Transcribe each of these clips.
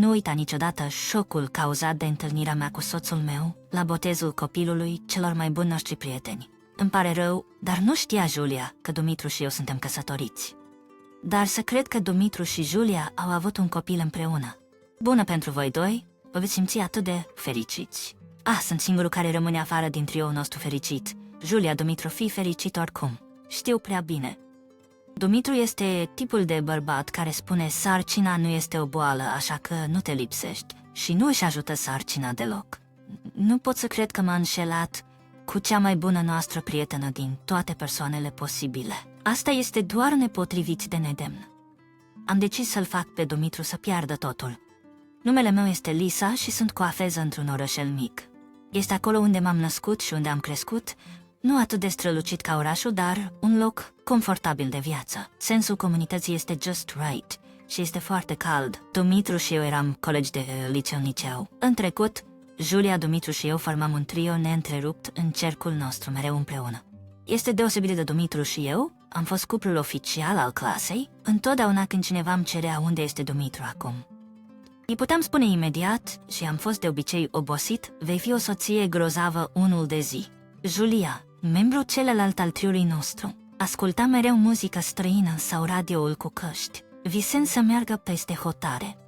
nu uita niciodată șocul cauzat de întâlnirea mea cu soțul meu la botezul copilului celor mai buni noștri prieteni. Îmi pare rău, dar nu știa Julia că Dumitru și eu suntem căsătoriți. Dar să cred că Dumitru și Julia au avut un copil împreună. Bună pentru voi doi, vă veți simți atât de fericiți. Sunt singurul care rămâne afară din trioul nostru fericit. Julia, Dumitru, fii fericit oricum. Știu prea bine. Dumitru este tipul de bărbat care spune sarcina nu este o boală, așa că nu te lipsești. Și nu își ajută sarcina deloc. Nu pot să cred că m-a înșelat cu cea mai bună noastră prietenă din toate persoanele posibile. Asta este doar nepotrivit de nedemn. Am decis să-l fac pe Dumitru să piardă totul. Numele meu este Lisa și sunt coafeză într-un orășel mic. Este acolo unde m-am născut și unde am crescut, nu atât de strălucit ca orașul, dar un loc confortabil de viață. Sensul comunității este just right și este foarte cald. Dumitru și eu eram colegi de liceu. În trecut, Julia, Dumitru și eu formam un trio neîntrerupt în cercul nostru, mereu împreună. Este deosebit de Dumitru și eu, am fost cuplul oficial al clasei, întotdeauna când cineva îmi cerea unde este Dumitru acum. Îi puteam spune imediat și am fost de obicei obosit, vei fi o soție grozavă unul de zi. Julia, membru celălalt al triului nostru, asculta mereu muzică străină sau radioul cu căști, visând să meargă peste hotare.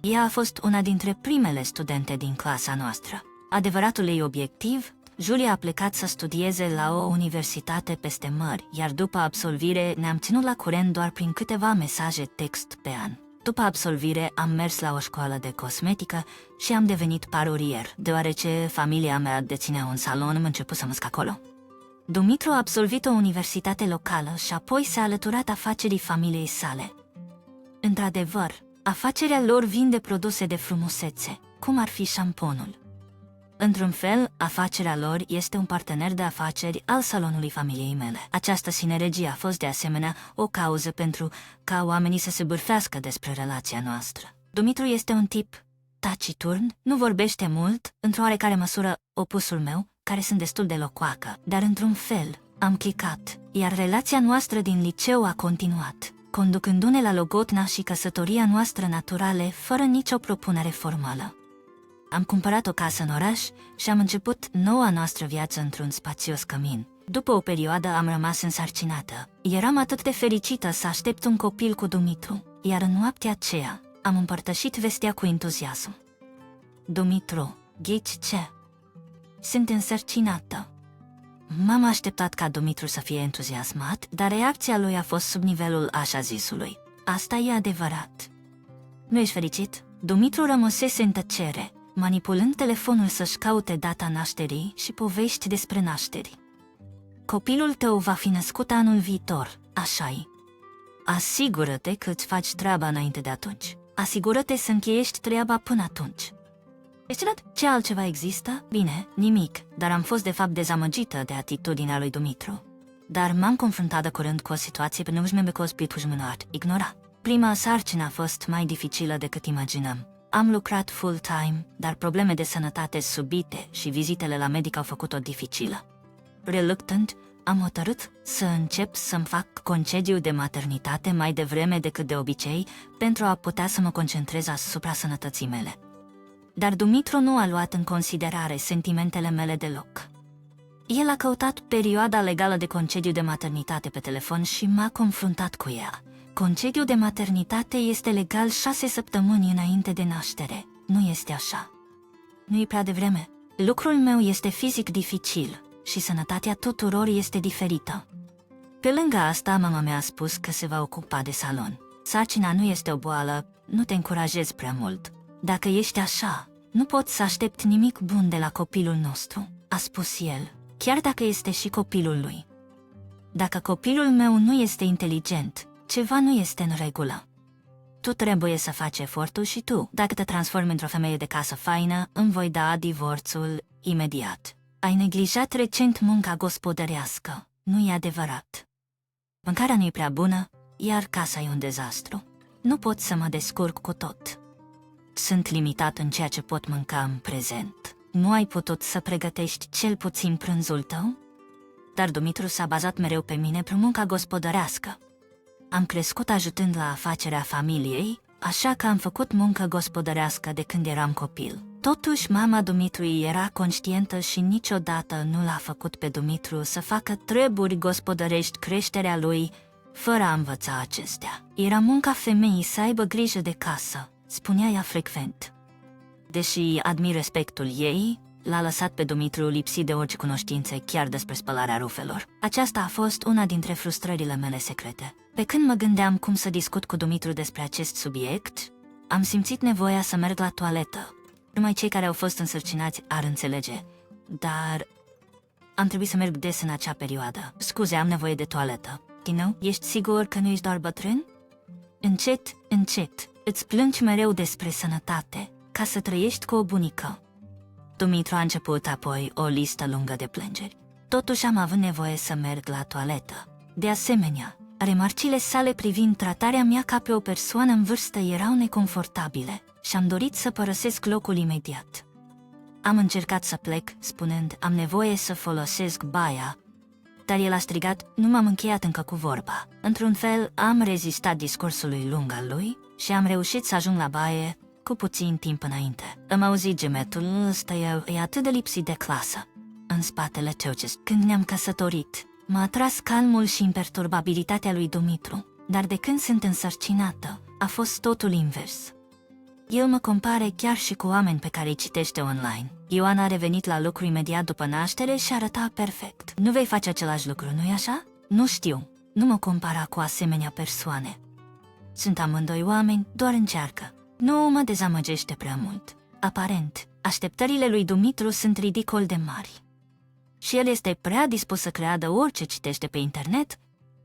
Ea a fost una dintre primele studente din clasa noastră. Adevăratul ei obiectiv, Julia a plecat să studieze la o universitate peste mări, iar după absolvire ne-am ținut la curent doar prin câteva mesaje text pe an. După absolvire am mers la o școală de cosmetică și am devenit parurier, deoarece familia mea deținea un salon, am început să măsc acolo. Dumitru a absolvit o universitate locală și apoi s-a alăturat afacerii familiei sale. Într-adevăr, afacerea lor vinde produse de frumusețe, cum ar fi șamponul. Într-un fel, afacerea lor este un partener de afaceri al salonului familiei mele. Această sinergie a fost de asemenea o cauză pentru ca oamenii să se bârfească despre relația noastră. Dumitru este un tip taciturn, nu vorbește mult, într-o oarecare măsură opusul meu, care sunt destul de locoacă, dar într-un fel am clicat, iar relația noastră din liceu a continuat, conducându-ne la logotna și căsătoria noastră naturale fără nicio propunere formală. Am cumpărat o casă în oraș și am început noua noastră viață într-un spațios cămin. După o perioadă am rămas însarcinată. Eram atât de fericită să aștept un copil cu Dumitru, iar în noaptea aceea am împărtășit vestea cu entuziasm. Dumitru, ghici ce? Sunt însărcinată. M-am așteptat ca Dumitru să fie entuziasmat, dar reacția lui a fost sub nivelul așa zisului. Asta e adevărat. Nu ești fericit? Dumitru rămăsese în tăcere, manipulând telefonul să-și caute data nașterii și povești despre nașteri. Copilul tău va fi născut anul viitor, așa-i. Asigură-te că îți faci treaba înainte de atunci. Asigură-te să încheiești treaba până atunci. Ce altceva există? Bine, nimic, dar am fost de fapt dezamăgită de atitudinea lui Dumitru. Dar m-am confruntat de curând cu o situație pe nu mi-am ignora. Prima sarcină a fost mai dificilă decât imaginam. Am lucrat full-time, dar probleme de sănătate subite și vizitele la medic au făcut-o dificilă. Reluctant, am hotărât să încep să-mi fac concediu de maternitate mai devreme decât de obicei pentru a putea să mă concentrez asupra sănătății mele. Dar Dumitru nu a luat în considerare sentimentele mele deloc. El a căutat perioada legală de concediu de maternitate pe telefon și m-a confruntat cu ea. Concediul de maternitate este legal 6 săptămâni înainte de naștere. Nu este așa. Nu e prea devreme. Lucrul meu este fizic dificil și sănătatea tuturor este diferită. Pe lângă asta, mama mea a spus că se va ocupa de salon. Sarcina nu este o boală, nu te încurajezi prea mult. Dacă ești așa, nu poți să aștepți nimic bun de la copilul nostru, a spus el, chiar dacă este și copilul lui. Dacă copilul meu nu este inteligent, ceva nu este în regulă. Tu trebuie să faci efortul și tu. Dacă te transformi într-o femeie de casă faină, îmi voi da divorțul imediat. Ai neglijat recent munca gospodărească. Nu e adevărat. Mâncarea nu e prea bună, iar casa e un dezastru. Nu pot să mă descurc cu tot. Sunt limitat în ceea ce pot mânca în prezent. Nu ai putut să pregătești cel puțin prânzul tău? Dar Dumitru s-a bazat mereu pe mine prin munca gospodărească. Am crescut ajutând la afacerea familiei, așa că am făcut muncă gospodărească de când eram copil. Totuși, mama Dumitrului era conștientă și niciodată nu l-a făcut pe Dumitru să facă treburi gospodărești creșterea lui, fără a învăța acestea. Era munca femeii să aibă grijă de casă, spunea ea frecvent. Deși admir respectul ei, l-a lăsat pe Dumitru lipsit de orice cunoștințe chiar despre spălarea rufelor. Aceasta a fost una dintre frustrările mele secrete. Pe când mă gândeam cum să discut cu Dumitru despre acest subiect, am simțit nevoia să merg la toaletă. Numai cei care au fost însărcinați ar înțelege, dar am trebuit să merg des în acea perioadă. Scuze, am nevoie de toaletă. Din nou, ești sigur că nu ești doar bătrân? Încet, încet, îți plângi mereu despre sănătate, ca să trăiești cu o bunică. Dumitru a început apoi o listă lungă de plângeri. Totuși am avut nevoie să merg la toaletă. De asemenea, remarcile sale privind tratarea mea ca pe o persoană în vârstă erau neconfortabile și am dorit să părăsesc locul imediat. Am încercat să plec, spunând, am nevoie să folosesc baia, dar el a strigat, nu m-am încheiat încă cu vorba. Într-un fel, am rezistat discursului lung al lui și am reușit să ajung la baie cu puțin timp înainte. Am auzit gemetul ăsta e atât de lipsit de clasă. În spatele Ceaucest, când ne-am căsătorit, m-a atras calmul și imperturbabilitatea lui Dumitru, dar de când sunt însărcinată, a fost totul invers. El mă compare chiar și cu oameni pe care îi citește online. Ioana a revenit la lucru imediat după naștere și arăta perfect. Nu vei face același lucru, nu-i așa? Nu știu, nu mă compara cu asemenea persoane. Sunt amândoi oameni, doar încearcă. Nu mă dezamăgește prea mult. Aparent, așteptările lui Dumitru sunt ridicol de mari. Și el este prea dispus să creadă orice citește pe internet,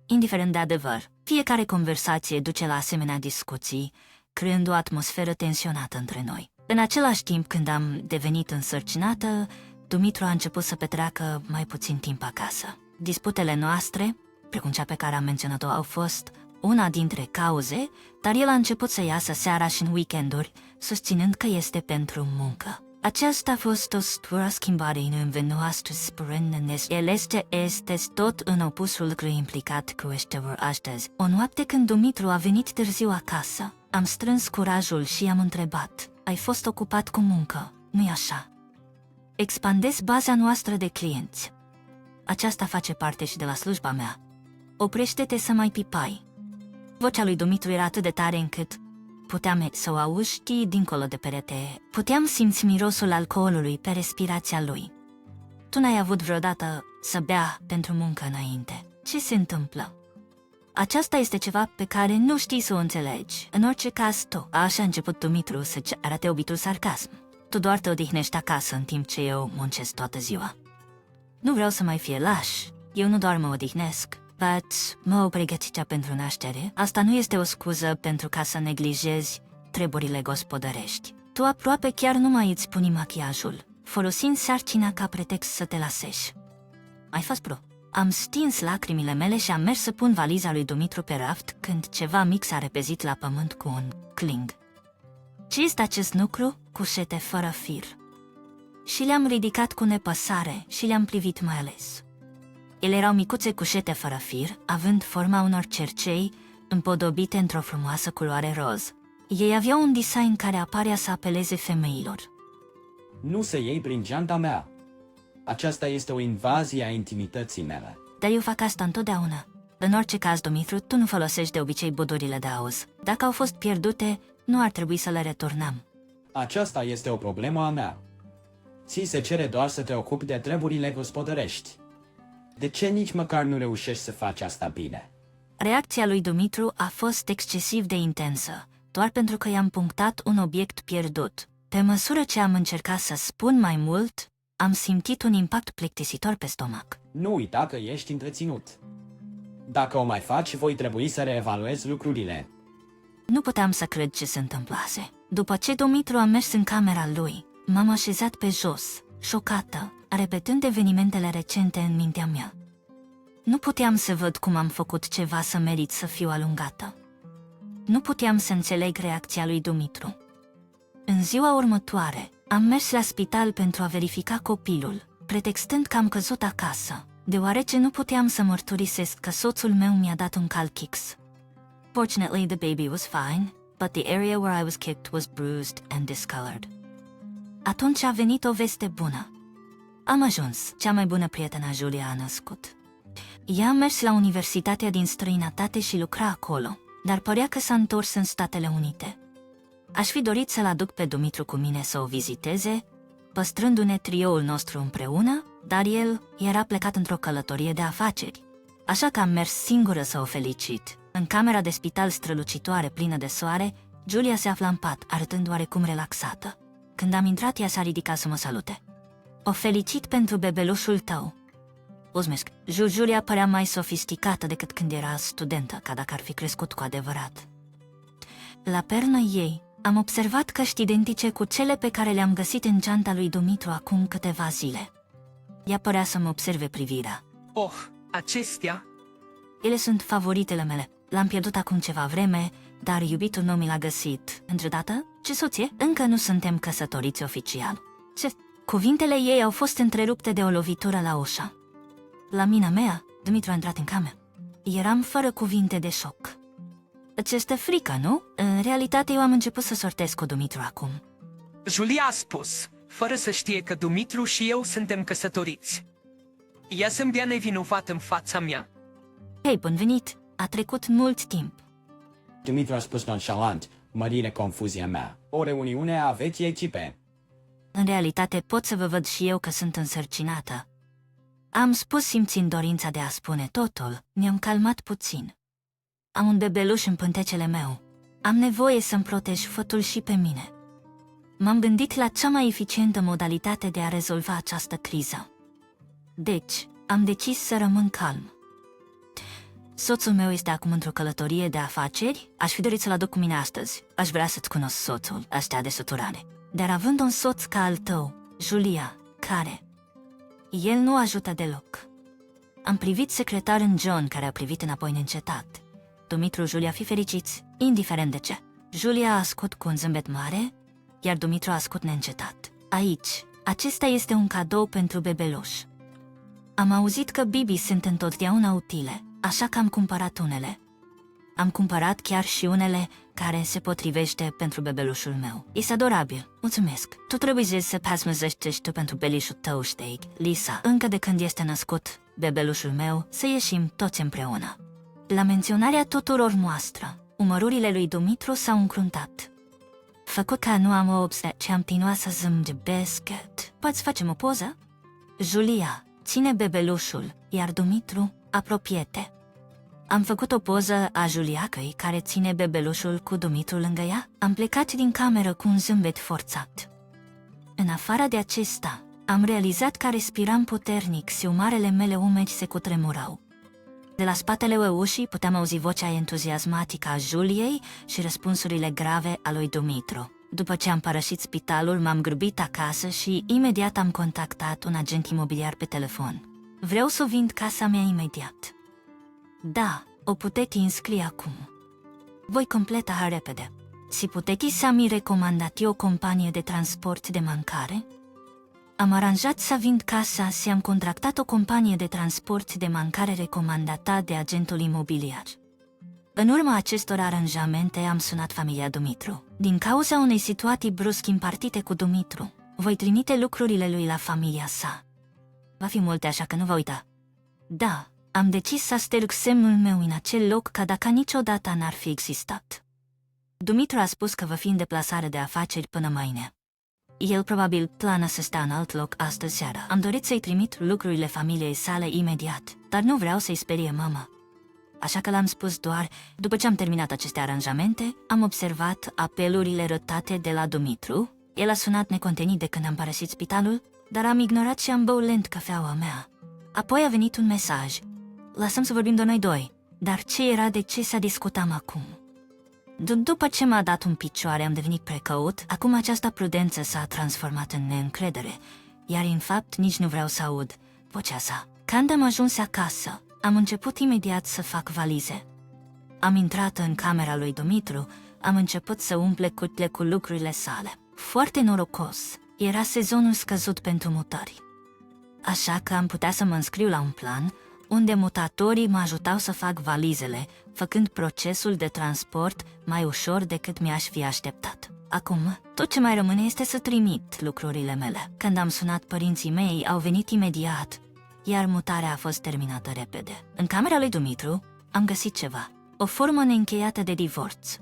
indiferent de adevăr. Fiecare conversație duce la asemenea discuții, creând o atmosferă tensionată între noi. În același timp, când am devenit însărcinată, Dumitru a început să petreacă mai puțin timp acasă. Disputele noastre, precum cea pe care am menționat-o, au fost una dintre cauze, dar el a început să iasă seara și în weekenduri, susținând că este pentru muncă. Aceasta a fost o struă schimbare în noastră sprânănes. El este tot în opusul lucru implicat cu ăștia astăzi. O noapte când Dumitru a venit târziu acasă, am strâns curajul și i-am întrebat, ai fost ocupat cu muncă, nu-i așa? Expandez baza noastră de clienți. Aceasta face parte și de la slujba mea. Oprește-te să mai pipai. Vocea lui Dumitru era atât de tare încât puteam să o auzi dincolo de perete. Puteam simți mirosul alcoolului pe respirația lui. Tu n-ai avut vreodată să bea pentru muncă înainte. Ce se întâmplă? Aceasta este ceva pe care nu știi să o înțelegi. În orice caz, tu. Așa a început Dumitru să-ți arate obitul sarcasm. Tu doar te odihnești acasă în timp ce eu muncesc toată ziua. Nu vreau să mai fie laș. Eu nu doar mă odihnesc, mă pregătitea pentru naștere. Asta nu este o scuză pentru ca să neglijezi treburile gospodărești. Tu aproape chiar nu mai îți puni machiajul, folosind sarcina ca pretext să te lasești. Ai fost pro. Am stins lacrimile mele și am mers să pun valiza lui Dumitru pe raft când ceva mic s-a repezit la pământ cu un cling. Ce este acest lucru? Cușete fără fir. Și le-am ridicat cu nepăsare și le-am privit mai ales. Ele erau micuțe cușete fără fir, având forma unor cercei împodobite într-o frumoasă culoare roz. Ei aveau un design care aparea să apeleze femeilor. Nu se iei prin geanta mea. Aceasta este o invazie a intimității mele. Dar eu fac asta întotdeauna. În orice caz, Dumitru, tu nu folosești de obicei budurile de auz. Dacă au fost pierdute, nu ar trebui să le returnăm. Aceasta este o problemă a mea. Ți se cere doar să te ocupi de treburile gospodărești. De ce nici măcar nu reușești să faci asta bine? Reacția lui Dumitru a fost excesiv de intensă, doar pentru că i-am punctat un obiect pierdut. Pe măsură ce am încercat să spun mai mult, am simțit un impact plictisitor pe stomac. Nu uita că ești întreținut. Dacă o mai faci, voi trebui să reevaluezi lucrurile. Nu puteam să cred ce se întâmplase. După ce Dumitru a mers în camera lui, m-am așezat pe jos, șocată, repetând evenimentele recente în mintea mea. Nu puteam să văd cum am făcut ceva să merit să fiu alungată. Nu puteam să înțeleg reacția lui Dumitru. În ziua următoare, am mers la spital pentru a verifica copilul, pretextând că am căzut acasă, deoarece nu puteam să mărturisesc că soțul meu mi-a dat un calchix. Fortunately, the baby was fine, but the area where I was kicked was bruised and discolored. Atunci a venit o veste bună. Am ajuns, cea mai bună prietenă a Julia a născut. Ea a mers la universitatea din străinătate și lucra acolo, dar părea că s-a întors în Statele Unite. Aș fi dorit să-l aduc pe Dumitru cu mine să o viziteze, păstrându-ne trioul nostru împreună, dar el era plecat într-o călătorie de afaceri. Așa că am mers singură să o felicit. În camera de spital strălucitoare plină de soare, Julia se afla în pat, arătând oarecum relaxată. Când am intrat, ea s-a ridicat să mă salute. O felicit pentru bebelușul tău. Uzmesc, Julia părea mai sofisticată decât când era studentă, ca dacă ar fi crescut cu adevărat. La pernă ei, am observat căști identice cu cele pe care le-am găsit în geanta lui Dumitru acum câteva zile. Ea părea să mă observe privirea. Oh, acestea? Ele sunt favoritele mele. L-am pierdut acum ceva vreme, dar iubitul meu mi l-a găsit. Într-odată? Ce soție? Încă nu suntem căsătoriți oficial. Ce? Cuvintele ei au fost întrerupte de o lovitură la ușă. La mina mea, Dumitru a intrat în cameră. Eram fără cuvinte de șoc. Îți este frică, nu? În realitate, eu am început să sortez cu Dumitru acum. Julia a spus, fără să știe că Dumitru și eu suntem căsătoriți. Ea zâmbea nevinovat în fața mea. Hei, bun venit! A trecut mult timp. Dumitru a spus nonșalant, mărire confuzia mea. O reuniune a vechii echipe. În realitate, pot să vă văd și eu că sunt însărcinată. Am spus simțind dorința de a spune totul, ne-am calmat puțin. Am un bebeluș în pântecele meu. Am nevoie să-mi protej fătul și pe mine. M-am gândit la cea mai eficientă modalitate de a rezolva această criză. Deci, am decis să rămân calm. Soțul meu este acum într-o călătorie de afaceri. Aș fi dorit să-l aduc cu mine astăzi. Aș vrea să-ți cunosc soțul, ăsta de săturare. Dar având un soț ca al tău, Julia, care... El nu ajută deloc. Am privit secretar în John, care a privit înapoi neîncetat. Dumitru, Julia, fi fericiți, indiferent de ce. Julia a ascut cu un zâmbet mare, iar Dumitru a ascut neîncetat. Aici, acesta este un cadou pentru bebeluș. Am auzit că bibii sunt întotdeauna utile, așa că am cumpărat unele. Am cumpărat chiar și unele care se potrivește pentru bebelușul meu. Este adorabil, mulțumesc. Tu trebuie să pasmăzești tu pentru belișul tău, știi, Lisa. Încă de când este născut bebelușul meu, să ieșim toți împreună. La menționarea tuturor noastră, umărurile lui Dumitru s-au încruntat. Făcut ca nu am o obsecie, am continuat să zâmbesc. Poți facem o poză? Julia, ține bebelușul, iar Dumitru, apropie-te. Am făcut o poză a Juliacăi care ține bebelușul cu Dumitru lângă ea. Am plecat din cameră cu un zâmbet forțat. În afară de acesta, am realizat că respiram puternic și umarele mele umedi se cutremurau. De la spatele ușii puteam auzi vocea entuziasmatică a Juliei și răspunsurile grave a lui Dumitru. După ce am părăsit spitalul, m-am grăbit acasă și imediat am contactat un agent imobiliar pe telefon. Vreau să vind casa mea imediat. Da, o puteți înscrie acum. Voi completa repede. Si puteți să-mi recomandați o companie de transport de mancare? Am aranjat să vind casa și am contractat o companie de transport de mancare recomandată de agentul imobiliar. În urma acestor aranjamente am sunat familia Dumitru. Din cauza unei situații brusc împartite cu Dumitru, voi trimite lucrurile lui la familia sa. Va fi multe, așa că nu vă uita. Da, am decis să sterg semnul meu în acel loc ca dacă niciodată n-ar fi existat. Dumitru a spus că va fi în deplasare de afaceri până mâine. El probabil plană să stea în alt loc astăzi seara. Am dorit să-i trimit lucrurile familiei sale imediat, dar nu vreau să-i sperie mama. Așa că l-am spus doar, după ce am terminat aceste aranjamente, am observat apelurile rătate de la Dumitru. El a sunat necontenit de când am părăsit spitalul, dar am ignorat și am băut lent cafeaua mea. Apoi a venit un mesaj. Lăsăm să vorbim de noi doi, dar ce era de ce să discutăm acum? După ce m-a dat un picioare, am devenit precaut. Acum această prudență s-a transformat în neîncredere, iar în fapt nici nu vreau să aud vocea sa. Când am ajuns acasă, am început imediat să fac valize. Am intrat în camera lui Dumitru, am început să umple cutle cu lucrurile sale. Foarte norocos, era sezonul scăzut pentru mutări. Așa că am putea să mă înscriu la un plan, unde mutatorii mă ajutau să fac valizele, făcând procesul de transport mai ușor decât mi-aș fi așteptat. Acum, tot ce mai rămâne este să trimit lucrurile mele. Când am sunat părinții mei, au venit imediat, iar mutarea a fost terminată repede. În camera lui Dumitru am găsit ceva, o formă neîncheiată de divorț.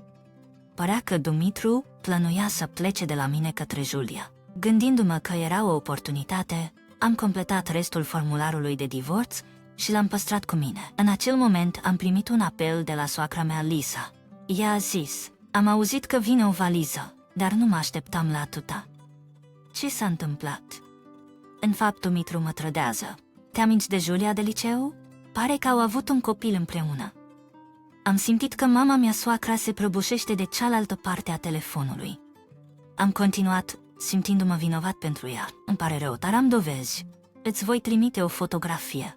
Părea că Dumitru plănuia să plece de la mine către Julia. Gândindu-mă că era o oportunitate, am completat restul formularului de divorț și l-am păstrat cu mine. În acel moment am primit un apel de la soacra mea, Lisa. Ea a zis: am auzit că vine o valiză, dar nu mă așteptam la atâta. Ce s-a întâmplat? În fapt, Dumitru mă trădează. Te aminți de Julia de liceu? Pare că au avut un copil împreună. Am simțit că mama mea soacra se prăbușește de cealaltă parte a telefonului. Am continuat, simțindu-mă vinovat pentru ea. Îmi pare rău, dar am dovezi. Îți voi trimite o fotografie.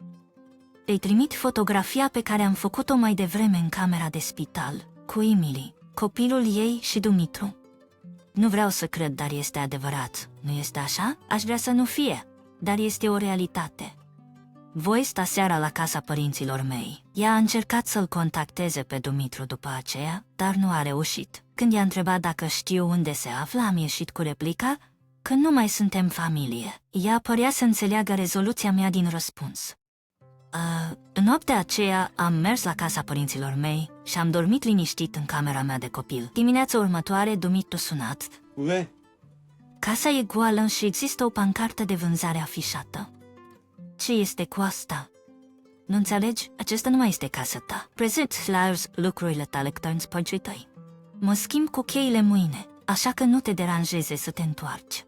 Îi trimit fotografia pe care am făcut-o mai devreme în camera de spital, cu Emily, copilul ei și Dumitru. Nu vreau să cred, dar este adevărat. Nu este așa? Aș vrea să nu fie, dar este o realitate. Voi sta seara la casa părinților mei. Ea a încercat să-l contacteze pe Dumitru după aceea, dar nu a reușit. Când i-a întrebat dacă știu unde se află, am ieșit cu replica că nu mai suntem familie. Ea părea să înțeleagă rezoluția mea din răspuns. În noaptea aceea am mers la casa părinților mei și am dormit liniștit în camera mea de copil. Dimineața următoare, Dumitru sunat. Ue? Casa e goală și există o pancartă de vânzare afișată. Ce este cu asta? Nu înțelegi? Acesta nu mai este casa ta. Prezent, Lars, lucrurile tale că te înspărgi tăi. Mă schimb cu cheile mâine, așa că nu te deranjeze să te întoarci.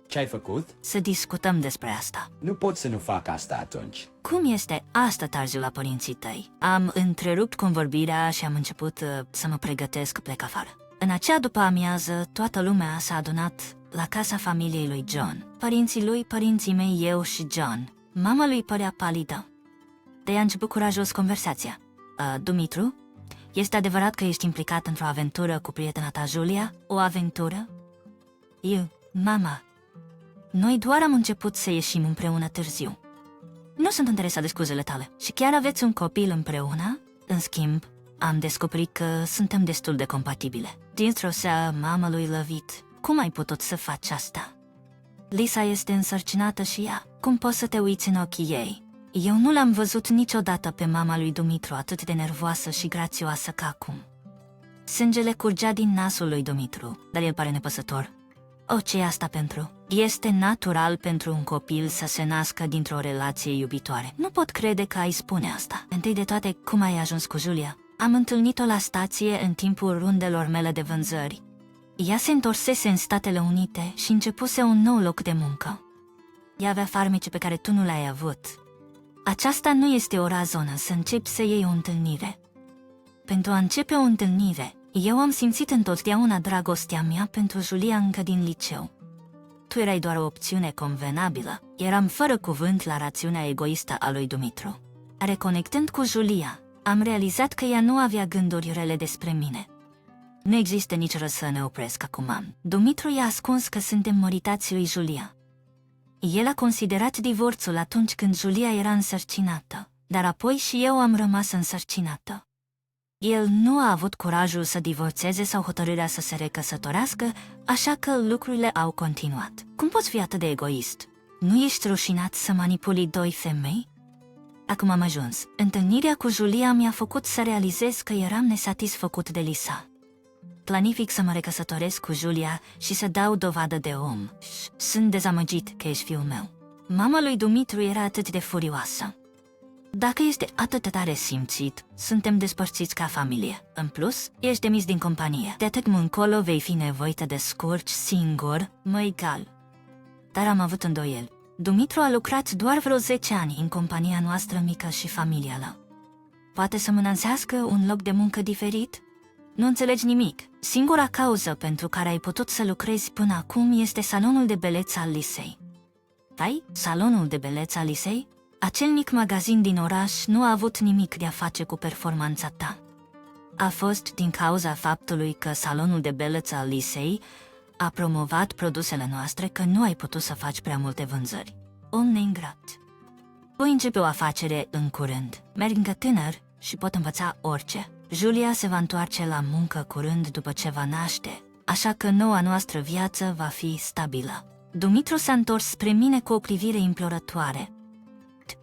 Ce ai făcut? Să discutăm despre asta. Nu pot să nu fac asta atunci. Cum este asta târziu la părinții tăi? Am întrerupt convorbirea și am început să mă pregătesc plec afară. În acea după-amiază, toată lumea s-a adunat la casa familiei lui John. Părinții lui, părinții mei, eu și John. Mama lui părea palidă. De-aia a început curajos conversația. Dumitru, este adevărat că ești implicat într-o aventură cu prietena ta, Julia? O aventură? Eu, mama. Noi doar am început să ieșim împreună târziu. Nu sunt interesat de scuzele tale. Și chiar aveți un copil împreună? În schimb, am descoperit că suntem destul de compatibile. Dintr-o seară, mama lui Lăvit, cum ai putut să faci asta? Lisa este însărcinată și ea. Cum poți să te uiți în ochii ei? Eu nu l-am văzut niciodată pe mama lui Dumitru atât de nervoasă și grațioasă ca acum. Sângele curgea din nasul lui Dumitru, dar el pare nepăsător. O, ce e asta pentru? Este natural pentru un copil să se nască dintr-o relație iubitoare. Nu pot crede că ai spune asta. Întâi de toate, cum ai ajuns cu Julia? Am întâlnit-o la stație în timpul rundelor mele de vânzări. Ea se întorsese în Statele Unite și începuse un nou loc de muncă. Ea avea farmece pe care tu nu le-ai avut. Aceasta nu este o razonă să începi să iei o întâlnire. Pentru a începe o întâlnire, eu am simțit întotdeauna dragostea mea pentru Julia încă din liceu. Tu erai doar o opțiune convenabilă. Eram fără cuvânt la rațiunea egoistă a lui Dumitru. Reconectând cu Julia, am realizat că ea nu avea gânduri rele despre mine. Nu există nici rău să ne opresc acum. Dumitru i-a ascuns că suntem măritați lui Julia. El a considerat divorțul atunci când Julia era însărcinată, dar apoi și eu am rămas însărcinată. El nu a avut curajul să divorțeze sau hotărârea să se recăsătorească, așa că lucrurile au continuat. Cum poți fi atât de egoist? Nu ești rușinat să manipuli doi femei? Acum am ajuns. Întâlnirea cu Julia mi-a făcut să realizez că eram nesatisfăcut de Lisa. Planific să mă recăsătoresc cu Julia și să dau dovadă de om. Sunt dezamăgit că ești fiul meu. Mama lui Dumitru era atât de furioasă. Dacă este atât de tare simțit, suntem despărțiți ca familie. În plus, ești demis din companie. De atât încolo vei fi nevoită de scurci singur, mă egal. Dar am avut îndoieli. Dumitru a lucrat doar vreo 10 ani în compania noastră mică și familială. Poate să mă înălțească un loc de muncă diferit? Nu înțelegi nimic. Singura cauză pentru care ai putut să lucrezi până acum este salonul de beleță al Lisei. Ai? Salonul de beleță al Lisei? Acel mic magazin din oraș nu a avut nimic de a face cu performanța ta. A fost din cauza faptului că salonul de beleță al Lisei a promovat produsele noastre că nu ai putut să faci prea multe vânzări. Om neingrat. Voi începe o afacere în curând. Merg încă tânăr și pot învăța orice. Julia se va întoarce la muncă curând după ce va naște, așa că noua noastră viață va fi stabilă. Dumitru s-a întors spre mine cu o privire implorătoare.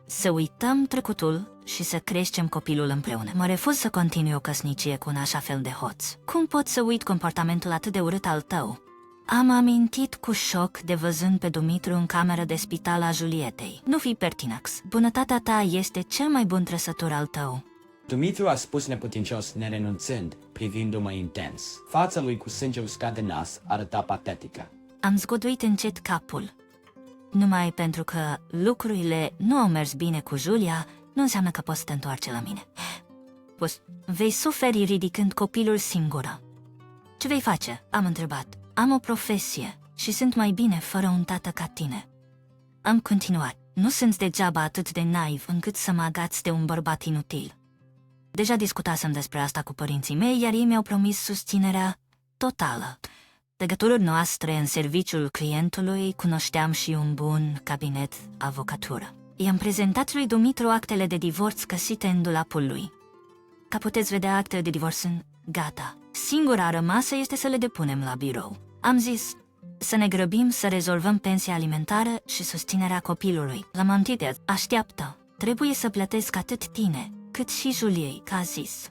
Să uităm trecutul și să creștem copilul împreună. Mă refuz să continui o căsnicie cu un așa fel de hoț. Cum pot să uit comportamentul atât de urât al tău? Am amintit cu șoc de văzând pe Dumitru în cameră de spital a Julietei. Nu fi pertinax. Bunătatea ta este cel mai bun trăsătur al tău. Dumitru a spus neputincios, nerenunțând, privindu-mă intens. Fața lui cu sânge uscat de nas arăta patetică. Am zguduit încet capul. Numai pentru că lucrurile nu au mers bine cu Julia, nu înseamnă că poți să te întoarce la mine. Vei suferi ridicând copilul singură. Ce vei face? Am întrebat. Am o profesie și sunt mai bine fără un tată ca tine. Am continuat. Nu sunt degeaba atât de naiv încât să mă agați de un bărbat inutil. Deja discutasem despre asta cu părinții mei, iar ei mi-au promis susținerea totală. Legăturile noastre în serviciul clientului, cunoșteam și un bun cabinet avocatură. I-am prezentat lui Dumitru actele de divorț găsite în dulapul lui. Ca puteți vedea, actele de divorț sunt gata. Singura rămasă este să le depunem la birou. Am zis să ne grăbim să rezolvăm pensia alimentară și susținerea copilului. L-am amintit, așteaptă. Trebuie să plătesc atât tine, cât și Juliei, ca zis.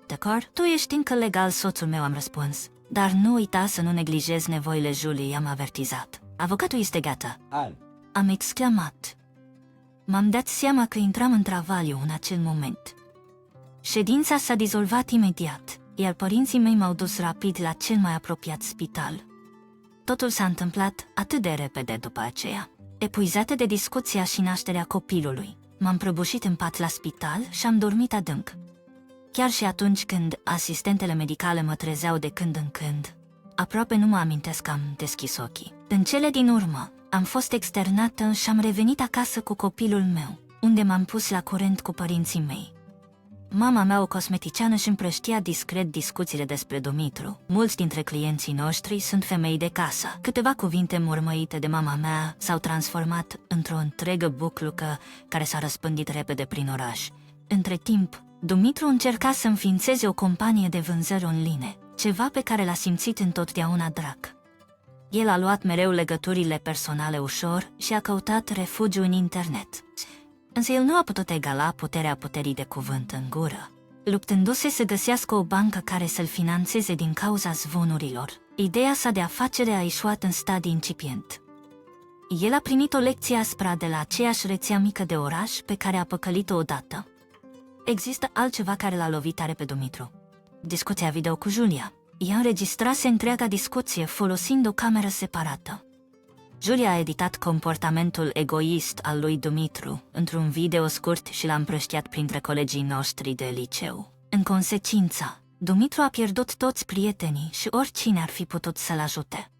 De acord? Tu ești încă legal, soțul meu, am răspuns. Dar nu uita să nu neglijezi nevoile Juliei, am avertizat. Avocatul este gata. Am exclamat. M-am dat seama că intram în travaliu în acel moment. Ședința s-a dizolvat imediat, iar părinții mei m-au dus rapid la cel mai apropiat spital. Totul s-a întâmplat atât de repede după aceea. Epuizată de discuția și nașterea copilului, m-am prăbușit în pat la spital și am dormit adânc. Chiar și atunci când asistentele medicale mă trezeau de când în când, aproape nu mă amintesc că am deschis ochii. În cele din urmă, am fost externată și am revenit acasă cu copilul meu, unde m-am pus la curent cu părinții mei. Mama mea, o cosmeticiană, își împrăștia discret discuțiile despre Dumitru. Mulți dintre clienții noștri sunt femei de casă. Câteva cuvinte mormăite de mama mea s-au transformat într-o întregă buclucă care s-a răspândit repede prin oraș. Între timp, Dumitru încerca să înființeze o companie de vânzări online, ceva pe care l-a simțit întotdeauna drag. El a luat mereu legăturile personale ușor și a căutat refugiu în internet. Însă el nu a putut egala puterea puterii de cuvânt în gură. Luptându-se să găsească o bancă care să-l finanțeze din cauza zvonurilor, ideea sa de afacere a ieșuat în stadiu incipient. El a primit o lecție aspra de la aceeași rețea mică de oraș pe care a păcălit-o odată. Există altceva care l-a lovit tare pe Dumitru. Discuția video cu Julia. Ea înregistrase întreaga discuție folosind o cameră separată. Julia a editat comportamentul egoist al lui Dumitru într-un video scurt și l-a împrăștiat printre colegii noștri de liceu. În consecință, Dumitru a pierdut toți prietenii și oricine ar fi putut să-l ajute.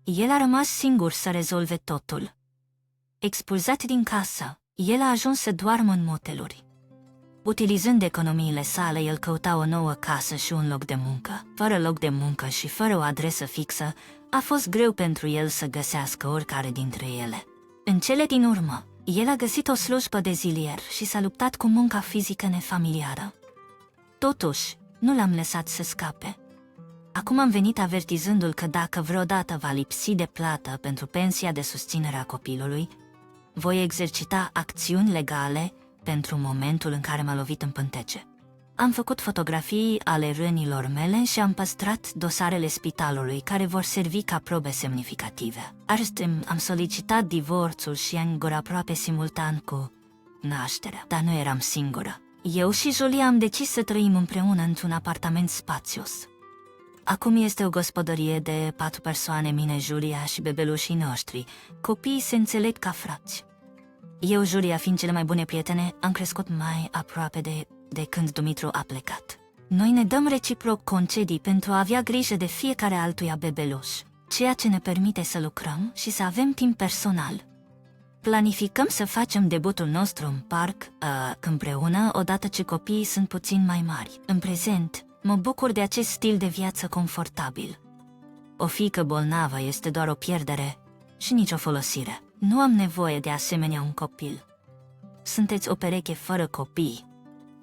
El a rămas singur să rezolve totul. Expulzat din casă, el a ajuns să doarmă în moteluri. Utilizând economiile sale, el căuta o nouă casă și un loc de muncă. Fără loc de muncă și fără o adresă fixă, a fost greu pentru el să găsească oricare dintre ele. În cele din urmă, el a găsit o slujbă de zilier și s-a luptat cu munca fizică nefamiliară. Totuși, nu l-am lăsat să scape. Acum am venit avertizându-l că dacă vreodată va lipsi de plată pentru pensia de susținere a copilului, voi exercita acțiuni legale pentru momentul în care m-a lovit în pântece. Am făcut fotografii ale rănilor mele și am păstrat dosarele spitalului care vor servi ca probe semnificative. Astfel, am solicitat divorțul și am aproape simultan cu nașterea, dar nu eram singură. Eu și Julia am decis să trăim împreună într-un apartament spațios. Acum este o gospodărie de 4 persoane, mine, Julia și bebelușii noștri. Copiii se înțeleg ca frați. Eu, Julia, fiind cele mai bune prietene, am crescut mai aproape de când Dumitru a plecat. Noi ne dăm reciproc concedii pentru a avea grijă de fiecare altuia bebeluș, ceea ce ne permite să lucrăm și să avem timp personal. Planificăm să facem debutul nostru în parc împreună odată ce copiii sunt puțin mai mari. În prezent, mă bucur de acest stil de viață confortabil. O fiică bolnavă este doar o pierdere și nicio folosire. Nu am nevoie de asemenea un copil. sunteți o pereche fără copii.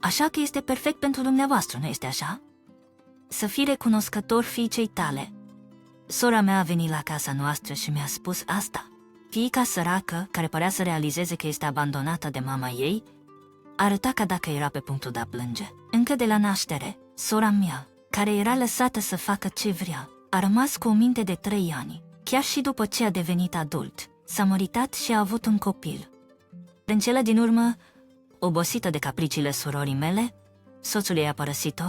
Așa că este perfect pentru dumneavoastră, nu este așa? Să fii recunoscător fiicei tale. Sora mea a venit la casa noastră și mi-a spus asta. Fiica săracă, care părea să realizeze că este abandonată de mama ei, arăta ca dacă era pe punctul de a plânge. Încă de la naștere, sora mea, care era lăsată să facă ce vrea, a rămas cu o minte de 3 ani. Chiar și după ce a devenit adult, s-a măritat și a avut un copil. În cele din urmă, obosită de capriciile surorii mele, soțul ei a părăsit-o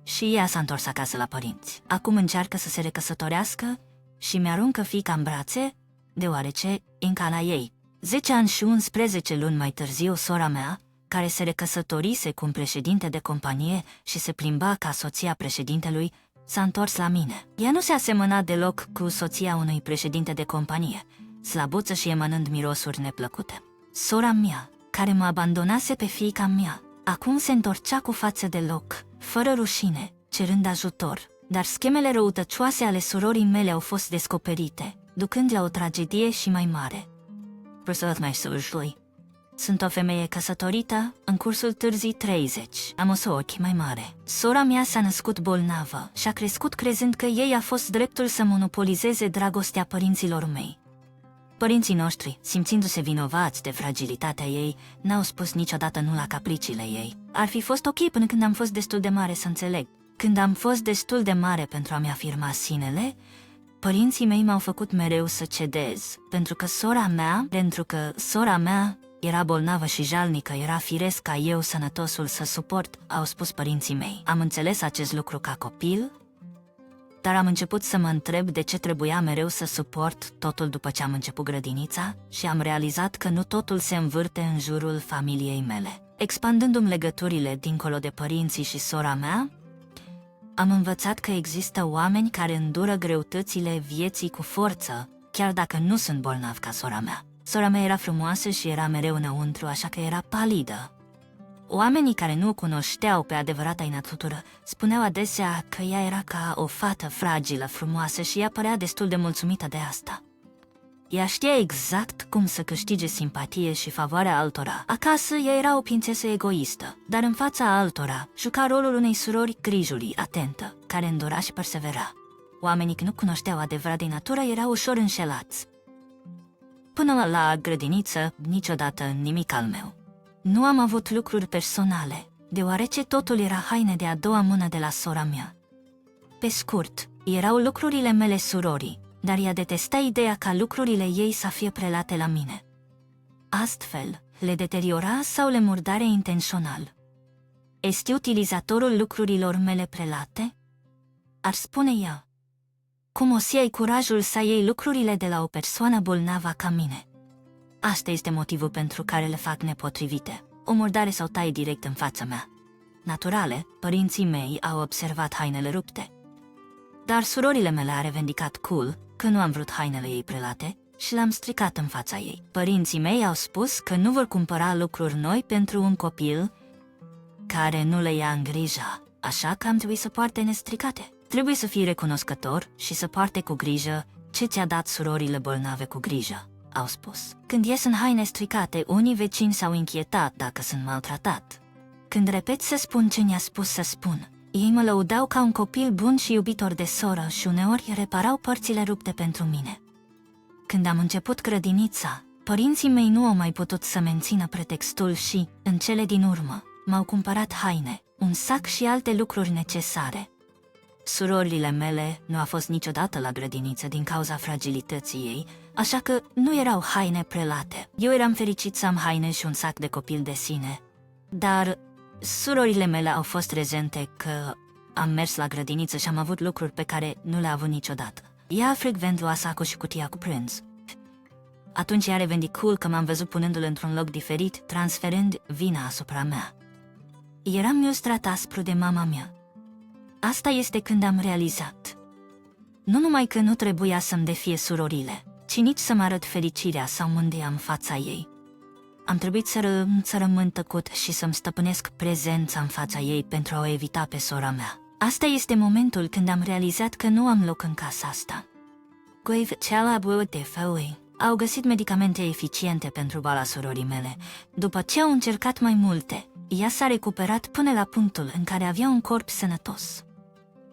și ea s-a întors acasă la părinți. Acum încearcă să se recăsătorească și mi-aruncă fiica în brațe, deoarece e în cala ei. 10 ani și 11 luni mai târziu, sora mea, care se recăsătorise cu un președinte de companie și se plimba ca soția președintelui, s-a întors la mine. Ea nu se asemăna deloc cu soția unui președinte de companie, slăbuță și emanând mirosuri neplăcute. Sora mea, care mă abandonase pe fiica mea, acum se întorcea cu față de loc, fără rușine, cerând ajutor. Dar schemele răutăcioase ale surorii mele au fost descoperite, ducând la o tragedie și mai mare. Sunt o femeie căsătorită, în cursul târzii 30, am o soră mai mare. Sora mea s-a născut bolnavă și a crescut crezând că ei a fost dreptul să monopolizeze dragostea părinților mei. Părinții noștri, simțindu-se vinovați de fragilitatea ei, n-au spus niciodată nu la capriciile ei. Ar fi fost ok până când am fost destul de mare să înțeleg. Când am fost destul de mare pentru a-mi afirma sinele, părinții mei m-au făcut mereu să cedez, pentru că sora mea era bolnavă și jalnică, era firesc ca eu, sănătosul, să suport, au spus părinții mei. Am înțeles acest lucru ca copil, dar am început să mă întreb de ce trebuia mereu să suport totul după ce am început grădinița și am realizat că nu totul se învârte în jurul familiei mele. Expandându-mi legăturile dincolo de părinții și sora mea, am învățat că există oameni care îndură greutățile vieții cu forță, chiar dacă nu sunt bolnavi ca sora mea. Sora mea era frumoasă și era mereu înăuntru, așa că era palidă. Oamenii care nu o cunoșteau pe adevărata ei natură spuneau adesea că ea era ca o fată fragilă, frumoasă și ea părea destul de mulțumită de asta. Ea știa exact cum să câștige simpatie și favoarea altora. Acasă, ea era o prințesă egoistă, dar în fața altora juca rolul unei surori grijurii, atentă, care îndura și persevera. Oamenii care nu cunoșteau adevărata ei natură erau ușor înșelați. Până la grădiniță, niciodată nimic al meu. Nu am avut lucruri personale, deoarece totul era haine de a doua mână de la sora mea. Pe scurt, erau lucrurile mele surorii, dar ea detesta ideea ca lucrurile ei să fie prelate la mine. Astfel, le deteriora sau le murdare intențional. Este utilizatorul lucrurilor mele prelate? Ar spune ea. Cum o să ai curajul să iei lucrurile de la o persoană bolnavă ca mine? Asta este motivul pentru care le fac nepotrivite. O murdare sau taie direct în fața mea. Naturale, părinții mei au observat hainele rupte. Dar surorile mele a revendicat cool că nu am vrut hainele ei prelate și le-am stricat în fața ei. Părinții mei au spus că nu vor cumpăra lucruri noi pentru un copil care nu le ia în grijă, așa că am trebuit să poarte nestricate. Trebuie să fii recunoscător și să poarte cu grijă ce ți-a dat surorile bolnave cu grijă, au spus. Când ies în haine stricate, unii vecini s-au inchietat dacă sunt maltratat. Când repet să spun ce mi-a spus să spun, ei mă lăudau ca un copil bun și iubitor de soră și uneori reparau părțile rupte pentru mine. Când am început grădinița, părinții mei nu au mai putut să mențină pretextul și, în cele din urmă, m-au cumpărat haine, un sac și alte lucruri necesare. Surorile mele nu a fost niciodată la grădiniță din cauza fragilității ei, așa că nu erau haine prelate. Eu eram fericit să am haine și un sac de copil de sine. Dar surorile mele au fost rezente că am mers la grădiniță și am avut lucruri pe care nu le-a avut niciodată. Ea frecvent lua sacul și cutia cu prânz. Atunci ea revendicul că m-am văzut punându-l într-un loc diferit, transferând vina asupra mea. Eram ilustrat aspru de mama mea. Asta este când am realizat. Nu numai că nu trebuia să-mi defie surorile, ci nici să-mi arăt fericirea sau mândria în fața ei. Am trebuit să rămân tăcut și să-mi stăpânesc prezența în fața ei pentru a o evita pe sora mea. Asta este momentul când am realizat că nu am loc în casa asta. au găsit medicamente eficiente pentru boala surorii mele. După ce au încercat mai multe, ea s-a recuperat până la punctul în care avea un corp sănătos.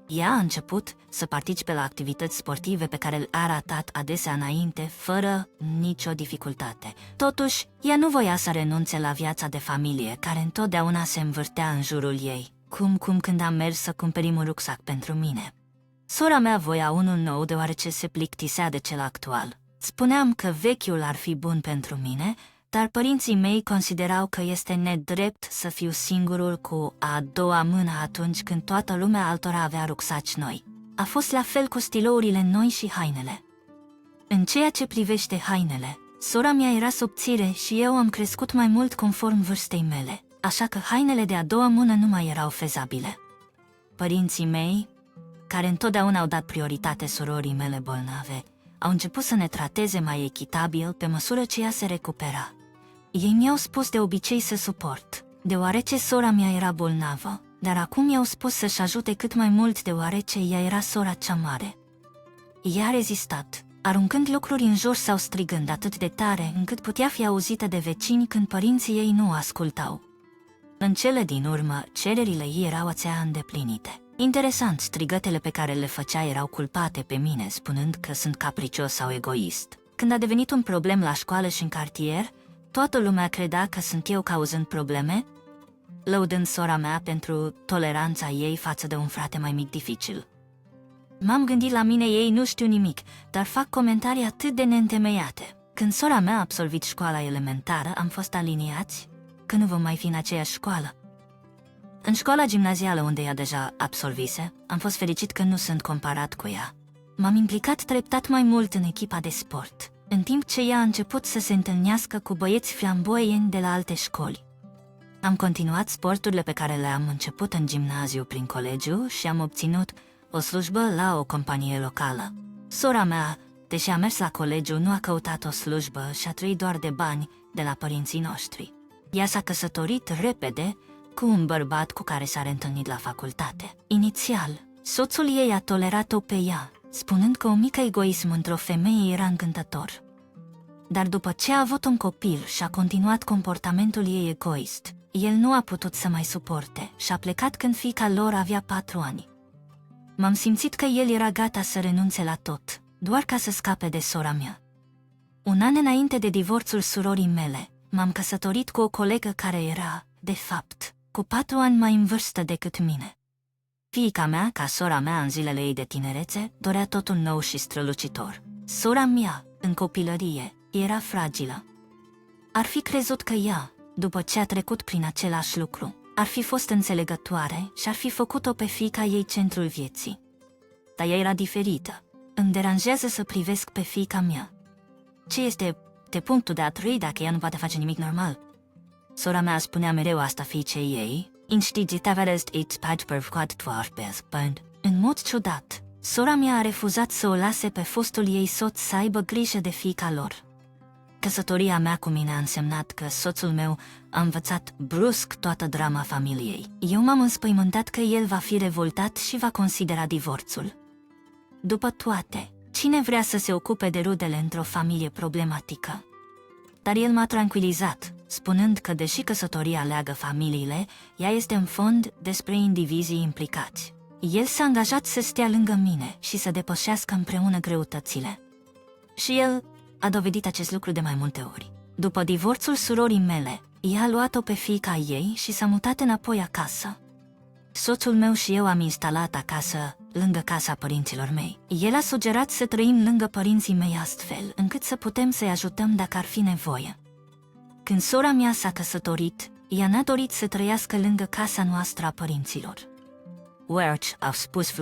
Ea a început să participe la activități sportive pe care le-a ratat adesea înainte, fără nicio dificultate. Totuși, ea nu voia să renunțe la viața de familie, care întotdeauna se învârtea în jurul ei, cum când am mers să cumpărim un rucsac pentru mine. Sora mea voia unul nou deoarece se plictisea de cel actual. Spuneam că vechiul ar fi bun pentru mine, dar părinții mei considerau că este nedrept să fiu singurul cu a doua mână atunci când toată lumea altora avea rucsaci noi. A fost la fel cu stilourile noi și hainele. În ceea ce privește hainele, sora mea era subțire și eu am crescut mai mult conform vârstei mele, așa că hainele de a doua mână nu mai erau fezabile. Părinții mei, care întotdeauna au dat prioritate surorii mele bolnave, au început să ne trateze mai echitabil pe măsură ce ea se recupera. Ei mi-au spus de obicei să suport, deoarece sora mea era bolnavă, dar acum i-au spus să-și ajute cât mai mult deoarece ea era sora cea mare. Ea a rezistat, aruncând lucruri în jur sau strigând atât de tare încât putea fi auzită de vecini când părinții ei nu ascultau. În cele din urmă, cererile ei erau ațea îndeplinite. Interesant, strigătele pe care le făcea erau culpate pe mine, spunând că sunt capricios sau egoist. Când a devenit un problem la școală și în cartier, toată lumea credea că sunt eu cauzând probleme, lăudând sora mea pentru toleranța ei față de un frate mai mic dificil. M-am gândit la mine, ei nu știu nimic, dar fac comentarii atât de neîntemeiate. Când sora mea a absolvit școala elementară, am fost aliniați că nu vom mai fi în aceeași școală. În școala gimnazială unde ea deja absolvise, am fost fericit că nu sunt comparat cu ea. M-am implicat treptat mai mult în echipa de sport, în timp ce ea a început să se întâlnească cu băieți flamboieni de la alte școli. Am continuat sporturile pe care le-am început în gimnaziu prin colegiu și am obținut o slujbă la o companie locală. Sora mea, deși a mers la colegiu, nu a căutat o slujbă și a trăit doar de bani de la părinții noștri. Ea s-a căsătorit repede cu un bărbat cu care s-a reîntâlnit la facultate. Inițial, soțul ei a tolerat-o pe ea, spunând că un mic egoism într-o femeie era încântător. Dar după ce a avut un copil și a continuat comportamentul ei egoist, el nu a putut să mai suporte și a plecat când fiica lor avea 4 ani. M-am simțit că el era gata să renunțe la tot, doar ca să scape de sora mea. Un an înainte de divorțul surorii mele, m-am căsătorit cu o colegă care era, de fapt, cu 4 ani mai în vârstă decât mine. Fiica mea, ca sora mea în zilele ei de tinerețe, dorea totul nou și strălucitor. Sora mea, în copilărie, era fragilă. Ar fi crezut că ea, după ce a trecut prin același lucru, ar fi fost înțelegătoare și ar fi făcut-o pe fiica ei centrul vieții. Dar ea era diferită. Îmi deranjează să privesc pe fiica mea. Ce este de punctul de a trăi dacă ea nu poate face nimic normal? Sora mea spunea mereu asta fiicei ei, în mod ciudat, sora mea a refuzat să o lase pe fostul ei soț să aibă grijă de fiica lor. Căsătoria mea cu mine a însemnat că soțul meu a învățat brusc toată drama familiei. Eu m-am înspăimântat că el va fi revoltat și va considera divorțul. După toate, cine vrea să se ocupe de rudele într-o familie problematică? Dar el m-a tranquilizat, spunând că deși căsătoria leagă familiile, ea este în fond despre indivizii implicați. El s-a angajat să stea lângă mine și să depășească împreună greutățile. Și el a dovedit acest lucru de mai multe ori. După divorțul surorii mele, ea a luat-o pe fiica ei și s-a mutat înapoi acasă. Soțul meu și eu am instalat acasă, lângă casa părinților mei. El a sugerat să trăim lângă părinții mei astfel, încât să putem să-i ajutăm dacă ar fi nevoie. Când sora mea s-a căsătorit, ea n-a dorit să trăiască lângă casa noastră a părinților. Au spus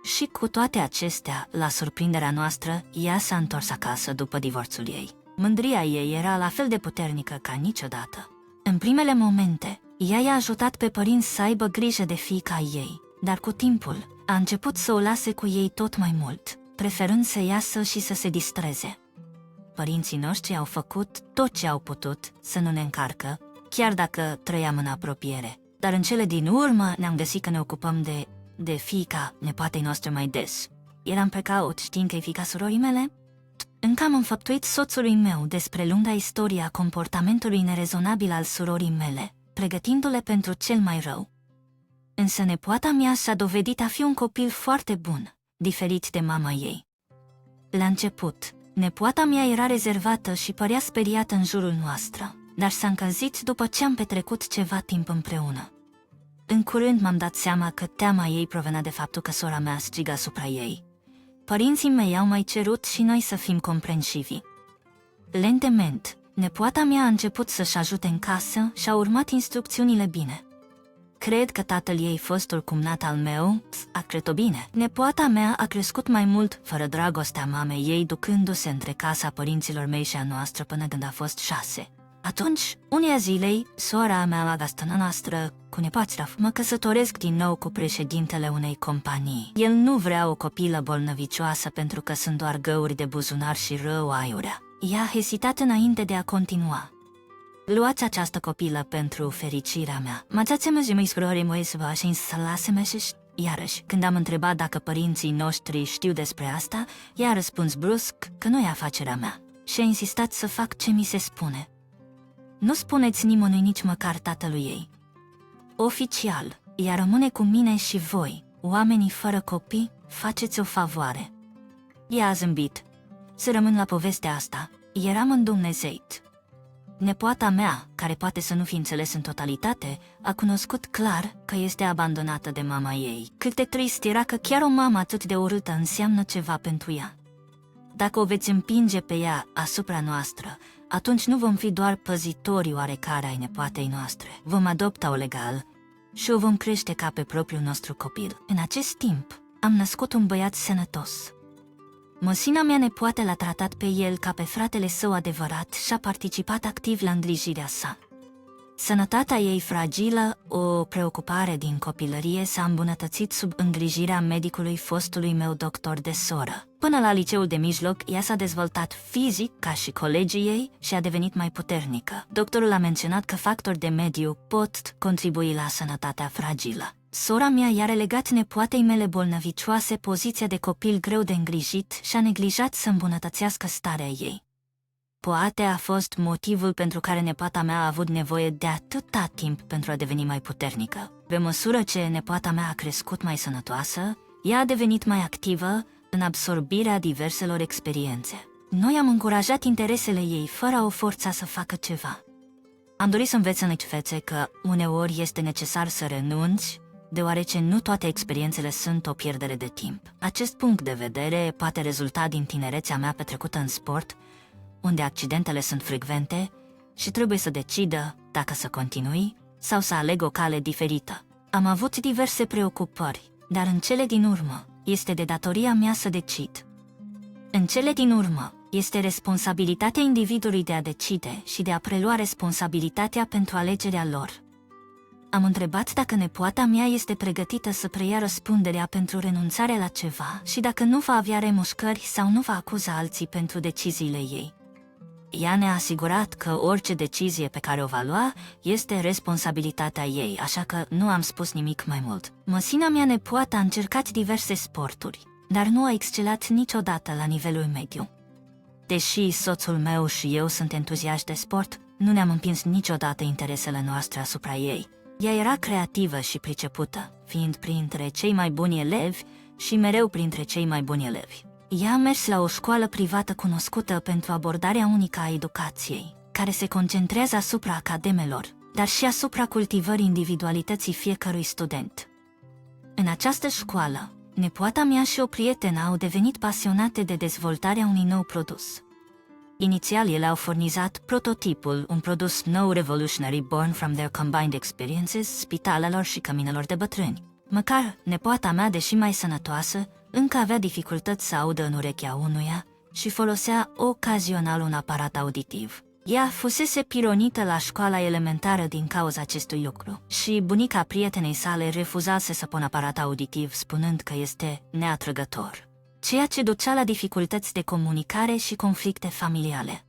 și cu toate acestea, la surprinderea noastră, ea s-a întors acasă după divorțul ei. Mândria ei era la fel de puternică ca niciodată. În primele momente, ea i-a ajutat pe părinți să aibă grijă de fiica ei, dar cu timpul a început să o lase cu ei tot mai mult, preferând să iasă și să se distreze. Părinții noștri au făcut tot ce au putut să nu ne încarcă, chiar dacă trăiam în apropiere. Dar în cele din urmă ne-am găsit că ne ocupăm de fiica nepoatei noastre mai des. eram precaut știind că-i fiica surorii mele. Încă am înfăptuit soțului meu despre lunga istorie a comportamentului nerezonabil al surorii mele, pregătindu-le pentru cel mai rău. Însă nepoata mea s-a dovedit a fi un copil foarte bun, diferit de mama ei. La început, nepoata mea era rezervată și părea speriată în jurul noastră, dar s-a încălzit după ce am petrecut ceva timp împreună. În curând m-am dat seama că teama ei provenea de faptul că sora mea striga asupra ei. Părinții mei au mai cerut și noi să fim comprensivi. Lentement, nepoata mea a început să-și ajute în casă și a urmat instrucțiunile bine. Cred că tatăl ei, fostul cumnat al meu, a cred-o bine. Nepoata mea a crescut mai mult fără dragostea mamei ei, ducându-se între casa părinților mei și a noastră până când a fost 6. Atunci, uneia zilei, sora mea, magastăna noastră, cu nepoților, mă căsătoresc din nou cu președintele unei companii. El nu vrea o copilă bolnăvicioasă pentru că sunt doar găuri de buzunar și rău aiurea. Ea a hezitat înainte de a continua. Luați această copilă pentru fericirea mea. Mațați-mă și măi măi să vă și să lase-mă și iarăși, când am întrebat dacă părinții noștri știu despre asta, ea a răspuns brusc că nu e afacerea mea și a insistat să fac ce mi se spune. Nu spuneți nimănui, nici măcar tatălui ei. Oficial, ea rămâne cu mine și voi, oamenii fără copii, faceți o favoare. Ea a zâmbit. Să rămân la povestea asta, eram îndumnezeit. Nepoata mea, care poate să nu fi înțeles în totalitate, a cunoscut clar că este abandonată de mama ei. Cât de trist era că chiar o mamă atât de urâtă înseamnă ceva pentru ea. Dacă o veți împinge pe ea asupra noastră, atunci nu vom fi doar păzitorii oarecare ai nepoatei noastre. Vom adopta-o legal și o vom crește ca pe propriul nostru copil. În acest timp, am născut un băiat sănătos. Măsina mea nepoată l-a tratat pe el ca pe fratele său adevărat și a participat activ la îngrijirea sa. Sănătatea ei fragilă, o preocupare din copilărie, s-a îmbunătățit sub îngrijirea medicului fostului meu doctor de soră. Până la liceul de mijloc, ea s-a dezvoltat fizic ca și colegii ei și a devenit mai puternică. Doctorul a menționat că factori de mediu pot contribui la sănătatea fragilă. Sora mea i-a relegat nepoatei mele bolnăvicioase poziția de copil greu de îngrijit și a neglijat să îmbunătățească starea ei. Poate a fost motivul pentru care nepoata mea a avut nevoie de atâta timp pentru a deveni mai puternică. Pe măsură ce nepoata mea a crescut mai sănătoasă, ea a devenit mai activă în absorbirea diverselor experiențe. Noi am încurajat interesele ei fără a o forța să facă ceva. Am dorit să învețe în fețe că uneori este necesar să renunți, deoarece nu toate experiențele sunt o pierdere de timp. Acest punct de vedere poate rezulta din tinerețea mea petrecută în sport, unde accidentele sunt frecvente și trebuie să decidă dacă să continui sau să aleg o cale diferită. Am avut diverse preocupări, dar în cele din urmă este de datoria mea să decid. În cele din urmă este responsabilitatea individului de a decide și de a prelua responsabilitatea pentru alegerea lor. Am întrebat dacă nepoata mea este pregătită să preia răspunderea pentru renunțarea la ceva și dacă nu va avea remușcări sau nu va acuza alții pentru deciziile ei. Ea ne-a asigurat că orice decizie pe care o va lua este responsabilitatea ei, așa că nu am spus nimic mai mult. Măsina mea nepoată a încercat diverse sporturi, dar nu a excelat niciodată la nivelul mediu. Deși soțul meu și eu sunt entuziaști de sport, nu ne-am împins niciodată interesele noastre asupra ei. Ea era creativă și pricepută, fiind printre cei mai buni elevi și mereu printre cei mai buni elevi. Ea a mers la o școală privată cunoscută pentru abordarea unică a educației, care se concentrează asupra academelor, dar și asupra cultivării individualității fiecărui student. În această școală, nepoata mea și o prietenă au devenit pasionate de dezvoltarea unui nou produs. Inițial, ele au furnizat prototipul, un produs nou revolutionary born from their combined experiences, spitalelor și căminelor de bătrâni. Măcar nepoata mea, deși mai sănătoasă, încă avea dificultăți să audă în urechea unuia și folosea ocazional un aparat auditiv. Ea fusese pironită la școala elementară din cauza acestui lucru și bunica prietenei sale refuzase să pună aparat auditiv, spunând că este neatrăgător, ceea ce ducea la dificultăți de comunicare și conflicte familiale.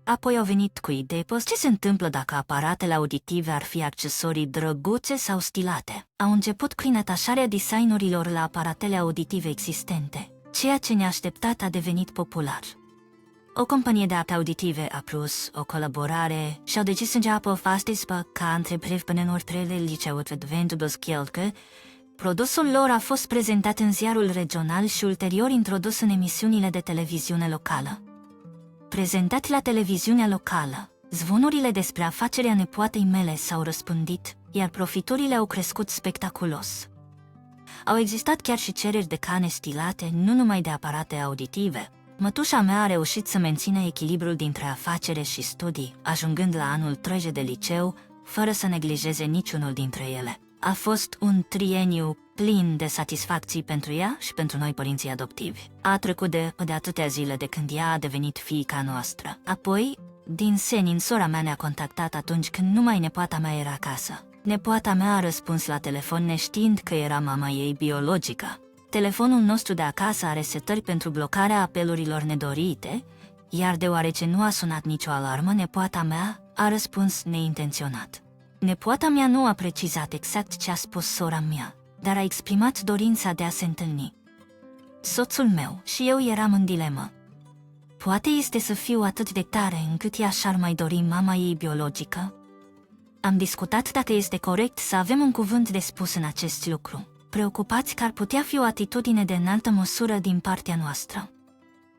Apoi au venit cu idei, ce se întâmplă dacă aparatele auditive ar fi accesorii drăguțe sau stilate. Au început prin atașarea designurilor la aparatele auditive existente, Ceea ce neașteptat a devenit popular. O companie de auditive a plus o colaborare și-au decis să înceapă o fastispă ca întrepriv până în ortrele liceul Ventudos Kielke. Produsul lor a fost prezentat în ziarul regional și ulterior introdus în emisiunile de televiziune locală. Prezentat la televiziunea locală, zvonurile despre afacerea nepoatei mele s-au răspândit, iar profiturile au crescut spectaculos. Au existat chiar și cereri de cane stilate, nu numai de aparate auditive. Mătușa mea a reușit să mențină echilibrul dintre afacere și studii, ajungând la anul 3 de liceu, fără să neglijeze niciunul dintre ele. A fost un trieniu plin de satisfacții pentru ea și pentru noi părinții adoptivi. A trecut de atâtea zile de când ea a devenit fiica noastră. Apoi, din senin, sora mea ne-a contactat atunci când numai nepoata mea era acasă. Nepoata mea a răspuns la telefon neștiind că era mama ei biologică. Telefonul nostru de acasă are setări pentru blocarea apelurilor nedorite, iar deoarece nu a sunat nicio alarmă, nepoata mea a răspuns neintenționat. Nepoata mea nu a precizat exact ce a spus sora mea, dar a exprimat dorința de a se întâlni. Soțul meu și eu eram în dilemă. Poate este să fiu atât de tare încât ea și-ar mai dori mama ei biologică? Am discutat dacă este corect să avem un cuvânt de spus în acest lucru, preocupați că ar putea fi o atitudine de înaltă măsură din partea noastră.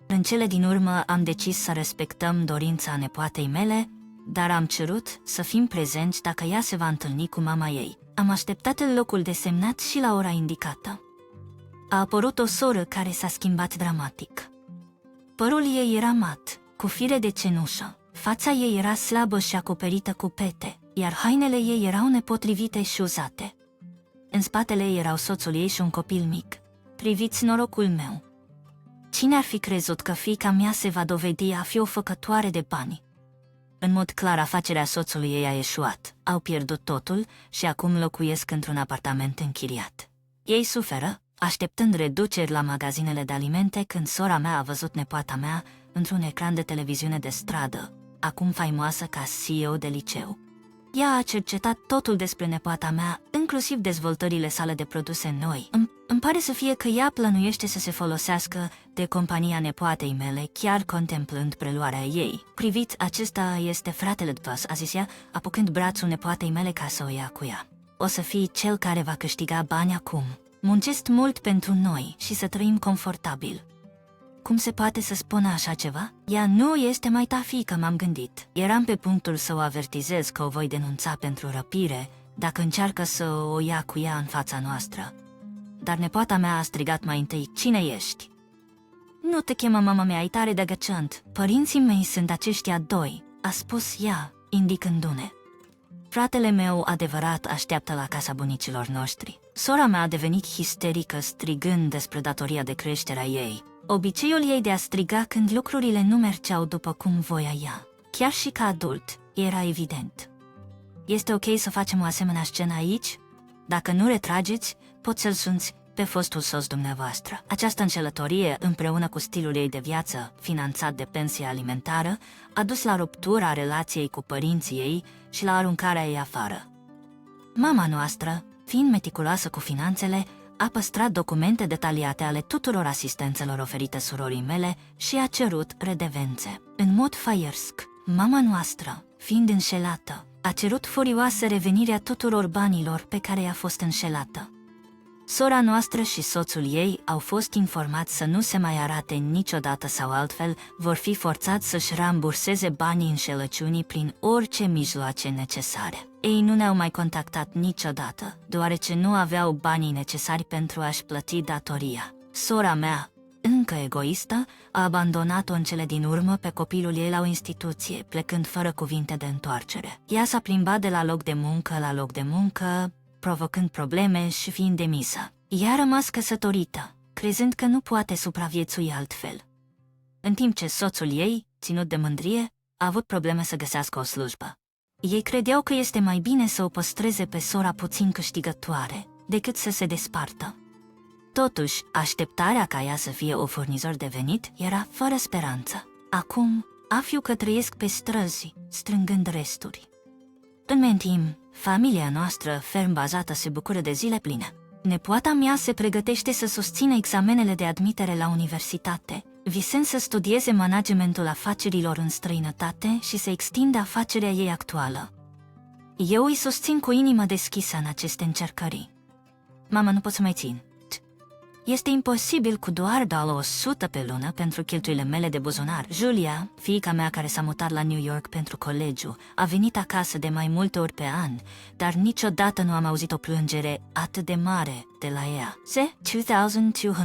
În cele din urmă am decis să respectăm dorința nepoatei mele, dar am cerut să fim prezenți dacă ea se va întâlni cu mama ei. Am așteptat în locul desemnat și la ora indicată. A apărut o soră care s-a schimbat dramatic. Părul ei era mat, cu fire de cenușă, fața ei era slabă și acoperită cu pete, iar hainele ei erau nepotrivite și uzate. În spatele ei erau soțul ei și un copil mic. Priviți norocul meu! Cine ar fi crezut că fiica mea se va dovedi a fi o făcătoare de bani? În mod clar, afacerea soțului ei a eșuat, au pierdut totul și acum locuiesc într-un apartament închiriat. Ei suferă, așteptând reduceri la magazinele de alimente, când sora mea a văzut nepoata mea într-un ecran de televiziune de stradă, acum faimoasă ca CEO de liceu. Ea a cercetat totul despre nepoata mea, inclusiv dezvoltările sale de produse noi. Îmi pare să fie că ea plănuiește să se folosească de compania nepoatei mele, chiar contemplând preluarea ei. Privit, acesta este fratele tău, a zis ea, apucând brațul nepoatei mele ca să o ia cu ea. O să fii cel care va câștiga bani acum. Muncesc mult pentru noi și să trăim confortabil. Cum se poate să spună așa ceva? Ea nu este mai ta fiică, m-am gândit. Eram pe punctul să o avertizez că o voi denunța pentru răpire dacă încearcă să o ia cu ea în fața noastră. Dar nepoata mea a strigat mai întâi, cine ești? Nu te chemă mama mea, e tare de agăciant. Părinții mei sunt aceștia doi, a spus ea, indicându-ne. Fratele meu adevărat așteaptă la casa bunicilor noștri. Sora mea a devenit histerică strigând despre datoria de creștere a ei. Obiceiul ei de a striga când lucrurile nu mergeau după cum voia ea. Chiar și ca adult, era evident. Este ok să facem o asemenea scenă aici? Dacă nu retrageți, poți să-l suni pe fostul soț dumneavoastră. Această înșelătorie, împreună cu stilul ei de viață, finanțat de pensie alimentară, a dus la ruptura relației cu părinții ei și la aruncarea ei afară. Mama noastră, fiind meticuloasă cu finanțele, a păstrat documente detaliate ale tuturor asistențelor oferite surorii mele și a cerut redevențe. În mod faiesc, mama noastră, fiind înșelată, a cerut furioasă revenirea tuturor banilor pe care i-a fost înșelată. Sora noastră și soțul ei au fost informați să nu se mai arate niciodată sau altfel vor fi forțați să-și ramburseze banii înșelăciunii prin orice mijloace necesare. Ei nu ne-au mai contactat niciodată, deoarece nu aveau banii necesari pentru a-și plăti datoria. Sora mea, încă egoistă, a abandonat-o în cele din urmă pe copilul ei la o instituție, plecând fără cuvinte de întoarcere. Ea s-a plimbat de la loc de muncă la loc de muncă, provocând probleme și fiind demisă. Ea a rămas căsătorită, crezând că nu poate supraviețui altfel. În timp ce soțul ei, ținut de mândrie, a avut probleme să găsească o slujbă. Ei credeau că este mai bine să o păstreze pe sora puțin câștigătoare, decât să se despartă. Totuși, așteptarea ca ea să fie o furnizor de venit era fără speranță. Acum, aflu că trăiesc pe străzi, strângând resturi. În mentim, familia noastră, ferm bazată, se bucură de zile pline. Nepoata mea se pregătește să susțină examenele de admitere la universitate, visând să studieze managementul afacerilor în străinătate și să extindă afacerea ei actuală. Eu îi susțin cu inimă deschisă în aceste încercări. Mama, nu pot să mai țin. Este imposibil cu doar $100 pe lună pentru cheltuielile mele de buzunar. Julia, fiica mea care s-a mutat la New York pentru colegiu, a venit acasă de mai multe ori pe an, dar niciodată nu am auzit o plângere atât de mare de la ea.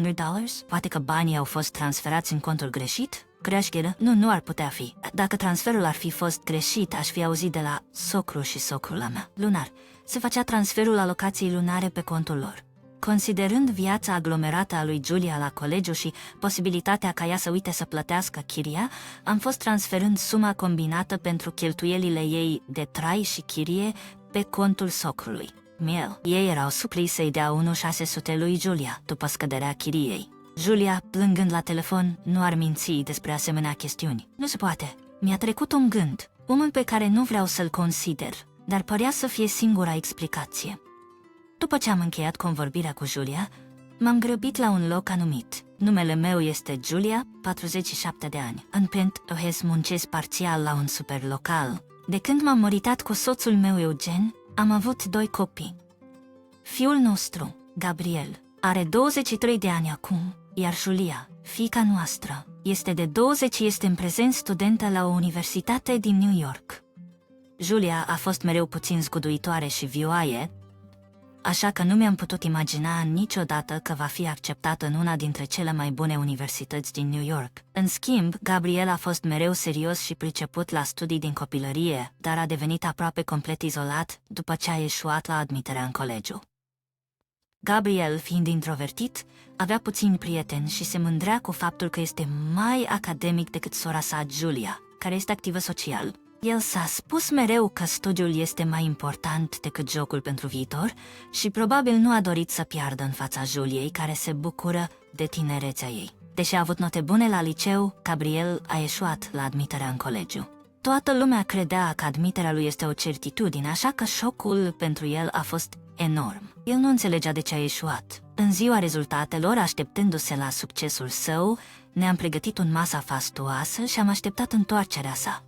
$2,200? Poate că banii au fost transferați în contul greșit? Greșeală? Nu ar putea fi. Dacă transferul ar fi fost greșit, aș fi auzit de la socru și socrula mea. Lunar. Se facea transferul alocației lunare pe contul lor. Considerând viața aglomerată a lui Julia la colegiu și posibilitatea ca ea să uite să plătească chiria, am fost transferând suma combinată pentru cheltuielile ei de trai și chirie pe contul socrului. Ei erau supliți să-i dea 1,600 lui Julia după scăderea chiriei. Julia, plângând la telefon, nu ar minți despre asemenea chestiuni. Nu se poate. Mi-a trecut un gând, unul pe care nu vreau să-l consider, dar părea să fie singura explicație. După ce am încheiat convorbirea cu Julia, m-am grăbit la un loc anumit. Numele meu este Julia, 47 de ani. În Penthouse muncesc parțial la un superlocal. De când m-am măritat cu soțul meu Eugen, am avut 2 copii. Fiul nostru, Gabriel, are 23 de ani acum, iar Julia, fiica noastră, este de 20 și este în prezent studentă la o universitate din New York. Julia a fost mereu puțin zguduitoare și vioaie, așa că nu mi-am putut imagina niciodată că va fi acceptată în una dintre cele mai bune universități din New York. În schimb, Gabriel a fost mereu serios și priceput la studii din copilărie, dar a devenit aproape complet izolat după ce a eșuat la admiterea în colegiu. Gabriel, fiind introvertit, avea puțini prieteni și se mândrea cu faptul că este mai academic decât sora sa, Julia, care este activă social. El s-a spus mereu că studiul este mai important decât jocul pentru viitor și probabil nu a dorit să piardă în fața Juliei, care se bucură de tinerețea ei. Deși a avut note bune la liceu, Gabriel a eșuat la admiterea în colegiu. Toată lumea credea că admiterea lui este o certitudine, așa că șocul pentru el a fost enorm. El nu înțelegea de ce a eșuat. În ziua rezultatelor, așteptându-se la succesul său, ne-am pregătit un masa fastuoasă și am așteptat întoarcerea sa.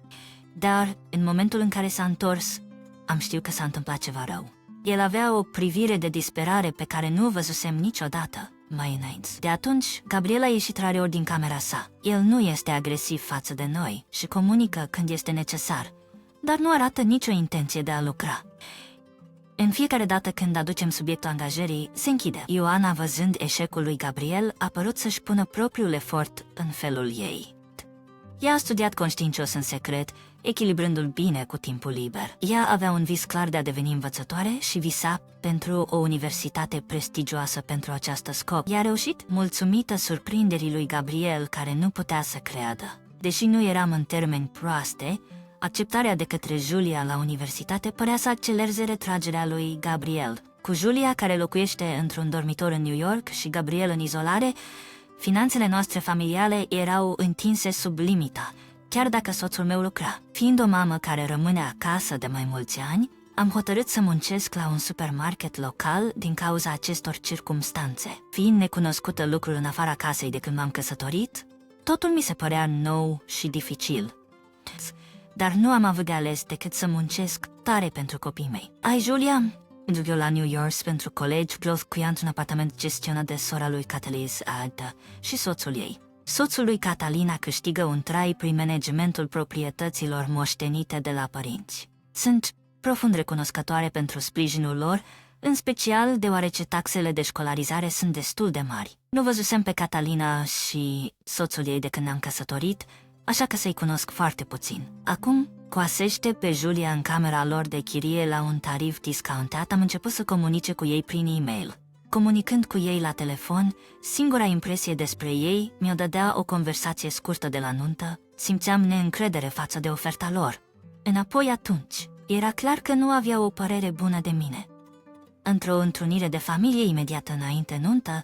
Dar, în momentul în care s-a întors, am știut că s-a întâmplat ceva rău. El avea o privire de disperare pe care nu o văzusem niciodată mai înainte. De atunci, Gabriel a ieșit rareori din camera sa. El nu este agresiv față de noi și comunică când este necesar, dar nu arată nicio intenție de a lucra. În fiecare dată când aducem subiectul angajării, se închide. Ioana, văzând eșecul lui Gabriel, a părut să-și pună propriul efort în felul ei. Ea a studiat conștiincios în secret, echilibrându-l bine cu timpul liber. Ea avea un vis clar de a deveni învățătoare și visa pentru o universitate prestigioasă pentru această scop. Ea a reușit, mulțumită surprinderii lui Gabriel, care nu putea să creadă. Deși nu eram în termeni proaste, acceptarea de către Julia la universitate părea să accelereze retragerea lui Gabriel. Cu Julia, care locuiește într-un dormitor în New York, și Gabriel în izolare, finanțele noastre familiale erau întinse sub limita, chiar dacă soțul meu lucra. Fiind o mamă care rămâne acasă de mai mulți ani, am hotărât să muncesc la un supermarket local din cauza acestor circumstanțe. Fiind necunoscută lucrul în afara casei de când m-am căsătorit, totul mi se părea nou și dificil. Dar nu am avut de ales decât să muncesc tare pentru copiii mei. Ai, Julia? Duc eu la New York pentru colegi, locuia într-un apartament gestionat de sora lui Catalis Alta și soțul ei. Soțul lui Catalina câștigă un trai prin managementul proprietăților moștenite de la părinți. Sunt profund recunoscătoare pentru sprijinul lor, în special deoarece taxele de școlarizare sunt destul de mari. Nu văzusem pe Catalina și soțul ei de când ne-am căsătorit, așa că să-i cunosc foarte puțin. Acum, coasește pe Julia în camera lor de chirie la un tarif discountat, am început să comunice cu ei prin e-mail. Comunicând cu ei la telefon, singura impresie despre ei mi-o dădea o conversație scurtă de la nuntă, simțeam neîncredere față de oferta lor. Înapoi atunci, era clar că nu avea o părere bună de mine. Într-o întrunire de familie imediat înainte nuntă,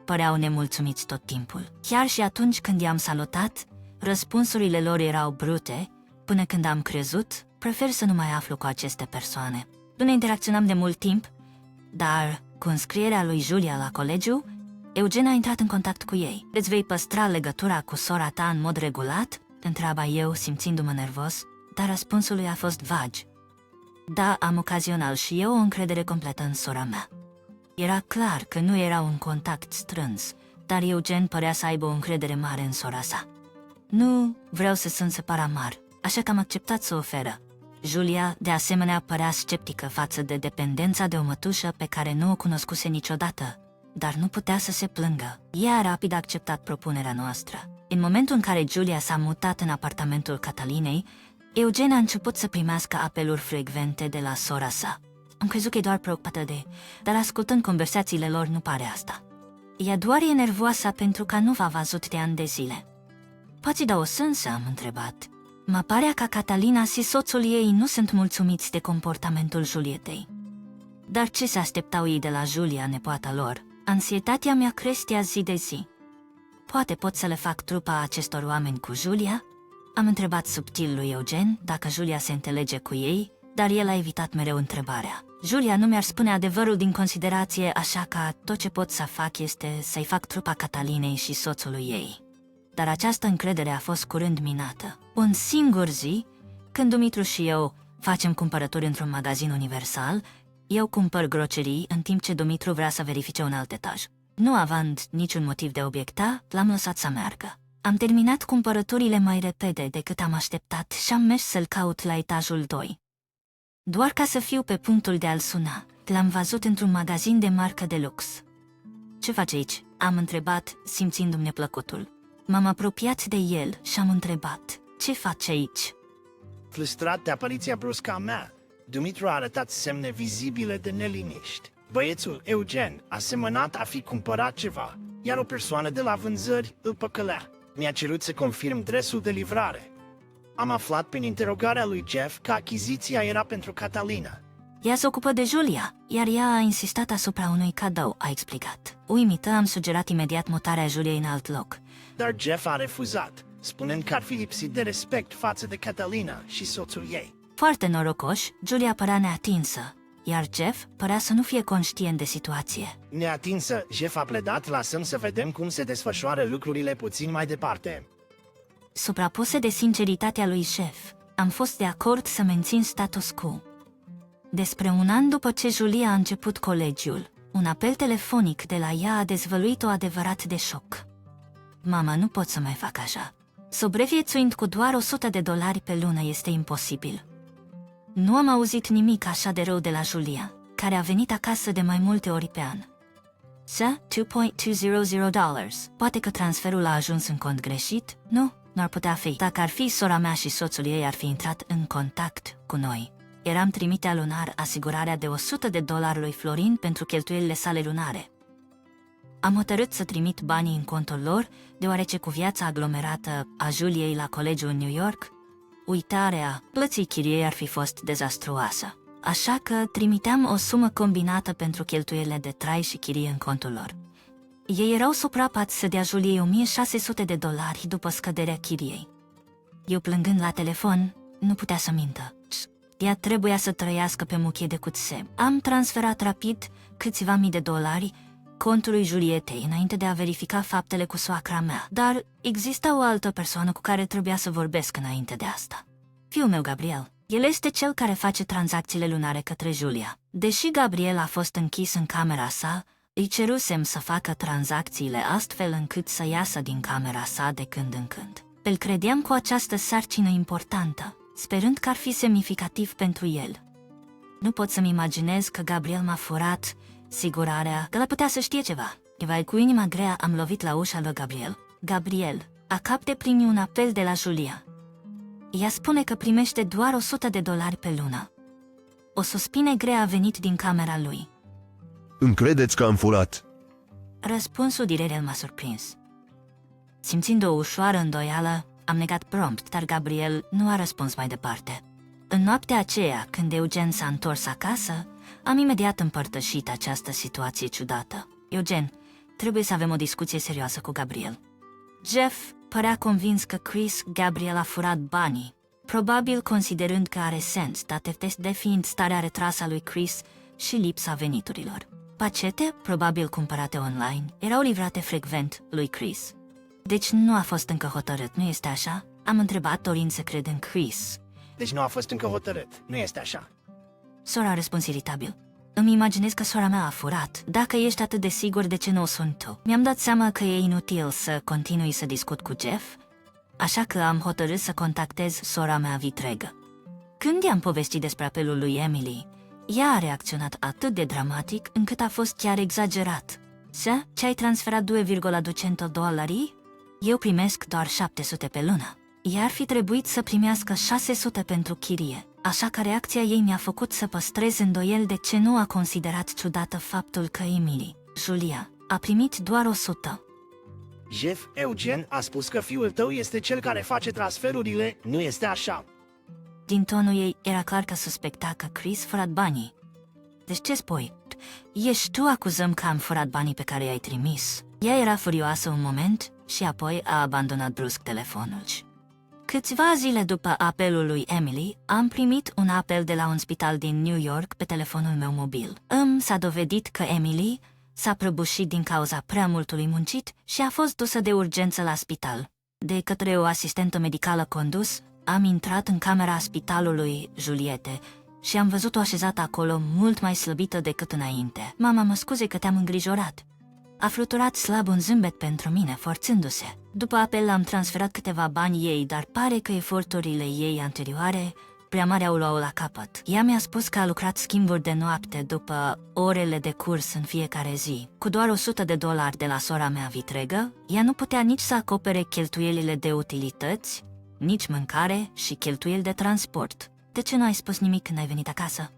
păreau nemulțumiți tot timpul. Chiar și atunci când i-am salutat, răspunsurile lor erau brute, până când am crezut, prefer să nu mai aflu cu aceste persoane. Nu ne interacționam de mult timp, dar Cu înscrierea lui Julia la colegiu, Eugen a intrat în contact cu ei. Îți vei păstra legătura cu sora ta în mod regulat? Întreba eu, simțindu-mă nervos, dar răspunsul lui a fost vag. Da, am ocazional și eu o încredere completă în sora mea. Era clar că nu era un contact strâns, dar Eugen părea să aibă o încredere mare în sora sa. Nu vreau să sunt separamar, așa că am acceptat să oferă. Julia, de asemenea, părea sceptică față de dependența de o mătușă pe care nu o cunoscuse niciodată, dar nu putea să se plângă. Ea a rapid acceptat propunerea noastră. În momentul în care Julia s-a mutat în apartamentul Catalinei, Eugen a început să primească apeluri frecvente de la sora sa. Am crezut că e doar preocupată dar ascultând conversațiile lor nu pare asta. Ea doar e nervoasă pentru că nu v-a văzut de ani de zile. Poți da o sânsă, am întrebat. Mă pare că Catalina și soțul ei nu sunt mulțumiți de comportamentul Julietei. Dar ce se așteptau ei de la Julia, nepoata lor? Anxietatea mea creștea zi de zi. Poate pot să le fac trupa acestor oameni cu Julia? Am întrebat subtil lui Eugen dacă Julia se înțelege cu ei, dar el a evitat mereu întrebarea. Julia nu mi-ar spune adevărul din considerație, așa că tot ce pot să fac este să-i fac trupa Catalinei și soțului ei. Dar această încredere a fost curând minată. Un singur zi, când Dumitru și eu facem cumpărături într-un magazin universal, eu cumpăr grocerii în timp ce Dumitru vrea să verifice un alt etaj. Nu având niciun motiv de obiecta, l-am lăsat să meargă. Am terminat cumpărăturile mai repede decât am așteptat și am mers să-l caut la etajul 2. Doar ca să fiu pe punctul de a-l suna, l-am văzut într-un magazin de marcă de lux. Ce faci aici?" am întrebat, simțindu-mi neplăcutul. M-am apropiat de el și am întrebat, ce faci aici? Frustrat de apariția bruscă a mea, Dumitru a arătat semne vizibile de neliniști. Băiețul Eugen a semănat a fi cumpărat ceva, iar o persoană de la vânzări îl păcălea. Mi-a cerut să confirm dresul de livrare. Am aflat prin interogarea lui Jeff că achiziția era pentru Catalina. Ea se ocupă de Julia, iar ea a insistat asupra unui cadou, a explicat. Uimită, am sugerat imediat mutarea Juliei în alt loc. Dar Jeff a refuzat, spunând că ar fi lipsit de respect față de Catalina și soțul ei. Foarte norocoși, Julia părea neatinsă, iar Jeff părea să nu fie conștient de situație. Neatinsă, Jeff a pledat, lasăm să vedem cum se desfășoară lucrurile puțin mai departe. Suprapuse de sinceritatea lui șef, am fost de acord să mențin status quo. Despre un an după ce Julia a început colegiul, un apel telefonic de la ea a dezvăluit-o adevărat de șoc. Mama, nu pot să mai fac așa. Supraviețuind cu doar $100 pe lună este imposibil. Nu am auzit nimic așa de rău de la Julia, care a venit acasă de mai multe ori pe an. $2,200. Poate că transferul a ajuns în cont greșit? Nu, n-ar putea fi. Dacă ar fi, sora mea și soțul ei ar fi intrat în contact cu noi. Eram trimitea lunar asigurarea de $100 lui Florin pentru cheltuielile sale lunare. Am hotărât să trimit banii în contul lor, deoarece cu viața aglomerată a Juliei la colegiul în New York, uitarea plății chiriei ar fi fost dezastruoasă. Așa că trimiteam o sumă combinată pentru cheltuielile de trai și chirie în contul lor. Ei erau suprapați să dea Juliei $1,600 după scăderea chiriei. Eu, plângând la telefon, nu putea să mintă. Ea trebuia să trăiască pe muchie de cuțe. Am transferat rapid câțiva mii de dolari contului Julietei înainte de a verifica faptele cu soacra mea. Dar exista o altă persoană cu care trebuia să vorbesc înainte de asta. Fiul meu, Gabriel. El este cel care face tranzacțiile lunare către Julia. Deși Gabriel a fost închis în camera sa, îi cerusem să facă tranzacțiile astfel încât să iasă din camera sa de când în când. Îl credeam cu această sarcină importantă, sperând că ar fi semnificativ pentru el. Nu pot să-mi imaginez că Gabriel m-a furat sigurarea că l-a putea să știe ceva. Cu inima grea am lovit la ușa lui Gabriel. Gabriel, acab de primi un apel de la Julia. Ea spune că primește doar $100 pe lună. O suspine grea a venit din camera lui. Îmi credeți că am furat? Răspunsul direct m-a surprins. Simțind o ușoară îndoială, am negat prompt, dar Gabriel nu a răspuns mai departe. În noaptea aceea, când Eugen s-a întors acasă, am imediat împărtășit această situație ciudată. Eugen, trebuie să avem o discuție serioasă cu Gabriel. Jeff părea convins că Gabriel a furat banii, probabil considerând că are sens, date fiind starea retrasă a lui Chris și lipsa veniturilor. Pacete, probabil cumpărate online, erau livrate frecvent lui Chris. Deci nu a fost încă hotărât, nu este așa? Am întrebat dorind să cred în Chris. Deci nu a fost încă hotărât, nu este așa. Sora a răspuns iritabil. Îmi imaginez că sora mea a furat. Dacă ești atât de sigur, de ce nu o sun tu? Mi-am dat seama că e inutil să continui să discut cu Jeff, așa că am hotărât să contactez sora mea vitregă. Când i-am povestit despre apelul lui Emily, ea a reacționat atât de dramatic încât a fost chiar exagerat. Ce ai transferat $2,200? Eu primesc doar 700 pe lună. Ea ar fi trebuit să primească 600 pentru chirie, așa că reacția ei mi-a făcut să păstrez îndoiel de ce nu a considerat ciudată faptul că Emily, Julia, a primit doar 100. Jeff Eugen a spus că fiul tău este cel care face transferurile, nu este așa. Din tonul ei era clar că suspecta că Chris furat banii. Deci ce spui? Ești tu acuzăm că am furat banii pe care i-ai trimis. Ea era furioasă un moment și apoi a abandonat brusc telefonul. Câțiva zile după apelul lui Emily, am primit un apel de la un spital din New York pe telefonul meu mobil. S-a dovedit că Emily s-a prăbușit din cauza prea multului muncit și a fost dusă de urgență la spital. De către o asistentă medicală condus, am intrat în camera spitalului Juliete și am văzut-o așezată acolo mult mai slăbită decât înainte. Mama, mă scuze că te-am îngrijorat. A fluturat slab un zâmbet pentru mine, forțându-se. După apel am transferat câteva bani ei, dar pare că eforturile ei anterioare prea mari au luat la capăt. Ea mi-a spus că a lucrat schimburi de noapte după orele de curs în fiecare zi. Cu doar $100 de la sora mea vitregă, ea nu putea nici să acopere cheltuielile de utilități, nici mâncare și cheltuieli de transport. De ce nu ai spus nimic când ai venit acasă?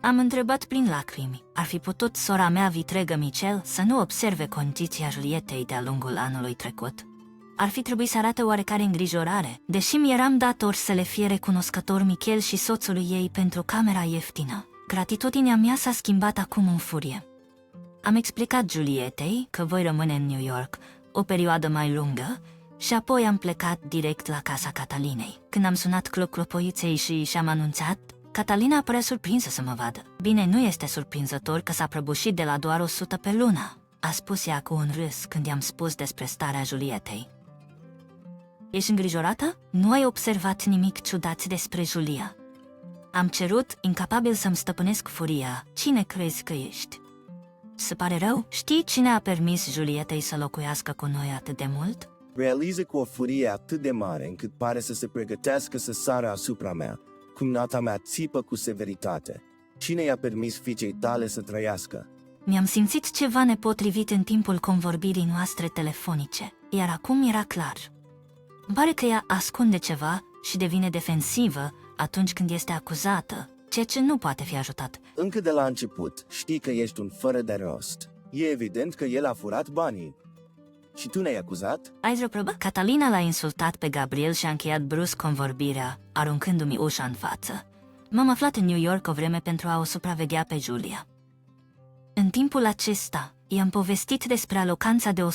Am întrebat prin lacrimi. Ar fi putut sora mea vitregă Michel să nu observe condiția Julietei de-a lungul anului trecut? Ar fi trebuit să arate oarecare îngrijorare, deși mi-eram dator să le fie recunoscător Michel și soțului ei pentru camera ieftină. Gratitudinea mea s-a schimbat acum în furie. Am explicat Julietei că voi rămâne în New York o perioadă mai lungă și apoi am plecat direct la casa Catalinei. Când am sunat clopoiței și și-am anunțat, Catalina părea surprinsă să mă vadă. Bine, nu este surprinzător că s-a prăbușit de la doar 100 pe lună, a spus ea cu un râs când i-am spus despre starea Julietei. Ești îngrijorată? Nu ai observat nimic ciudat despre Julia. Am cerut, incapabil să-mi stăpânesc furia. Cine crezi că ești? Se pare rău? Știi cine a permis Julietei să locuiască cu noi atât de mult? Realiză cu o furie atât de mare încât pare să se pregătească să sară asupra mea. Cumnata mea țipă cu severitate. Cine i-a permis fiicei tale să trăiască? Mi-am simțit ceva nepotrivit în timpul convorbirii noastre telefonice, iar acum era clar. Îmi pare că ea ascunde ceva și devine defensivă atunci când este acuzată, ceea ce nu poate fi ajutat. Încă de la început știi că ești un fără de rost. E evident că el a furat banii. Și tu ne-ai acuzat? Ai vreo probă? Catalina l-a insultat pe Gabriel și a încheiat brusc convorbirea, aruncându-mi ușa în față. M-am aflat în New York o vreme pentru a o supraveghea pe Julia. În timpul acesta, i-am povestit despre alocanța de $100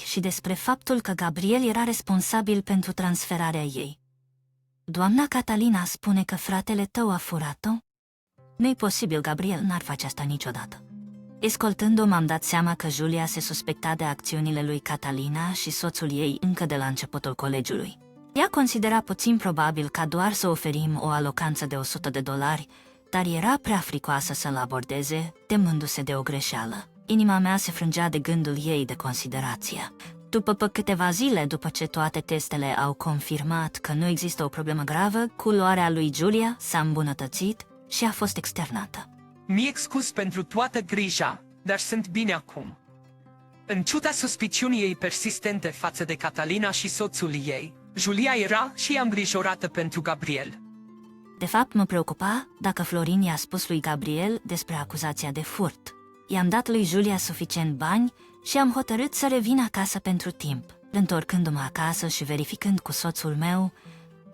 și despre faptul că Gabriel era responsabil pentru transferarea ei. Doamna Catalina spune că fratele tău a furat-o? Nu-i posibil, Gabriel n-ar face asta niciodată. Escoltând-o, m-am dat seama că Julia se suspecta de acțiunile lui Catalina și soțul ei încă de la începutul colegiului. Ea considera puțin probabil ca doar să oferim o alocanță de $100, dar era prea fricoasă să-l abordeze, temându-se de o greșeală. Inima mea se frângea de gândul ei de considerație. După câteva zile, după ce toate testele au confirmat că nu există o problemă gravă, culoarea lui Julia s-a îmbunătățit și a fost externată. Mi excuz pentru toată grija, dar sunt bine acum. În ciuda suspiciunii ei persistente față de Catalina și soțul ei, Julia era și ea îngrijorată pentru Gabriel. De fapt, mă preocupa dacă Florin i-a spus lui Gabriel despre acuzația de furt. I-am dat lui Julia suficient bani și am hotărât să revin acasă pentru timp. Întorcându-mă acasă și verificând cu soțul meu,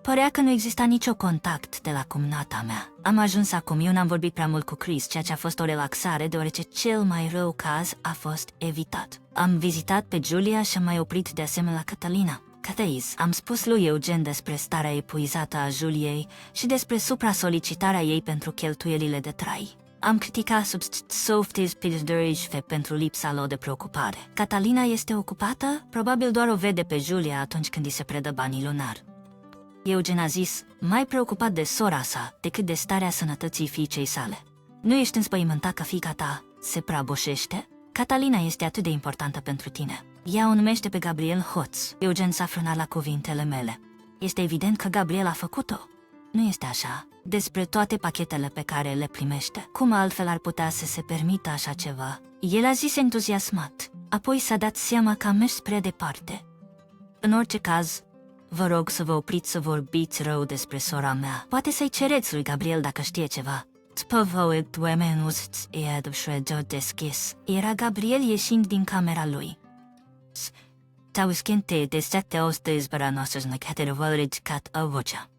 părea că nu exista nicio contact de la cumnata mea. Am ajuns acum, eu n-am vorbit prea mult cu Chris, ceea ce a fost o relaxare, deoarece cel mai rău caz a fost evitat. Am vizitat pe Julia și am mai oprit de asemenea la Catalina. Cateis, am spus lui Eugen despre starea epuizată a Juliei și despre supra-solicitarea ei pentru cheltuielile de trai. Am criticat Softies Pilderișfe pentru lipsa lor de preocupare. Catalina este ocupată? Probabil doar o vede pe Julia atunci când îi se predă banii lunari. Eugen a zis, mai preocupat de sora sa decât de starea sănătății fiicei sale. Nu ești înspăimântat că fiica ta se prăbușește? Catalina este atât de importantă pentru tine. Ea o numește pe Gabriel hoț. Eugen s-a frânat la cuvintele mele. Este evident că Gabriel a făcut-o. Nu este așa. Despre toate pachetele pe care le primește. Cum altfel ar putea să se permită așa ceva? El a zis entuziasmat. Apoi s-a dat seama că a mers prea departe. În orice caz, vă rog să vă opriți să vorbiți rău despre sora mea. Poate să-i cereți lui Gabriel dacă știe ceva. Era Gabriel ieșind din camera lui.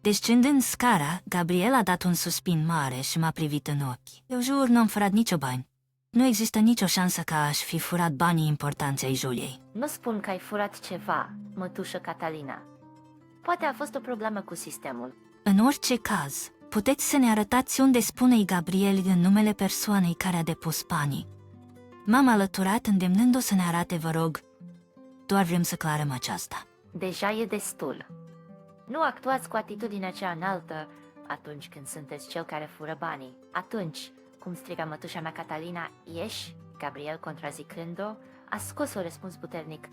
Descendând scara, Gabriel a dat un suspin mare și m-a privit în ochi. Eu jur, n-am furat nicio bani. Nu există nicio șansă că aș fi furat banii importanți ai Juliei. Nu spun că ai furat ceva, mătușă Catalina. Poate a fost o problemă cu sistemul. În orice caz, puteți să ne arătați unde spune Gabriel în numele persoanei care a depus banii. M-am alăturat îndemnându-o să ne arate, vă rog. Doar vrem să clarăm aceasta. Deja e destul. Nu actuați cu atitudinea cea înaltă atunci când sunteți cel care fură banii. Atunci, cum striga mătușa mea Catalina, ieși, Gabriel contrazicând-o, a scos un răspuns puternic.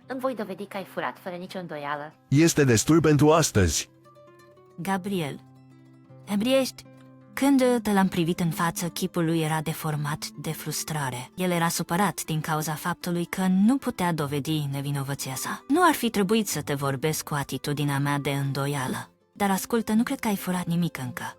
Îmi voi dovedi că ai furat, fără nicio îndoială. Este destul pentru astăzi. Gabriel, ebriești? Când l-am privit în față, chipul lui era deformat de frustrare. El era supărat din cauza faptului că nu putea dovedi nevinovăția sa. Nu ar fi trebuit să te vorbesc cu atitudinea mea de îndoială. Dar ascultă, nu cred că ai furat nimic încă.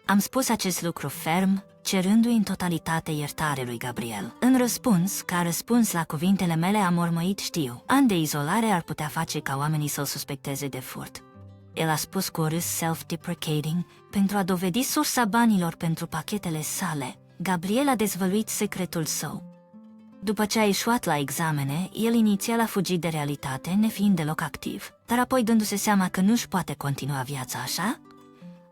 Am spus acest lucru ferm, cerându-i în totalitate iertare lui Gabriel. În răspuns, ca răspuns la cuvintele mele, am mormăit, știu. Ani de izolare ar putea face ca oamenii să-l suspecteze de furt. El a spus cu râs self-deprecating, pentru a dovedi sursa banilor pentru pachetele sale, Gabriel a dezvăluit secretul său. După ce a ieșuat la examene, el inițial a fugit de realitate, nefiind deloc activ. Dar apoi, dându-se seama că nu-și poate continua viața așa,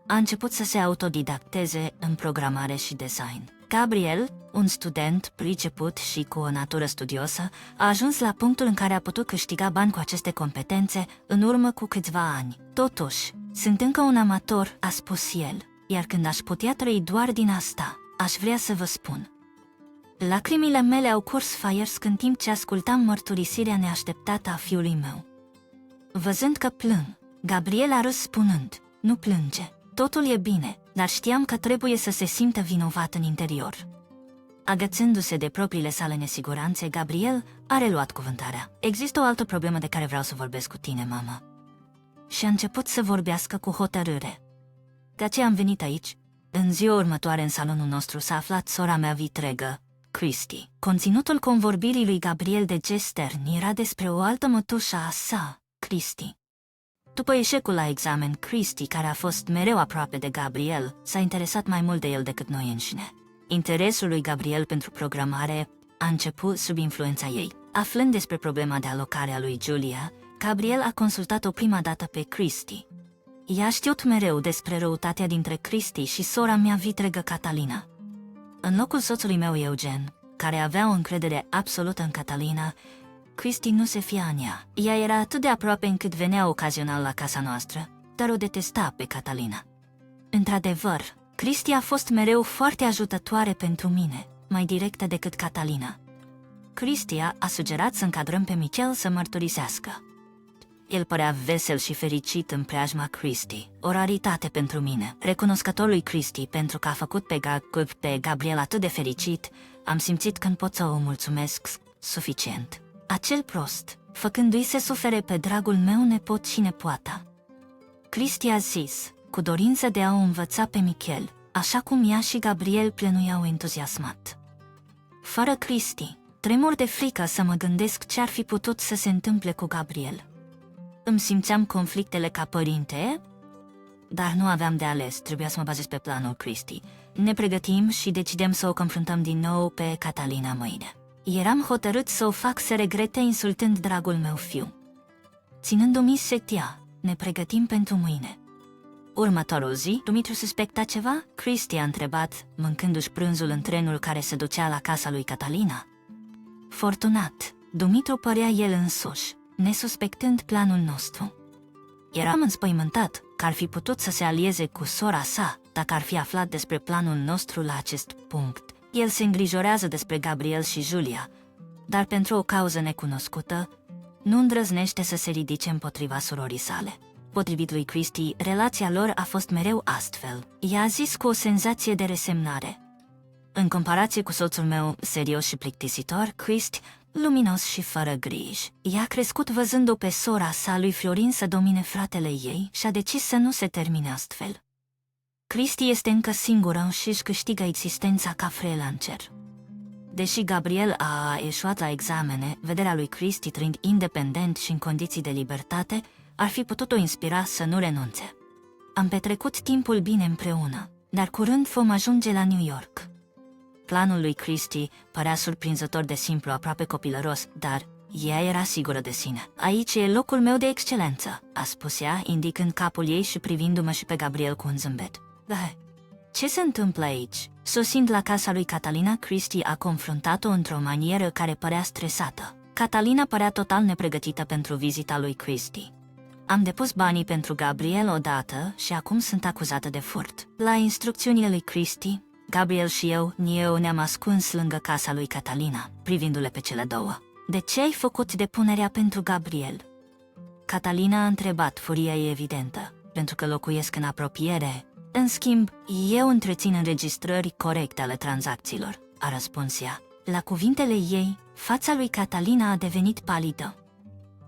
a început să se autodidacteze în programare și design. Gabriel, un student priceput și cu o natură studioasă, a ajuns la punctul în care a putut câștiga bani cu aceste competențe în urmă cu câțiva ani. Totuși, sunt încă un amator, a spus el, iar când aș putea trăi doar din asta, aș vrea să vă spun. Lacrimile mele au curs faiers în timp ce ascultam mărturisirea neașteptată a fiului meu. Văzând că plâng, Gabriel a râs spunând, nu plânge, totul e bine, dar știam că trebuie să se simtă vinovat în interior. Agățându-se de propriile sale nesiguranțe, Gabriel a reluat cuvântarea. Există o altă problemă de care vreau să vorbesc cu tine, mama. Și a început să vorbească cu hotărâre. De aceea am venit aici. În ziua următoare în salonul nostru s-a aflat sora mea vitregă, Christy. Conținutul convorbirii lui Gabriel de Gestern era despre o altă mătușă a sa, Christy. După eșecul la examen, Christy, care a fost mereu aproape de Gabriel, s-a interesat mai mult de el decât noi înșine. Interesul lui Gabriel pentru programare a început sub influența ei. Aflând despre problema de alocare a lui Julia, Gabriel a consultat-o prima dată pe Christy. Ea a știut mereu despre răutatea dintre Christy și sora mea vitregă Catalina. În locul soțului meu Eugen, care avea o încredere absolută în Catalina, Christy nu se fia în ea. Ea era atât de aproape încât venea ocazional la casa noastră, dar o detesta pe Catalina. Într-adevăr, Christy a fost mereu foarte ajutătoare pentru mine, mai directă decât Catalina. Christy a sugerat să încadrăm pe Michel să mărturisească. El părea vesel și fericit în preajma Christy, o raritate pentru mine. Recunoscător lui Christy pentru că a făcut pe Gabriel atât de fericit, am simțit că nu pot să o mulțumesc suficient. Acel prost, făcându-i să sufere pe dragul meu nepot și nepoata. Christy a zis, cu dorință de a o învăța pe Michel, așa cum ea și Gabriel plănuiau entuziasmat. Fără Christy, tremur de frică să mă gândesc ce ar fi putut să se întâmple cu Gabriel. Îmi simțeam conflictele ca părinte, dar nu aveam de ales, trebuia să mă bazez pe planul Christy. Ne pregătim și decidem să o confruntăm din nou pe Catalina mâine. Eram hotărât să o fac să regrete insultând dragul meu fiu. Ținându-mi setia, ne pregătim pentru mâine. Următorul zi, Dumitru suspecta ceva? Cristi a întrebat, mâncându-și prânzul în trenul care se ducea la casa lui Catalina. Fortunat, Dumitru părea el însuși, nesuspectând planul nostru. Eram înspăimântat că ar fi putut să se alieze cu sora sa dacă ar fi aflat despre planul nostru la acest punct. El se îngrijorează despre Gabriel și Julia, dar pentru o cauză necunoscută, nu îndrăznește să se ridice împotriva surorii sale. Potrivit lui Cristi, relația lor a fost mereu astfel. I-a zis cu o senzație de resemnare. În comparație cu soțul meu, serios și plictisitor, Cristi, luminos și fără griji. I-a crescut văzând-o pe sora sa lui Florin să domine fratele ei și a decis să nu se termine astfel. Cristi este încă singură și își câștigă existența ca freelancer. Deși Gabriel a eșuat la examene, vederea lui Cristi trăind independent și în condiții de libertate ar fi putut o inspira să nu renunțe. Am petrecut timpul bine împreună, dar curând vom ajunge la New York. Planul lui Cristi părea surprinzător de simplu, aproape copilăros, dar ea era sigură de sine. Aici e locul meu de excelență, a spus ea, indicând capul ei și privindu-mă și pe Gabriel cu un zâmbet. Da, ce se întâmplă aici? Sosind la casa lui Catalina, Cristi a confruntat-o într-o manieră care părea stresată. Catalina părea total nepregătită pentru vizita lui Cristi. Am depus banii pentru Gabriel odată și acum sunt acuzată de furt. La instrucțiunile lui Cristi, Gabriel și eu ne-am ascuns lângă casa lui Catalina, privindu-le pe cele două. De ce ai făcut depunerea pentru Gabriel? Catalina a întrebat, furia ei evidentă, pentru că locuiesc în apropiere. În schimb, eu întrețin înregistrări corecte ale tranzacțiilor, a răspuns ea. La cuvintele ei, fața lui Catalina a devenit palidă.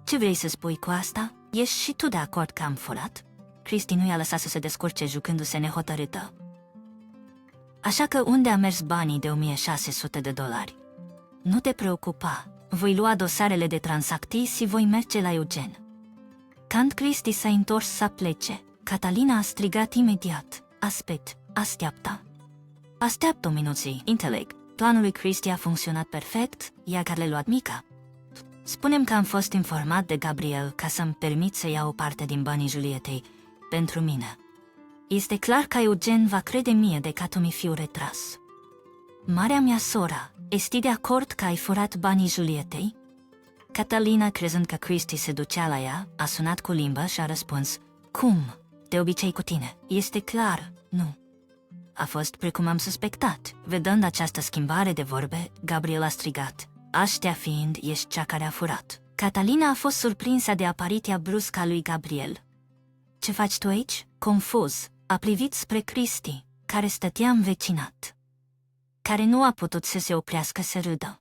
Ce vrei să spui cu asta? Ești și tu de acord că am furat? Cristi nu i-a lăsat să se descurce jucându-se nehotărâtă. Așa că unde a mers banii de $1.600? Nu te preocupa, voi lua dosarele de tranzacții și voi merge la Eugen. Când Cristi s-a întors să plece, Catalina a strigat imediat. Așteaptă. Așteaptă minuții, înțeleg. Planul lui Cristi a funcționat perfect, iar care le-a luat mica. Spunem că am fost informat de Gabriel ca să-mi permit să iau o parte din banii Julietei pentru mine. Este clar că Eugen va crede mie de că tu mi fiu retras. Marea mea sora, ești de acord că ai furat banii Julietei? Catalina, crezând că Cristi se ducea la ea, a sunat cu limba și a răspuns: Cum? De obicei cu tine. Este clar, nu. A fost precum am suspectat. Vedând această schimbare de vorbe, Gabriel a strigat: Aștia fiind, ești cea care a furat. Catalina a fost surprinsă de apariția bruscă a lui Gabriel. Ce faci tu aici? Confuz, a privit spre Cristi, care stătea învecinat, care nu a putut să se oprească să râdă.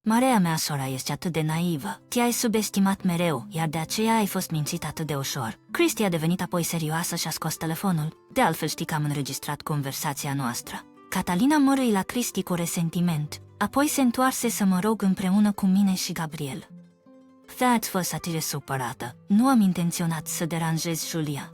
Marea mea sora este atât de naivă. Te-ai subestimat mereu, iar de aceea ai fost mințit atât de ușor. Cristi a devenit apoi serioasă și a scos telefonul. De altfel știi că am înregistrat conversația noastră. Catalina mărâi la Cristi cu resentiment. Apoi se întoarse să mă rog împreună cu mine și Gabriel. Ați fost atât de supărată. Nu am intenționat să deranjez Julia.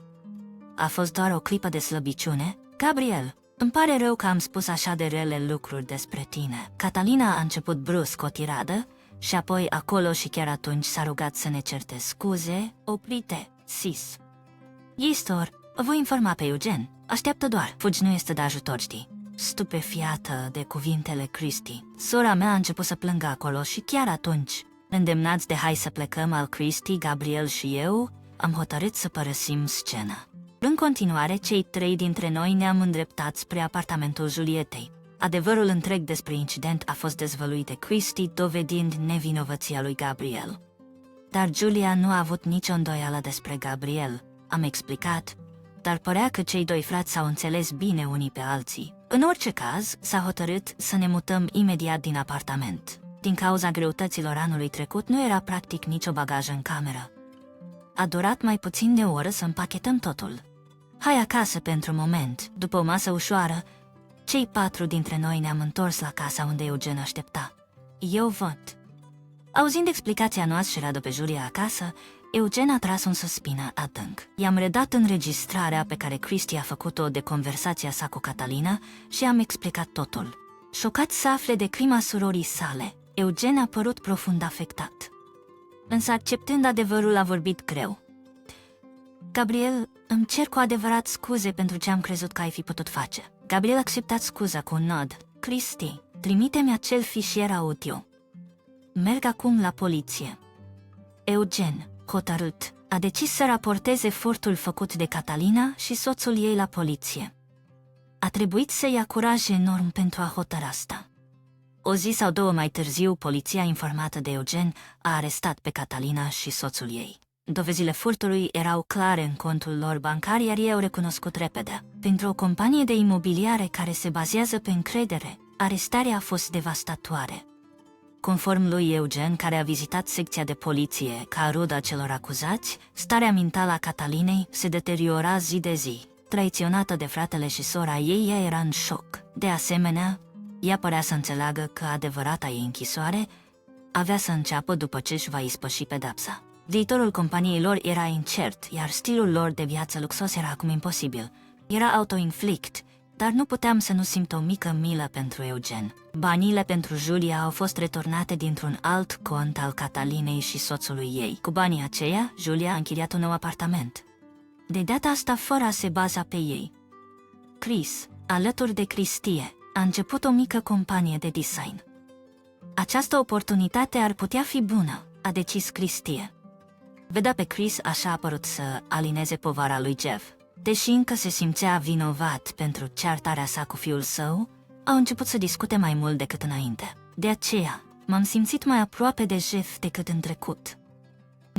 A fost doar o clipă de slăbiciune. Gabriel, îmi pare rău că am spus așa de rele lucruri despre tine. Catalina a început brusc o tiradă și apoi acolo și chiar atunci s-a rugat să ne certe scuze, oprite, sis. Istor, voi informa pe Eugen. Așteaptă doar, fugi nu este de ajutor, știi. Stupefiată de cuvintele Cristi, sora mea a început să plângă acolo și chiar atunci, îndemnați de hai să plecăm al Cristi, Gabriel și eu, am hotărât să părăsim scena. În continuare, cei trei dintre noi ne-am îndreptat spre apartamentul Julietei. Adevărul întreg despre incident a fost dezvăluit de Cristi, dovedind nevinovăția lui Gabriel. Dar Julia nu a avut nicio îndoială despre Gabriel, am explicat, dar părea că cei doi frați s-au înțeles bine unii pe alții. În orice caz, s-a hotărât să ne mutăm imediat din apartament. Din cauza greutăților anului trecut, nu era practic nicio bagajă în cameră. A durat mai puțin de o oră să împachetăm totul. Hai acasă pentru moment. După o masă ușoară, cei 4 dintre noi ne-am întors la casa unde Eugen aștepta. Eu văd. Auzind explicația noastră și radu pe Julia acasă, Eugen a tras un suspin adânc. I-am redat înregistrarea pe care Cristi a făcut-o de conversația sa cu Catalina și am explicat totul. Șocat să afle de crima surorii sale, Eugen a părut profund afectat. Însă acceptând adevărul a vorbit greu. Gabriel, îmi cer cu adevărat scuze pentru ce am crezut că ai fi putut face. Gabriel a acceptat scuza cu un nod. Cristi, trimite-mi acel fișier audio. Merg acum la poliție. Eugen, hotărât, a decis să raporteze furtul făcut de Catalina și soțul ei la poliție. A trebuit să ia curaj enorm pentru a hotăra asta. O zi sau două mai târziu, poliția informată de Eugen a arestat pe Catalina și soțul ei. Dovezile furtului erau clare în contul lor bancar, iar ei au recunoscut repede. Pentru o companie de imobiliare care se bazează pe încredere, arestarea a fost devastatoare. Conform lui Eugen, care a vizitat secția de poliție ca rudă celor acuzați, starea mentală a Catalinei se deteriora zi de zi. Traiționată de fratele și sora ei, ea era în șoc. De asemenea, ea părea să înțeleagă că adevărata ei închisoare avea să înceapă după ce își va ispăși pedapsa. Viitorul companiei lor era incert, iar stilul lor de viață luxos era acum imposibil. Era autoinflict, dar nu puteam să nu simt o mică milă pentru Eugen. Banile pentru Julia au fost returnate dintr-un alt cont al Catalinei și soțului ei. Cu banii aceia, Julia a închiriat un nou apartament. De data asta fără a se baza pe ei. Chris, alături de Cristie, a început o mică companie de design. Această oportunitate ar putea fi bună, a decis Cristie. Vedea pe Chris așa a părut să alineze povara lui Jeff. Deși încă se simțea vinovat pentru ceartarea sa cu fiul său, au început să discute mai mult decât înainte. De aceea, m-am simțit mai aproape de Jeff decât în trecut.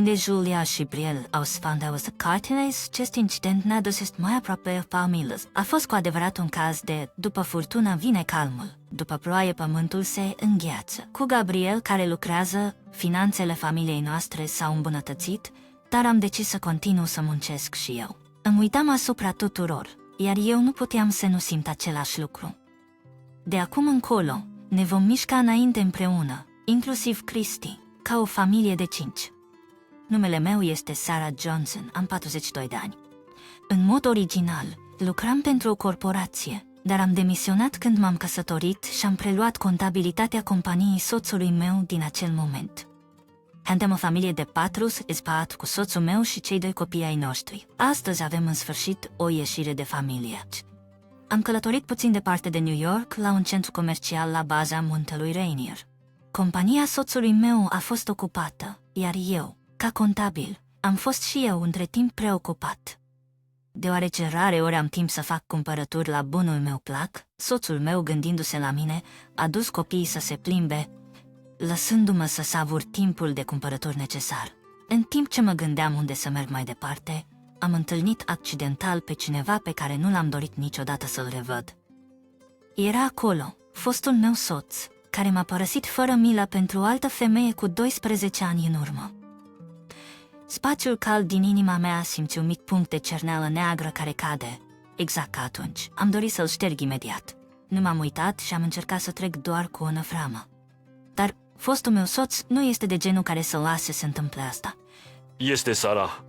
De Julia și Briel au sfândit să cartinez, acest incident ne-a dus mai aproape familiei. A fost cu adevărat un caz de după furtună vine calmul, după ploaie pământul se îngheață. Cu Gabriel, care lucrează, finanțele familiei noastre s-au îmbunătățit, dar am decis să continu să muncesc și eu. Îmi uitam asupra tuturor, iar eu nu puteam să nu simt același lucru. De acum încolo, ne vom mișca înainte împreună, inclusiv Cristi, ca o familie de 5. Numele meu este Sarah Johnson, am 42 de ani. În mod original, lucram pentru o corporație, dar am demisionat când m-am căsătorit și am preluat contabilitatea companiei soțului meu din acel moment. Suntem o familie de 4, spart cu soțul meu și cei 2 copii ai noștri. Astăzi avem în sfârșit o ieșire de familie. Am călătorit puțin departe de New York, la un centru comercial la baza muntelui Rainier. Compania soțului meu a fost ocupată, iar eu, ca contabil, am fost și eu între timp preocupat. Deoarece rare ori am timp să fac cumpărături la bunul meu plac, soțul meu, gândindu-se la mine, a dus copiii să se plimbe, lăsându-mă să savur timpul de cumpărături necesar. În timp ce mă gândeam unde să merg mai departe, am întâlnit accidental pe cineva pe care nu l-am dorit niciodată să-l revăd. Era acolo, fostul meu soț, care m-a părăsit fără milă pentru o altă femeie cu 12 ani în urmă. Spațiul cald din inima mea simți un mic punct de cerneală neagră care cade. Exact ca atunci. Am dorit să-l șterg imediat. Nu m-am uitat și am încercat să trec doar cu o năframă. Dar fostul meu soț nu este de genul care să lase să întâmple asta. Este Sara.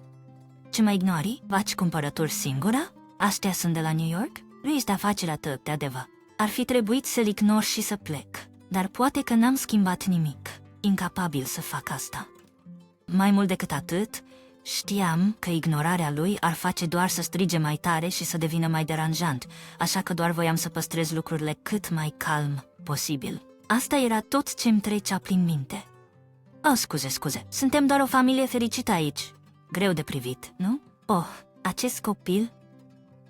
Ce mă ignori? Faci cumpărături singură? Astea sunt de la New York? Nu este afacere atât de adevăr. Ar fi trebuit să-l ignor și să plec. Dar poate că n-am schimbat nimic. Incapabil să fac asta. Mai mult decât atât, știam că ignorarea lui ar face doar să strige mai tare și să devină mai deranjant, așa că doar voiam să păstrez lucrurile cât mai calm posibil. Asta era tot ce-mi trecea prin minte. Oh, scuze, suntem doar o familie fericită aici. Greu de privit, nu? Oh, acest copil?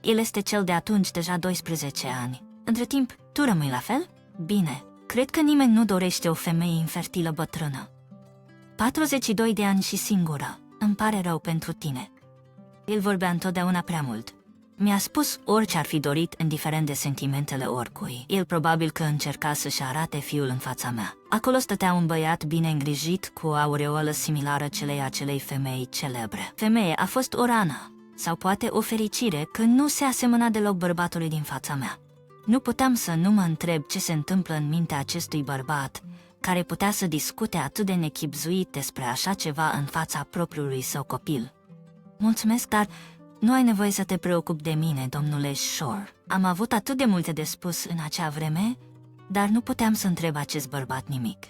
El este cel de atunci deja 12 ani. Între timp, tu rămâi la fel? Bine, cred că nimeni nu dorește o femeie infertilă bătrână. 42 de ani și singură. Îmi pare rău pentru tine. El vorbea întotdeauna prea mult. Mi-a spus orice ar fi dorit, indiferent de sentimentele oricui. El probabil că încerca să-și arate fiul în fața mea. Acolo stătea un băiat bine îngrijit, cu o aureolă similară acelei femei celebre. Femeie a fost o rană, sau poate o fericire, că nu se asemăna deloc bărbatului din fața mea. Nu puteam să nu mă întreb ce se întâmplă în mintea acestui bărbat, care putea să discute atât de nechibzuit despre așa ceva în fața propriului său copil. Mulțumesc, dar nu ai nevoie să te preocupi de mine, domnule Shore. Am avut atât de multe de spus în acea vreme, dar nu puteam să întreb acest bărbat nimic.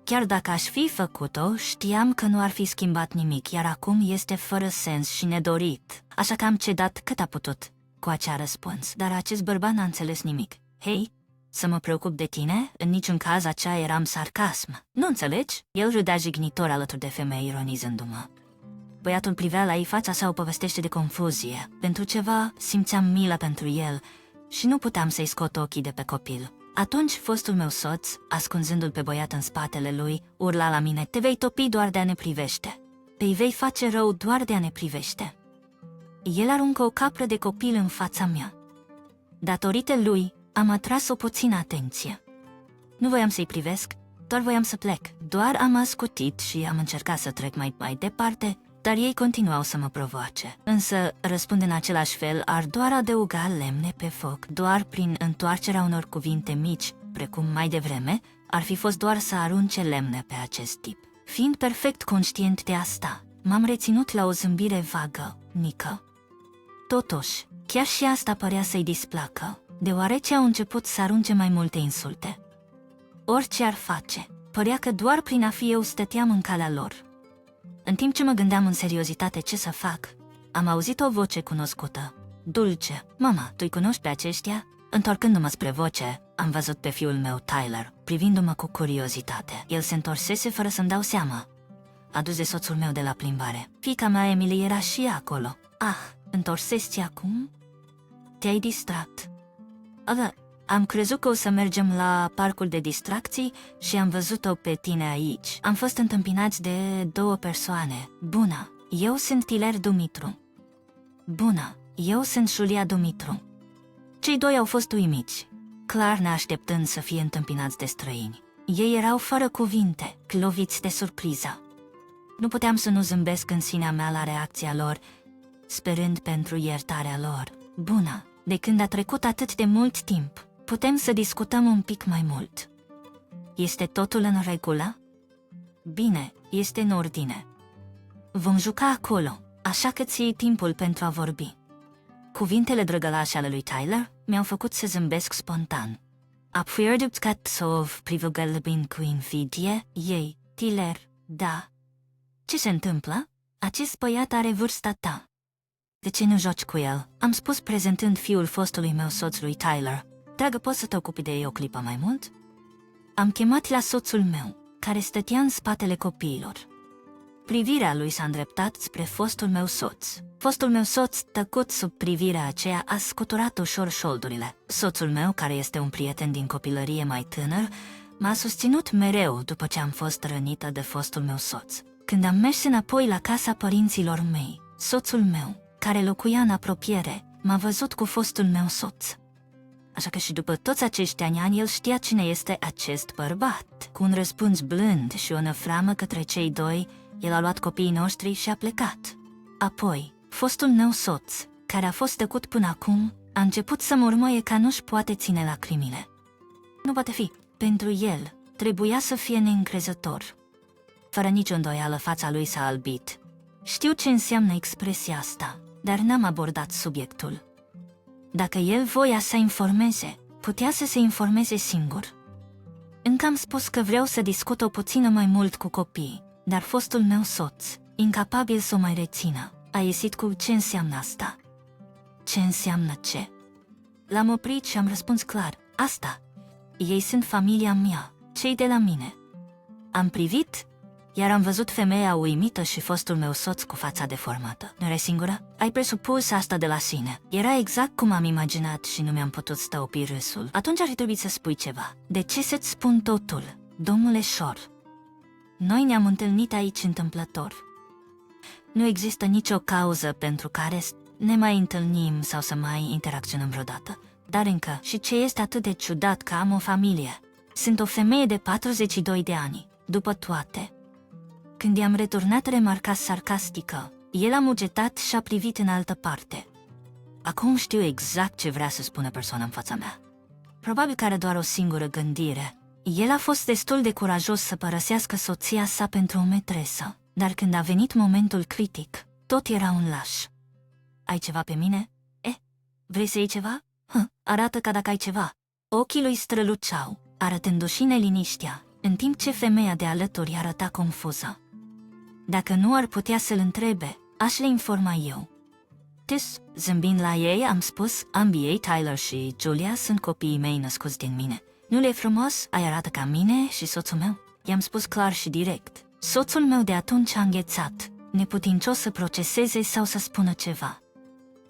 Chiar dacă aș fi făcut-o, știam că nu ar fi schimbat nimic, iar acum este fără sens și nedorit. Așa că am cedat cât a putut cu acea răspuns, dar acest bărbat n-a înțeles nimic. Hei, să mă preocup de tine? În niciun caz acea eram sarcasm. Nu înțelegi? El râdea jignitor alături de femeie, ironizându-mă. Băiatul privea la ei, fața sa o povestește de confuzie. Pentru ceva simțeam milă pentru el și nu puteam să-i scot ochii de pe copil. Atunci fostul meu soț, ascunzându-l pe băiat în spatele lui, urla la mine: te vei topi doar de a ne privește. Îi vei face rău doar de a ne privește. El aruncă o capră de copil în fața mea. Datorită lui, am atras o puțină atenție. Nu voiam să-i privesc, doar voiam să plec. Doar am ascutit și am încercat să trec mai departe, dar ei continuau să mă provoace. Însă, răspund în același fel, ar doar adăuga lemne pe foc, doar prin întoarcerea unor cuvinte mici, precum mai devreme, ar fi fost doar să arunce lemne pe acest tip. Fiind perfect conștient de asta, m-am reținut la o zâmbire vagă, mică. Totuși, chiar și asta părea să-i displacă, deoarece au început să arunce mai multe insulte. Orice ar face, părea că doar prin a fi eu stăteam în calea lor. În timp ce mă gândeam în seriozitate ce să fac, am auzit o voce cunoscută. Dulce: mama, tu-i cunoști pe aceștia? Întorcându-mă spre voce, am văzut pe fiul meu, Tyler, privindu-mă cu curiozitate. El se întorsese fără să-mi dau seama. Adus de soțul meu de la plimbare. Fiica mea, Emily, era și ea acolo. Ah, întorsesti acum? Te-ai distrat. Am crezut că o să mergem la parcul de distracții și am văzut-o pe tine aici. Am fost întâmpinați de 2 persoane. Bună, eu sunt Tyler Dumitru. Bună, eu sunt Julia Dumitru. Cei 2 au fost uimiți, clar neașteptând să fie întâmpinați de străini. Ei erau fără cuvinte, cloviți de surpriză. Nu puteam să nu zâmbesc în sinea mea la reacția lor, sperând pentru iertarea lor. Bună, de când a trecut atât de mult timp, putem să discutăm un pic mai mult. Este totul în regulă? Bine, este în ordine. Vom juca acolo, așa că ți iei timpul pentru a vorbi. Cuvintele drăgălașe ale lui Tyler mi-au făcut să zâmbesc spontan. Apoi cat sov privugălăbin cu infidie, ei, Tyler, da. Ce se întâmplă? Acest băiat are vârsta ta. De ce nu joci cu el? Am spus prezentând fiul fostului meu soț lui Tyler. Dragă, poți să te ocupi de ei o clipă mai mult? Am chemat la soțul meu, care stătea în spatele copiilor. Privirea lui s-a îndreptat spre fostul meu soț. Fostul meu soț, tăcut sub privirea aceea, a scuturat ușor șoldurile. Soțul meu, care este un prieten din copilărie mai tânăr, m-a susținut mereu după ce am fost rănită de fostul meu soț. Când am mers înapoi la casa părinților mei, soțul meu, care locuia în apropiere, m-a văzut cu fostul meu soț. Așa că și după toți acești ani, el știa cine este acest bărbat. Cu un răspuns blând și o năframă către cei 2, el a luat copiii noștri și a plecat. Apoi, fostul meu soț, care a fost tăcut până acum, a început să murmăie că nu-și poate ține lacrimile. Nu poate fi. Pentru el, trebuia să fie neîncrezător. Fără nicio îndoială, fața lui s-a albit. Știu ce înseamnă expresia asta, dar n-am abordat subiectul. Dacă el voia să informeze, putea să se informeze singur. Încă am spus că vreau să discut o puțină mai mult cu copiii, dar fostul meu soț, incapabil să o mai rețină, a ieșit cu ce înseamnă asta. Ce înseamnă ce? L-am oprit și am răspuns clar: asta. Ei sunt familia mea, cei de la mine. Am privit, iar am văzut femeia uimită și fostul meu soț cu fața deformată. Nu erai singură? Ai presupus asta de la sine. Era exact cum am imaginat și nu mi-am putut stăupi râsul. Atunci ar fi trebuit să spui ceva. De ce să-ți spun totul, domnule Shore? Noi ne-am întâlnit aici întâmplător. Nu există nicio cauză pentru care ne mai întâlnim sau să mai interacționăm vreodată. Dar încă, și ce este atât de ciudat, că am o familie. Sunt o femeie de 42 de ani. După toate, când i-am returnat remarca sarcastică, el a mugetat și a privit în altă parte. Acum știu exact ce vrea să spună persoana în fața mea. Probabil că are doar o singură gândire. El a fost destul de curajos să părăsească soția sa pentru o metresă, dar când a venit momentul critic, tot era un laș. Ai ceva pe mine? Vrei să iei ceva? Arată ca dacă ai ceva. Ochii lui străluceau, arătându-și neliniștea, în timp ce femeia de alături arăta confuză. Dacă nu ar putea să-l întrebe, aș le informa eu. Zâmbind la ei, am spus, ambii ei, Tyler și Julia, sunt copiii mei născuți din mine. Nu le-e frumos? Ai arată ca mine și soțul meu? I-am spus clar și direct. Soțul meu de atunci a înghețat, neputincios să proceseze sau să spună ceva.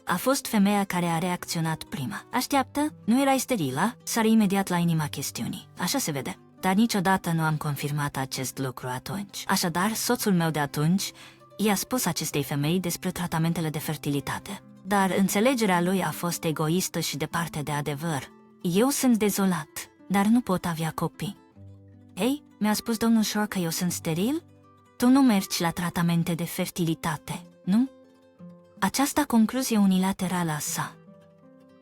A fost femeia care a reacționat prima. Așteaptă, nu erai sterilă? Sari imediat la inima chestiunii. Așa se vede. Dar niciodată nu am confirmat acest lucru atunci. Așadar, soțul meu de atunci i-a spus acestei femei despre tratamentele de fertilitate. Dar înțelegerea lui a fost egoistă și departe de adevăr. Eu sunt dezolat, dar nu pot avea copii. Ei, mi-a spus domnul Shore că eu sunt steril? Tu nu mergi la tratamente de fertilitate, nu? Aceasta concluzie unilaterală a sa.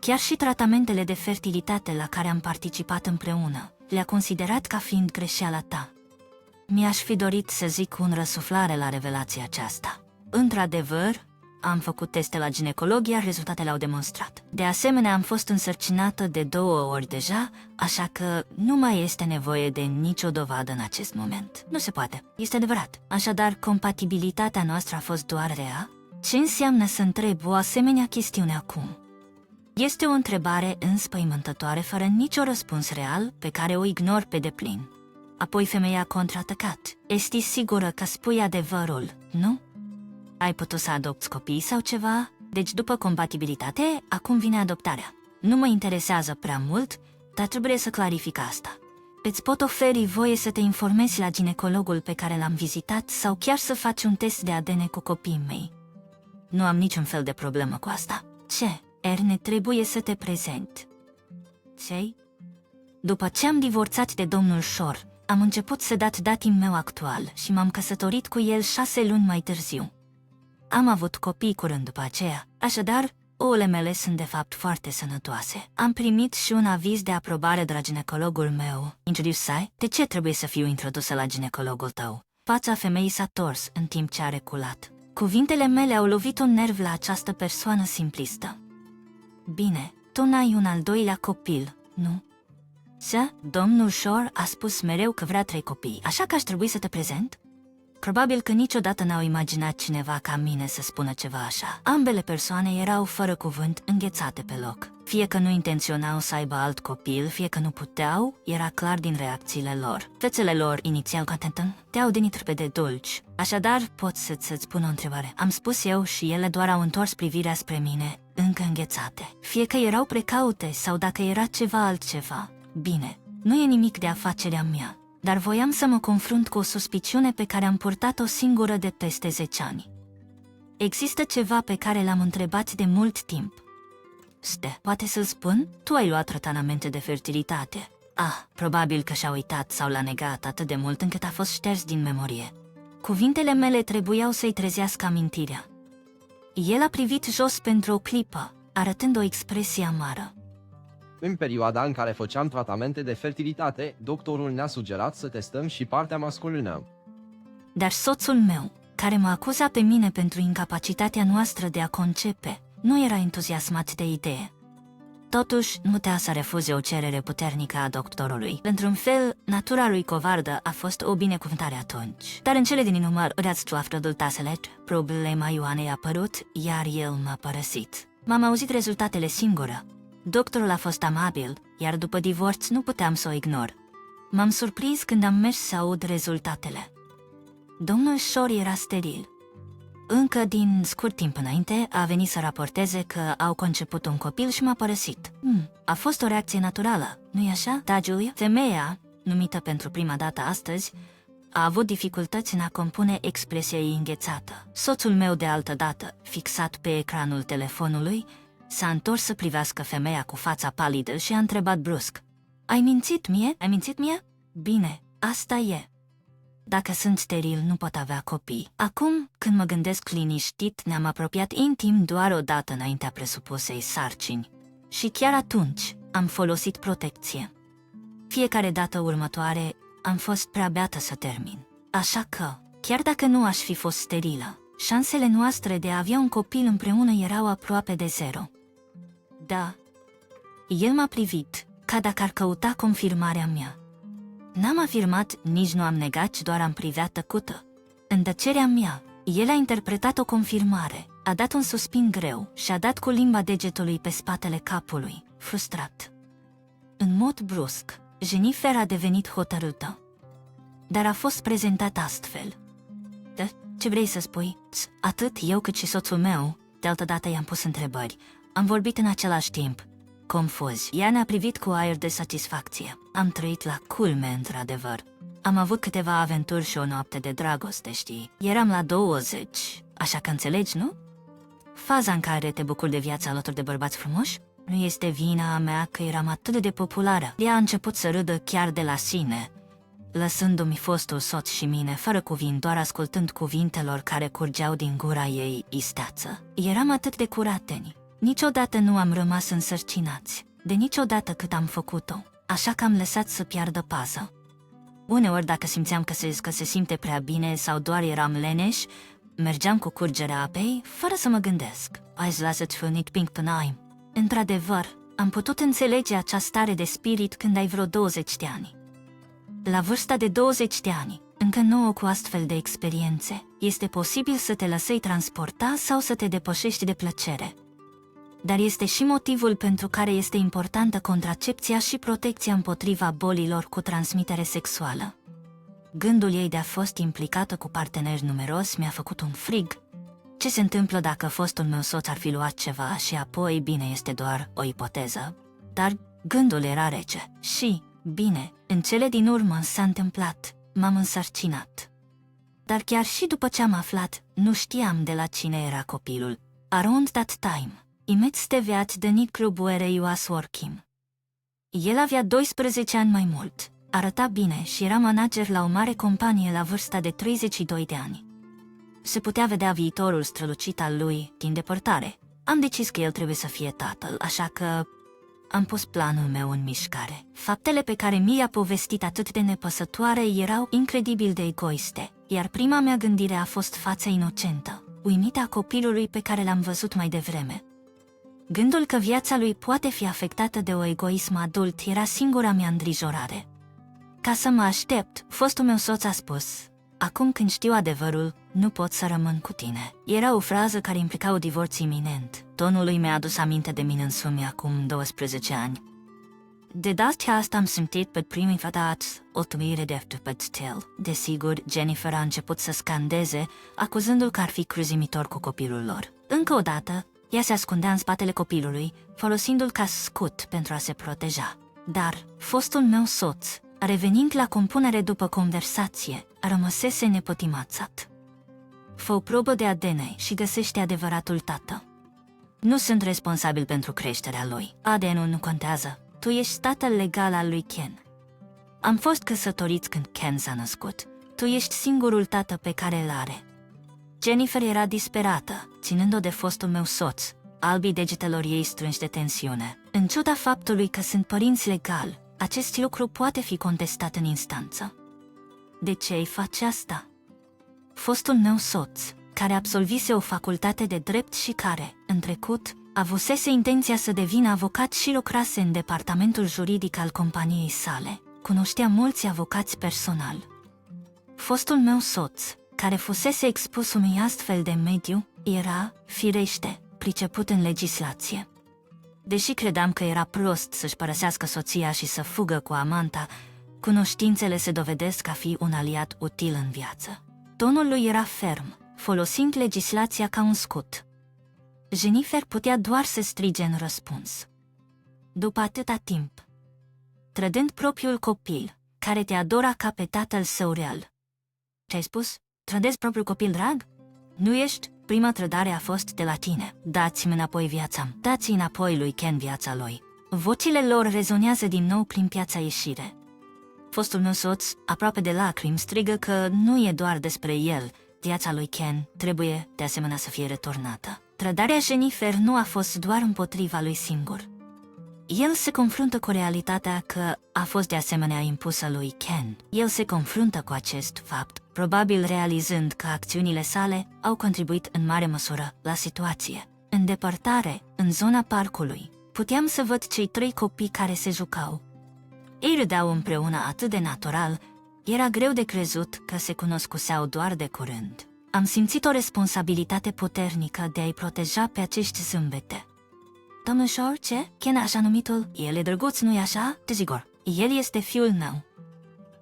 Chiar și tratamentele de fertilitate la care am participat împreună le-a considerat ca fiind greșeala ta. Mi-aș fi dorit să zic cu un răsuflare la revelația aceasta. Într-adevăr, am făcut teste la ginecolog, iar rezultatele au demonstrat. De asemenea, am fost însărcinată de 2 ori deja, așa că nu mai este nevoie de nicio dovadă în acest moment. Nu se poate. Este adevărat. Așadar, compatibilitatea noastră a fost doar rea? Ce înseamnă să întreb o asemenea chestiune acum? Este o întrebare înspăimântătoare fără nicio răspuns real pe care o ignor pe deplin. Apoi femeia a contraatacat. Ești sigură că spui adevărul, nu? Ai putut să adopți copii sau ceva? Deci după compatibilitate, acum vine adoptarea. Nu mă interesează prea mult, dar trebuie să clarific asta. Îți pot oferi voie să te informezi la ginecologul pe care l-am vizitat sau chiar să faci un test de ADN cu copiii mei. Nu am niciun fel de problemă cu asta. Ce? Erne, trebuie să te prezent. Ce? După ce am divorțat de domnul Shore, am început să dat datim meu actual și m-am căsătorit cu el 6 luni mai târziu. Am avut copii curând după aceea, așadar, ouăle mele sunt de fapt foarte sănătoase. Am primit și un aviz de aprobare de la ginecologul meu. Introducei? De ce trebuie să fiu introdusă la ginecologul tău? Fața femeii s-a tors în timp ce a reculat. Cuvintele mele au lovit un nerv la această persoană simplistă. Bine, tu n-ai un al doilea copil, nu? Domnul Shore a spus mereu că vrea 3 copii, așa că aș trebui să te prezent? Probabil că niciodată n-au imaginat cineva ca mine să spună ceva așa. Ambele persoane erau fără cuvânt, înghețate pe loc. Fie că nu intenționau să aibă alt copil, fie că nu puteau, era clar din reacțiile lor. Fețele lor inițial contentă te-au denit repede dulci. Așadar, pot să-ți spun o întrebare. Am spus eu și ele doar au întors privirea spre mine, încă înghețate. Fie că erau precaute sau dacă era ceva altceva. Bine, nu e nimic de afacerea mea. Dar voiam să mă confrunt cu o suspiciune pe care am purtat-o singură de peste 10 ani. Există ceva pe care l-am întrebat de mult timp. Poate să-l spun? Tu ai luat tratamente de fertilitate. Probabil că și-a uitat sau l-a negat atât de mult încât a fost șters din memorie. Cuvintele mele trebuiau să-i trezească amintirea. El a privit jos pentru o clipă, arătând o expresie amară. În perioada în care făceam tratamente de fertilitate, doctorul ne-a sugerat să testăm și partea masculină. Dar soțul meu, care mă acuza pe mine pentru incapacitatea noastră de a concepe, nu era entuziasmat de idee. Totuși, nu putea să refuze o cerere puternică a doctorului. Într-un fel, natura lui covardă a fost o binecuvântare atunci. Dar în cele din urmă, problema Ioanei a apărut, iar el m-a părăsit. M-am auzit rezultatele singură. Doctorul a fost amabil, iar după divorț nu puteam să o ignor. M-am surprins când am mers să aud rezultatele. Domnul Shore era steril. Încă din scurt timp înainte a venit să raporteze că au conceput un copil și m-a părăsit. A fost o reacție naturală, nu-i așa? Da, Julia? Femeia, numită pentru prima dată astăzi, a avut dificultăți în a compune expresia ei înghețată. Soțul meu de altă dată, fixat pe ecranul telefonului, s-a întors să privească femeia cu fața palidă și a întrebat brusc. Ai mințit mie? Ai mințit mie? Bine, asta e. Dacă sunt steril, nu pot avea copii. Acum, când mă gândesc liniștit, ne-am apropiat intim doar o dată înaintea presupusei sarcini. Și chiar atunci am folosit protecție. Fiecare dată următoare am fost prea beată să termin. Așa că, chiar dacă nu aș fi fost sterilă, șansele noastre de a avea un copil împreună erau aproape de 0. Da. El m-a privit, ca dacă ar căuta confirmarea mea. N-am afirmat, nici nu am negat, ci doar am privit tăcută. În tăcerea mea, el a interpretat o confirmare, a dat un suspin greu și a dat cu limba degetului pe spatele capului, frustrat. În mod brusc, Jennifer a devenit hotărâtă. Dar a fost prezentat astfel. Ce vrei să spui? Atât eu cât și soțul meu, de altă dată i-am pus întrebări. Am vorbit în același timp. Confuz. Ea ne-a privit cu aer de satisfacție. Am trăit la culme, într-adevăr. Am avut câteva aventuri și o noapte de dragoste, știi? Eram la 20, așa că înțelegi, nu? Faza în care te bucuri de viața alături de bărbați frumoși? Nu este vina mea că eram atât de populară. Ea a început să râdă chiar de la sine, lăsându-mi fostul soț și mine, fără cuvinte, doar ascultând cuvintelor care curgeau din gura ei isteață. Eram atât de curateni. Niciodată nu am rămas însărcinați, de niciodată cât am făcut-o, așa că am lăsat să piardă paza. Uneori, dacă simțeam că se simte prea bine sau doar eram leneș, mergeam cu curgerea apei, fără să mă gândesc. Azi lasă-ți fănic pink până. Într-adevăr, am putut înțelege această stare de spirit când ai vreo 20 de ani. La vârsta de 20 de ani, încă nouă cu astfel de experiențe, este posibil să te lăsai transporta sau să te depășești de plăcere. Dar este și motivul pentru care este importantă contracepția și protecția împotriva bolilor cu transmitere sexuală. Gândul ei de a fost implicată cu parteneri numeroși mi-a făcut un frig. Ce se întâmplă dacă fostul meu soț ar fi luat ceva și apoi, bine, este doar o ipoteză? Dar gândul era rece și, bine, în cele din urmă s-a întâmplat, m-am însărcinat. Dar chiar și după ce am aflat, nu știam de la cine era copilul. Around that time, Imet steveat de Nicru where you was working. El avea 12 ani mai mult, arăta bine și era manager la o mare companie la vârsta de 32 de ani. Se putea vedea viitorul strălucit al lui din depărtare. Am decis că el trebuie să fie tatăl, așa că am pus planul meu în mișcare. Faptele pe care mi le-a povestit atât de nepăsătoare erau incredibil de egoiste, iar prima mea gândire a fost fața inocentă, uimită a copilului pe care l-am văzut mai devreme. Gândul că viața lui poate fi afectată de o egoism adult era singura mea îngrijorare. Ca să mă aștept, fostul meu soț a spus: acum când știu adevărul, nu pot să rămân cu tine. Era o frază care implica un divorț iminent. Tonul lui mi-a adus aminte de mine însumi acum 12 ani. De data asta am simțit pe prima dată o tămire de stel. Desigur, Jennifer a început să scandeze, acuzându-l că ar fi cruzimitor cu copilul lor. Încă o dată, ea se ascundea în spatele copilului, folosindu-l ca scut pentru a se proteja. Dar fostul meu soț, revenind la compunere după conversație, rămăsese nepătimațat. Fă o probă de ADN și găsește adevăratul tată. Nu sunt responsabil pentru creșterea lui. ADN-ul nu contează. Tu ești tatăl legal al lui Ken. Am fost căsătoriți când Ken s-a născut. Tu ești singurul tată pe care îl are. Jennifer era disperată, ținând-o de fostul meu soț, albii degetelor ei strânși de tensiune. În ciuda faptului că sunt părinți legali, acest lucru poate fi contestat în instanță. De ce îi face asta? Fostul meu soț, care absolvise o facultate de drept și care, în trecut, avusese intenția să devină avocat și lucrase în departamentul juridic al companiei sale, cunoștea mulți avocați personal. Fostul meu soț, care fusese expus unui astfel de mediu, era, firește, priceput în legislație. Deși credeam că era prost să-și părăsească soția și să fugă cu amanta, cunoștințele se dovedesc a fi un aliat util în viață. Tonul lui era ferm, folosind legislația ca un scut. Jennifer putea doar să strige în răspuns. După atâta timp, trădând propriul copil, care te adora ca pe tatăl său real. Ce-ai spus? Trădezi propriul copil drag? Nu ești? Prima trădare a fost de la tine. Dați-mi înapoi viața. Dați înapoi lui Ken viața lui. Vocile lor rezonează din nou prin piața ieșire. Fostul meu soț, aproape de lacrimi, strigă că nu e doar despre el. Viața lui Ken trebuie, de asemenea, să fie returnată. Trădarea Jennifer nu a fost doar împotriva lui singur. El se confruntă cu realitatea că a fost de asemenea impusă lui Ken. El se confruntă cu acest fapt, probabil realizând că acțiunile sale au contribuit în mare măsură la situație. În depărtare, în zona parcului, puteam să văd cei 3 copii care se jucau. Ei râdeau împreună atât de natural, era greu de crezut că se cunoscuseau doar de curând. Am simțit o responsabilitate puternică de a-i proteja pe acești zâmbete. Domnișor, ce? Ken așa numitul? El e drăguț, nu-i așa? Desigur, el este fiul meu.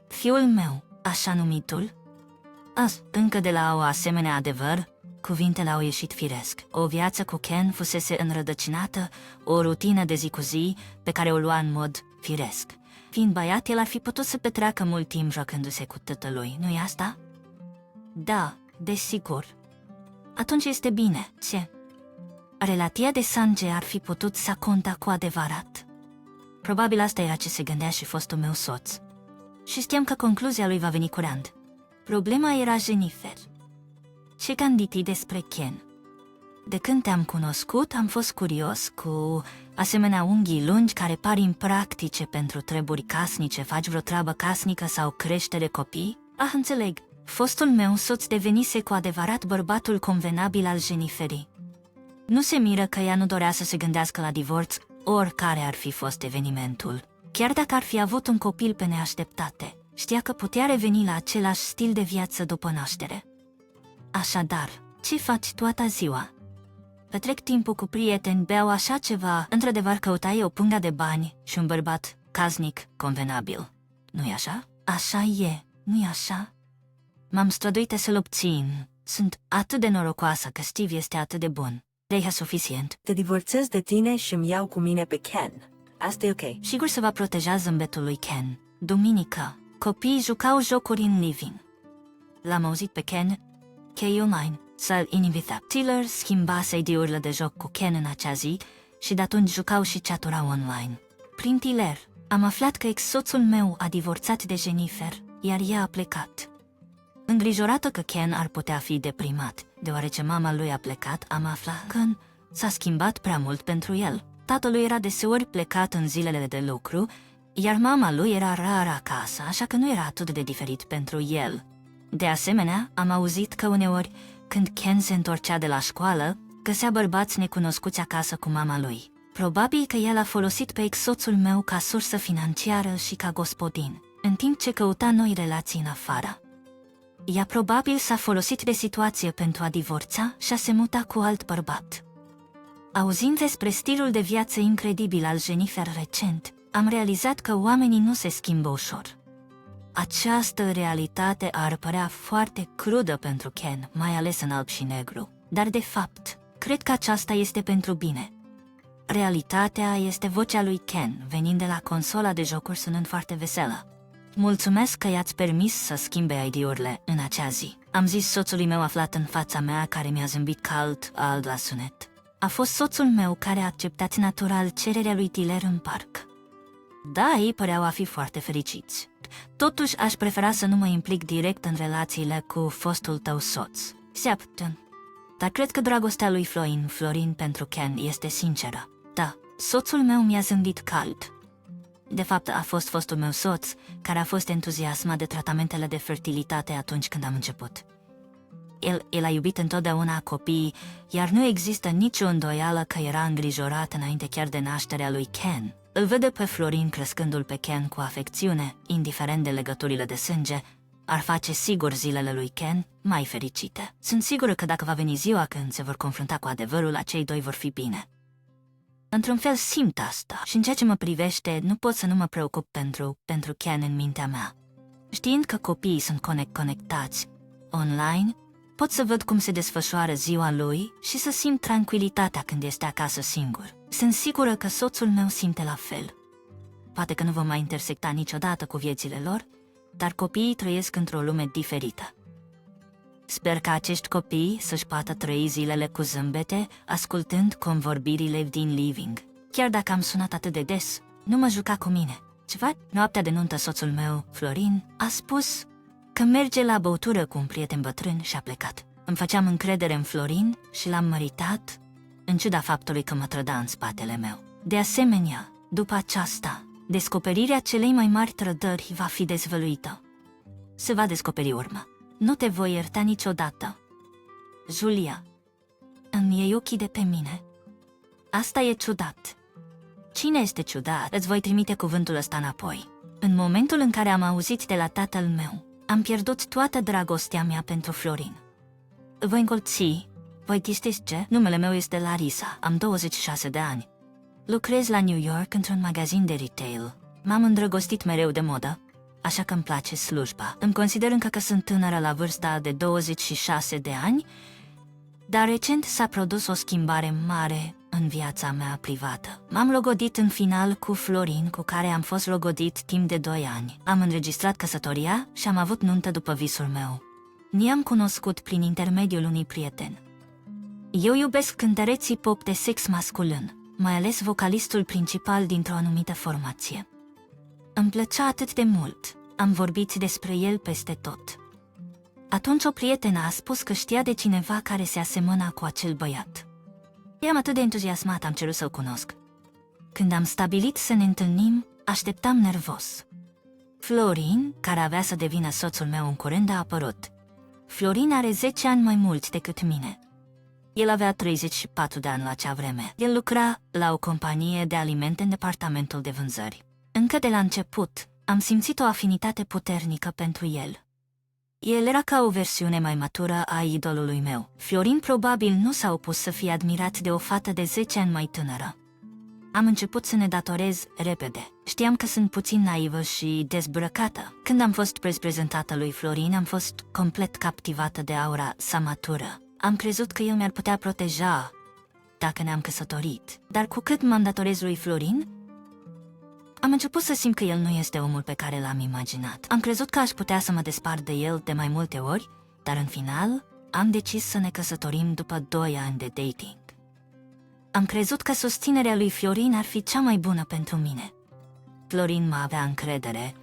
Fiul meu, așa numitul? Încă de la o asemenea adevăr, cuvintele au ieșit firesc. O viață cu Ken fusese înrădăcinată, o rutină de zi cu zi pe care o lua în mod firesc. Fiind băiat, el ar fi putut să petreacă mult timp jucându-se cu tatălui, nu-i asta? Da, desigur. Atunci este bine, ce? Relația de sânge ar fi putut să conta cu adevărat. Probabil asta era ce se gândea și fostul meu soț. Și știam că concluzia lui va veni curând. Problema era Jennifer. Ce gânditi despre Ken? De când te-am cunoscut, am fost curios cu asemenea unghii lungi care par impractice pentru treburi casnice. Faci vreo treabă casnică sau creștere copii? Înțeleg. Fostul meu soț devenise cu adevărat bărbatul convenabil al Jenniferii. Nu se miră că ea nu dorea să se gândească la divorț, oricare ar fi fost evenimentul. Chiar dacă ar fi avut un copil pe neașteptate, știa că putea reveni la același stil de viață după naștere. Așadar, ce faci toată ziua? Petrec timpul cu prieteni, beau așa ceva, într-adevăr căutai o pungă de bani și un bărbat casnic convenabil. Nu-i așa? Așa e, nu-i așa? M-am străduit să-l obțin. Sunt atât de norocoasă că Steve este atât de bun. De-i suficient. Te divorțez de tine și îmi iau cu mine pe Ken. Asta e ok. Sigur se va proteja zâmbetul lui Ken. Duminică, copiii jucau jocuri în living. L-am auzit pe Ken, Key online, să-l invita. Tiller schimba CD-urile de joc cu Ken în acea zi și de atunci jucau și chaturau online. Prin Tiller, am aflat că ex-soțul meu a divorțat de Jennifer, iar ea a plecat. Îngrijorată că Ken ar putea fi deprimat, deoarece mama lui a plecat, am aflat că s-a schimbat prea mult pentru el. Tatălui era deseori plecat în zilele de lucru, iar mama lui era rar acasă, așa că nu era atât de diferit pentru el. De asemenea, am auzit că uneori, când Ken se întorcea de la școală, găsea bărbați necunoscuți acasă cu mama lui. Probabil că el a folosit pe ex-soțul meu ca sursă financiară și ca gospodin, în timp ce căuta noi relații în afară. Ea probabil s-a folosit de situație pentru a divorța și a se muta cu alt bărbat. Auzind despre stilul de viață incredibil al Jennifer recent, am realizat că oamenii nu se schimbă ușor. Această realitate ar părea foarte crudă pentru Ken, mai ales în alb și negru, dar de fapt, cred că aceasta este pentru bine. Realitatea este vocea lui Ken, venind de la consola de jocuri sunând foarte veselă. Mulțumesc că i-ați permis să schimbe ID-urile în acea zi. Am zis soțului meu aflat în fața mea, care mi-a zâmbit cald la sunet. A fost soțul meu care a acceptat natural cererea lui Tiller în parc. Da, ei păreau a fi foarte fericiți. Totuși aș prefera să nu mă implic direct în relațiile cu fostul tău soț. Seaptă. Dar cred că dragostea lui Florin pentru Ken este sinceră. Da, soțul meu mi-a zâmbit cald. De fapt, a fost fostul meu soț, care a fost entuziasmat de tratamentele de fertilitate atunci când am început. El a iubit întotdeauna copiii, iar nu există nicio îndoială că era îngrijorat înainte chiar de nașterea lui Ken. Îl vede pe Florin crescându-l pe Ken cu afecțiune, indiferent de legăturile de sânge, ar face sigur zilele lui Ken mai fericite. Sunt sigură că dacă va veni ziua când se vor confrunta cu adevărul, acei doi vor fi bine. Într-un fel simt asta și în ceea ce mă privește, nu pot să nu mă preocup pentru Ken în mintea mea. Știind că copiii sunt conectați online, pot să văd cum se desfășoară ziua lui și să simt tranquilitatea când este acasă singur. Sunt sigură că soțul meu simte la fel. Poate că nu vom mai intersecta niciodată cu viețile lor, dar copiii trăiesc într-o lume diferită. Sper că acești copii să-și poată trăi zilele cu zâmbete, ascultând convorbirile din living. Chiar dacă am sunat atât de des, nu mă juca cu mine. Ceva? Noaptea de nuntă soțul meu, Florin, a spus că merge la băutură cu un prieten bătrân și a plecat. Îmi făceam încredere în Florin și l-am măritat, în ciuda faptului că mă trăda în spatele meu. De asemenea, după aceasta, descoperirea celei mai mari trădări va fi dezvăluită. Se va descoperi urma. Nu te voi ierta niciodată. Julia, îmi iei ochii de pe mine. Asta e ciudat. Cine este ciudat? Îți voi trimite cuvântul ăsta înapoi. În momentul în care am auzit de la tatăl meu, am pierdut toată dragostea mea pentru Florin. Voi încolți, voi știți ce? Numele meu este Larisa, am 26 de ani. Lucrez la New York într-un magazin de retail. M-am îndrăgostit mereu de modă, așa că îmi place slujba. Îmi consider încă că sunt tânără la vârsta de 26 de ani, dar recent s-a produs o schimbare mare în viața mea privată. M-am logodit în final cu Florin, cu care am fost logodit timp de 2 ani. Am înregistrat căsătoria și am avut nuntă după visul meu. Ne-am cunoscut prin intermediul unui prieten. Eu iubesc cântăreții pop de sex masculin, mai ales vocalistul principal dintr-o anumită formație. Îmi plăcea atât de mult, am vorbit despre el peste tot. Atunci o prietenă a spus că știa de cineva care se asemăna cu acel băiat. Eram atât de entuziasmat, am cerut să-l cunosc. Când am stabilit să ne întâlnim, așteptam nervos. Florin, care avea să devină soțul meu în curând, a apărut. Florin are 10 ani mai mult decât mine. El avea 34 de ani la acea vreme. El lucra la o companie de alimente în departamentul de vânzări. Încă de la început, am simțit o afinitate puternică pentru el. El era ca o versiune mai matură a idolului meu. Florin probabil nu s-a opus să fie admirat de o fată de 10 ani mai tânără. Am început să ne datorez repede. Știam că sunt puțin naivă și dezbrăcată. Când am fost prezentată lui Florin, am fost complet captivată de aura sa matură. Am crezut că el mi-ar putea proteja dacă ne-am căsătorit. Dar cu cât mă datorez lui Florin, am început să simt că el nu este omul pe care l-am imaginat. Am crezut că aș putea să mă despart de el de mai multe ori, dar în final am decis să ne căsătorim după 2 ani de dating. Am crezut că susținerea lui Florin ar fi cea mai bună pentru mine. Florin mă avea încredere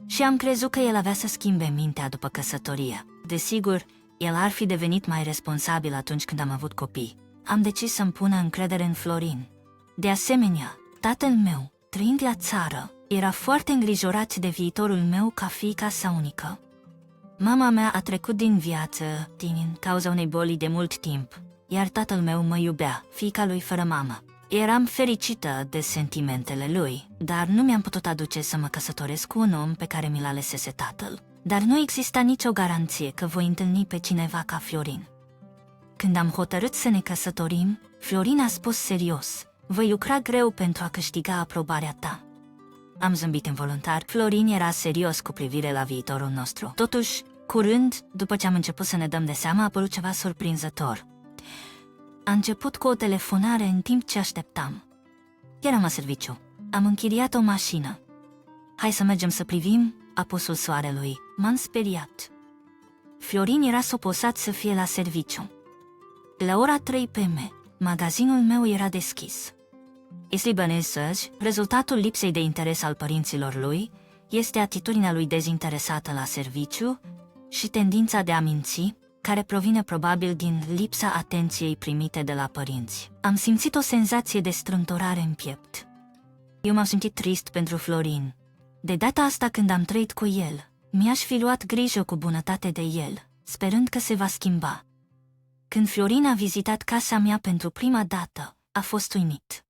și am crezut că el avea să schimbe mintea după căsătorie. Desigur, el ar fi devenit mai responsabil atunci când am avut copii. Am decis să-mi pună încredere în Florin. De asemenea, tatăl meu, trăind la țară, era foarte îngrijorat de viitorul meu ca fiica sa unică. Mama mea a trecut din viață din cauza unei boli de mult timp, iar tatăl meu mă iubea, fiica lui fără mamă. Eram fericită de sentimentele lui, dar nu mi-am putut aduce să mă căsătoresc cu un om pe care mi-l alesese tatăl. Dar nu exista nicio garanție că voi întâlni pe cineva ca Florin. Când am hotărât să ne căsătorim, Florin a spus serios: voi lucra greu pentru a câștiga aprobarea ta. Am zâmbit involuntar. Florin era serios cu privire la viitorul nostru. Totuși, curând, după ce am început să ne dăm de seama, a apărut ceva surprinzător. A început cu o telefonare în timp ce așteptam. Eram la serviciu. Am închiriat o mașină. Hai să mergem să privim apusul soarelui. M-am speriat. Florin era soposat să fie la serviciu. La ora 3 p.m., magazinul meu era deschis. Este bănesc, rezultatul lipsei de interes al părinților lui este atitudinea lui dezinteresată la serviciu și tendința de a minți, care provine probabil din lipsa atenției primite de la părinți. Am simțit o senzație de strâmtorare în piept. Eu m-am simțit trist pentru Florin. De data asta, când am trăit cu el, mi-aș fi luat grijă cu bunătate de el, sperând că se va schimba. Când Florin a vizitat casa mea pentru prima dată, a fost uimit.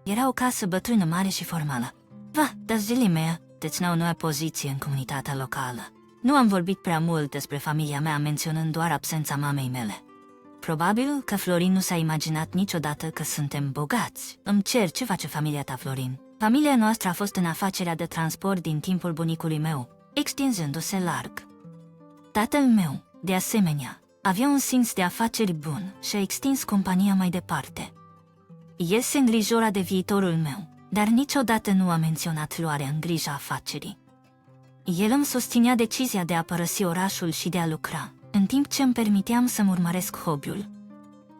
Era o casă bătrână, mare și formală. Dar zilele mea deținea o nouă poziție în comunitatea locală. Nu am vorbit prea mult despre familia mea, menționând doar absența mamei mele. Probabil că Florin nu s-a imaginat niciodată că suntem bogați. Îmi cer, ce face familia ta, Florin? Familia noastră a fost în afacerea de transport din timpul bunicului meu, extinzându-se larg. Tatăl meu, de asemenea, avea un simț de afaceri bun și a extins compania mai departe. El se îngrijora de viitorul meu, dar niciodată nu a menționat luarea în grija afacerii. El îmi susținea decizia de a părăsi orașul și de a lucra, în timp ce îmi permiteam să-mi urmăresc hobby-ul.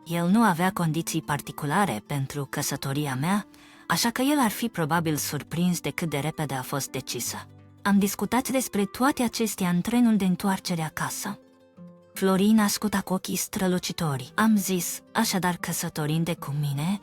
El nu avea condiții particulare pentru căsătoria mea, așa că el ar fi probabil surprins de cât de repede a fost decisă. Am discutat despre toate acestea în trenul de întoarcere acasă. Florin a ascultat cu ochii strălucitori. Am zis: așadar, căsătorind cu mine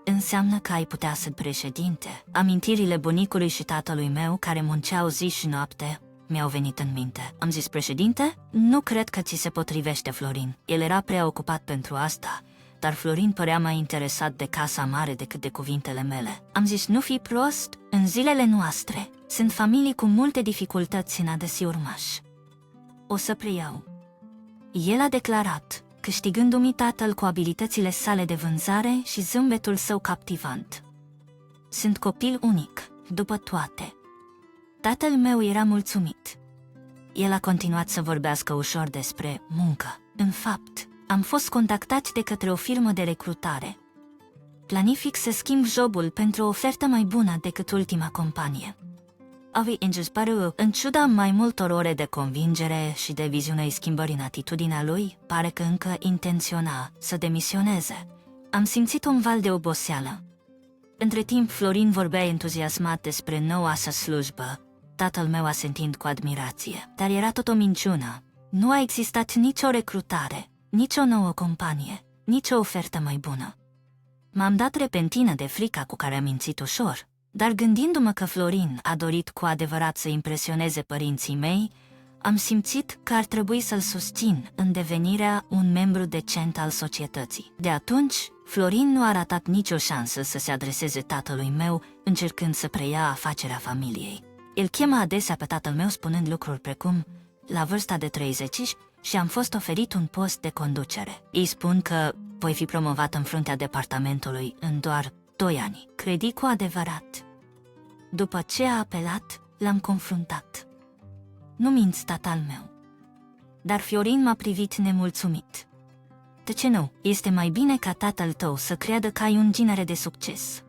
înseamnă că ai putea să președinte. Amintirile bunicului și tatălui meu, care munceau zi și noapte, mi-au venit în minte. Am zis: președinte? Nu cred că ți se potrivește, Florin. El era prea ocupat pentru asta, dar Florin părea mai interesat de casa mare decât de cuvintele mele. Am zis: nu fi prost, în zilele noastre Sunt familii cu multe dificultăți în a găsi urmași. O să preiau. El a declarat, câștigându-mi tatăl cu abilitățile sale de vânzare și zâmbetul său captivant. Sunt copil unic, după toate. Tatăl meu era mulțumit. El a continuat să vorbească ușor despre muncă. În fapt, am fost contactat de către o firmă de recrutare. Planific să schimb jobul pentru o ofertă mai bună decât ultima companie. Avi îngesparu, în ciuda mai multor ore de convingere și de viziunea schimbării în atitudinea lui, pare că încă intenționa să demisioneze. Am simțit un val de oboseală. Între timp, Florin vorbea entuziasmat despre noua sa slujbă, tatăl meu asentind cu admirație. Dar era tot o minciună. Nu a existat nicio recrutare, nicio nouă companie, nicio ofertă mai bună. M-am dat repentină de frica cu care am mințit ușor, dar gândindu-mă că Florin a dorit cu adevărat să impresioneze părinții mei, am simțit că ar trebui să-l susțin în devenirea un membru decent al societății. De atunci, Florin nu a ratat nicio șansă să se adreseze tatălui meu, încercând să preia afacerea familiei. El chema adesea pe tatăl meu spunând lucruri precum: la vârsta de 30 și am fost oferit un post de conducere. Îi spun că voi fi promovat în fruntea departamentului în doar 2 ani. Credi cu adevărat. După ce a apelat, l-am confruntat. Nu minți, tatăl meu. Dar Florin m-a privit nemulțumit. De ce nu? Este mai bine ca tatăl tău să creadă că ai un genere de succes.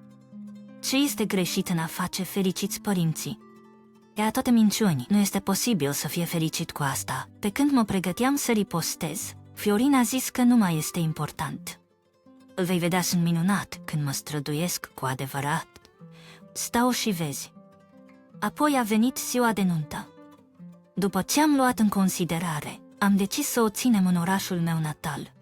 Ce este greșit în a face fericiți părinții? Ea toate minciuni, nu este posibil să fie fericit cu asta. Pe când mă pregăteam să ripostez, Florin a zis că nu mai este important. Îl vei vedea, sunt minunat când mă străduiesc cu adevărat. Stau și vezi. Apoi a venit ziua de nuntă. După ce am luat în considerare, am decis să o ținem în orașul meu natal.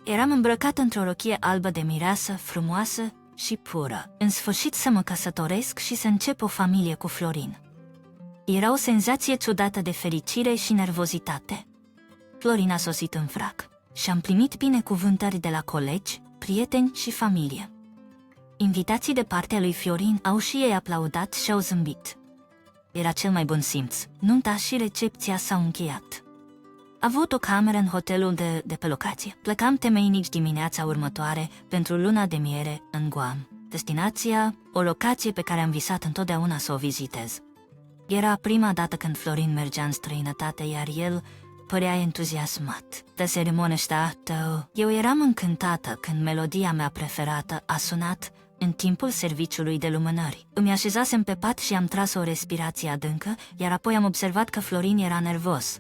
Eram îmbrăcat într-o rochie albă de mireasă, frumoasă și pură. În sfârșit să mă căsătoresc și să încep o familie cu Florin. Era o senzație ciudată de fericire și nervozitate. Florin a sosit în frac și am primit binecuvântări de la colegi, prieteni și familie. Invitații de partea lui Florin au și ei aplaudat și au zâmbit. Era cel mai bun simț. Nunta și recepția s-au încheiat. A avut o cameră în hotelul de pe locație. Plecam temeinic dimineața următoare pentru luna de miere în Guam. Destinația, o locație pe care am visat întotdeauna să o vizitez. Era prima dată când Florin mergea în străinătate, iar el părea entuziasmat. De ceremonie tău. Eu eram încântată când melodia mea preferată a sunat în timpul serviciului de lumânări. Îmi așezasem pe pat și am tras o respirație adâncă, iar apoi am observat că Florin era nervos.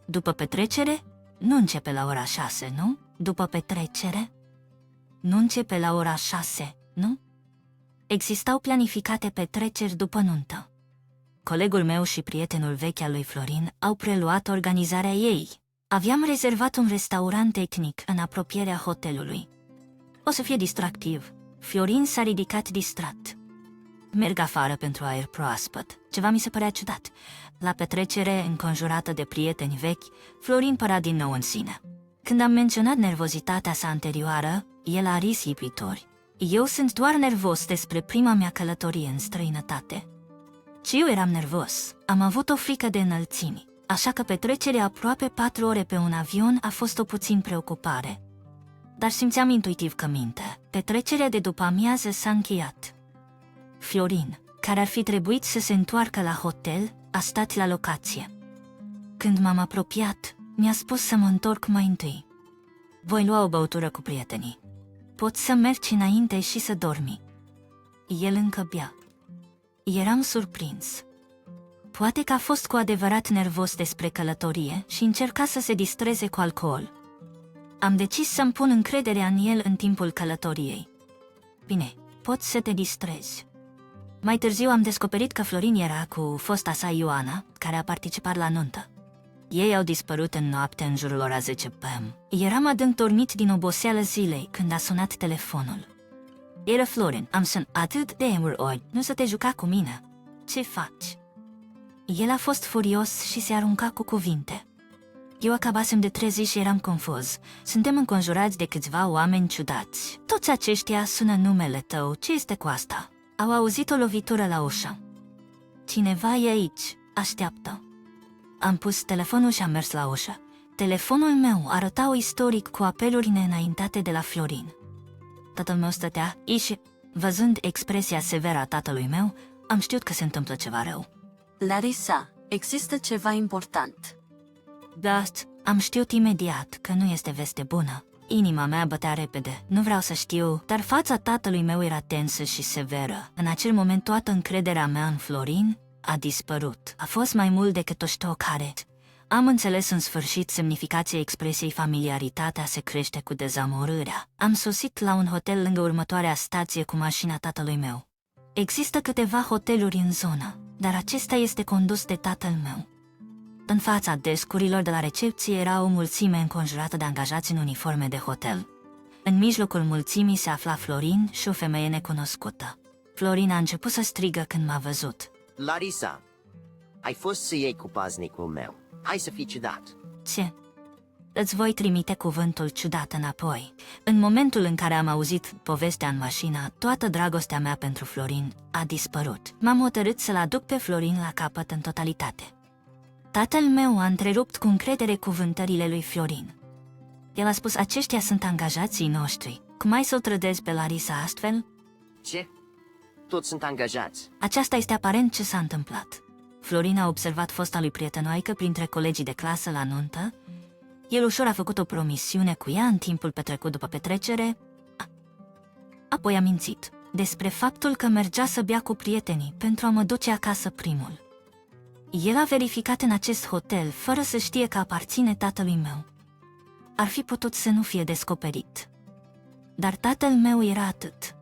După petrecere? Nu începe la ora 6, nu? După petrecere? Nu începe la ora 6, nu? Existau planificate petreceri după nuntă. Colegul meu și prietenul vechi al lui Florin au preluat organizarea ei. Aveam rezervat un restaurant etnic în apropierea hotelului. O să fie distractiv. Florin s-a ridicat distrat. Merg afară pentru aer proaspăt. Ceva mi se părea ciudat. La petrecere, înconjurată de prieteni vechi, Florin părea din nou în sine. Când am menționat nervozitatea sa anterioară, el a râs ipitor. Eu sunt doar nervos despre prima mea călătorie în străinătate. Și eu eram nervos. Am avut o frică de înălțimi, așa că petrecerea aproape 4 ore pe un avion a fost o puțin preocupare. Dar simțeam intuitiv că minte. Petrecerea de după amiază s-a încheiat. Florin, care ar fi trebuit să se întoarcă la hotel, a stat la locație. Când m-am apropiat, mi-a spus să mă întorc mai întâi. Voi lua o băutură cu prietenii. Poți să mergi înainte și să dormi. El încă bea. Eram surprins. Poate că a fost cu adevărat nervos despre călătorie și încerca să se distreze cu alcool. Am decis să-mi pun încrederea în el în timpul călătoriei. Bine, poți să te distrezi. Mai târziu am descoperit că Florin era cu fosta sa Ioana, care a participat la nuntă. Ei au dispărut în noapte în jurul ora 10 p.m. Eram adânc dormit din oboseală zilei când a sunat telefonul. Era Florin, am sunat atât de ori, nu să te juca cu mine. Ce faci? El a fost furios și se arunca cu cuvinte. Eu acabasem de trezi și eram confuz. Suntem înconjurați de câțiva oameni ciudați. Toți aceștia sună numele tău, ce este cu asta? Au auzit o lovitură la ușă. Cineva e aici, așteaptă. Am pus telefonul și am mers la ușă. Telefonul meu arăta o istoric cu apeluri neînaintate de la Florin. Tatăl meu stătea și, văzând expresia severă a tatălui meu, am știut că se întâmplă ceva rău. Larisa, există ceva important. Da, am știut imediat că nu este veste bună. Inima mea bătea repede, nu vreau să știu, dar fața tatălui meu era tensă și severă. În acel moment toată încrederea mea în Florin a dispărut. A fost mai mult decât o ștocare. Am înțeles în sfârșit semnificația expresiei familiaritatea se crește cu dezamorârea. Am sosit la un hotel lângă următoarea stație cu mașina tatălui meu. Există câteva hoteluri în zonă, dar acesta este condus de tatăl meu. În fața descurilor de la recepție era o mulțime înconjurată de angajați în uniforme de hotel. În mijlocul mulțimii se afla Florin și o femeie necunoscută. Florin a început să strigă când m-a văzut. Larisa, ai fost să iei cu paznicul meu. Hai să fii ciudat. Ce? Îți voi trimite cuvântul ciudat înapoi. În momentul în care am auzit povestea în mașină, toată dragostea mea pentru Florin a dispărut. M-am hotărât să-l aduc pe Florin la capăt în totalitate. Tatăl meu a întrerupt cu încredere cuvântările lui Florin. El a spus, aceștia sunt angajații noștri. Cum ai să-l trădezi pe Larisa astfel? Ce? Toți sunt angajați. Aceasta este aparent ce s-a întâmplat. Florin a observat fosta lui prietenoaică printre colegii de clasă la nuntă. El ușor a făcut o promisiune cu ea în timpul petrecut după petrecere. Apoi a mințit despre faptul că mergea să bea cu prietenii pentru a mă duce acasă primul. El a verificat în acest hotel fără să știe că aparține tatălui meu. Ar fi putut să nu fie descoperit. Dar tatăl meu era atât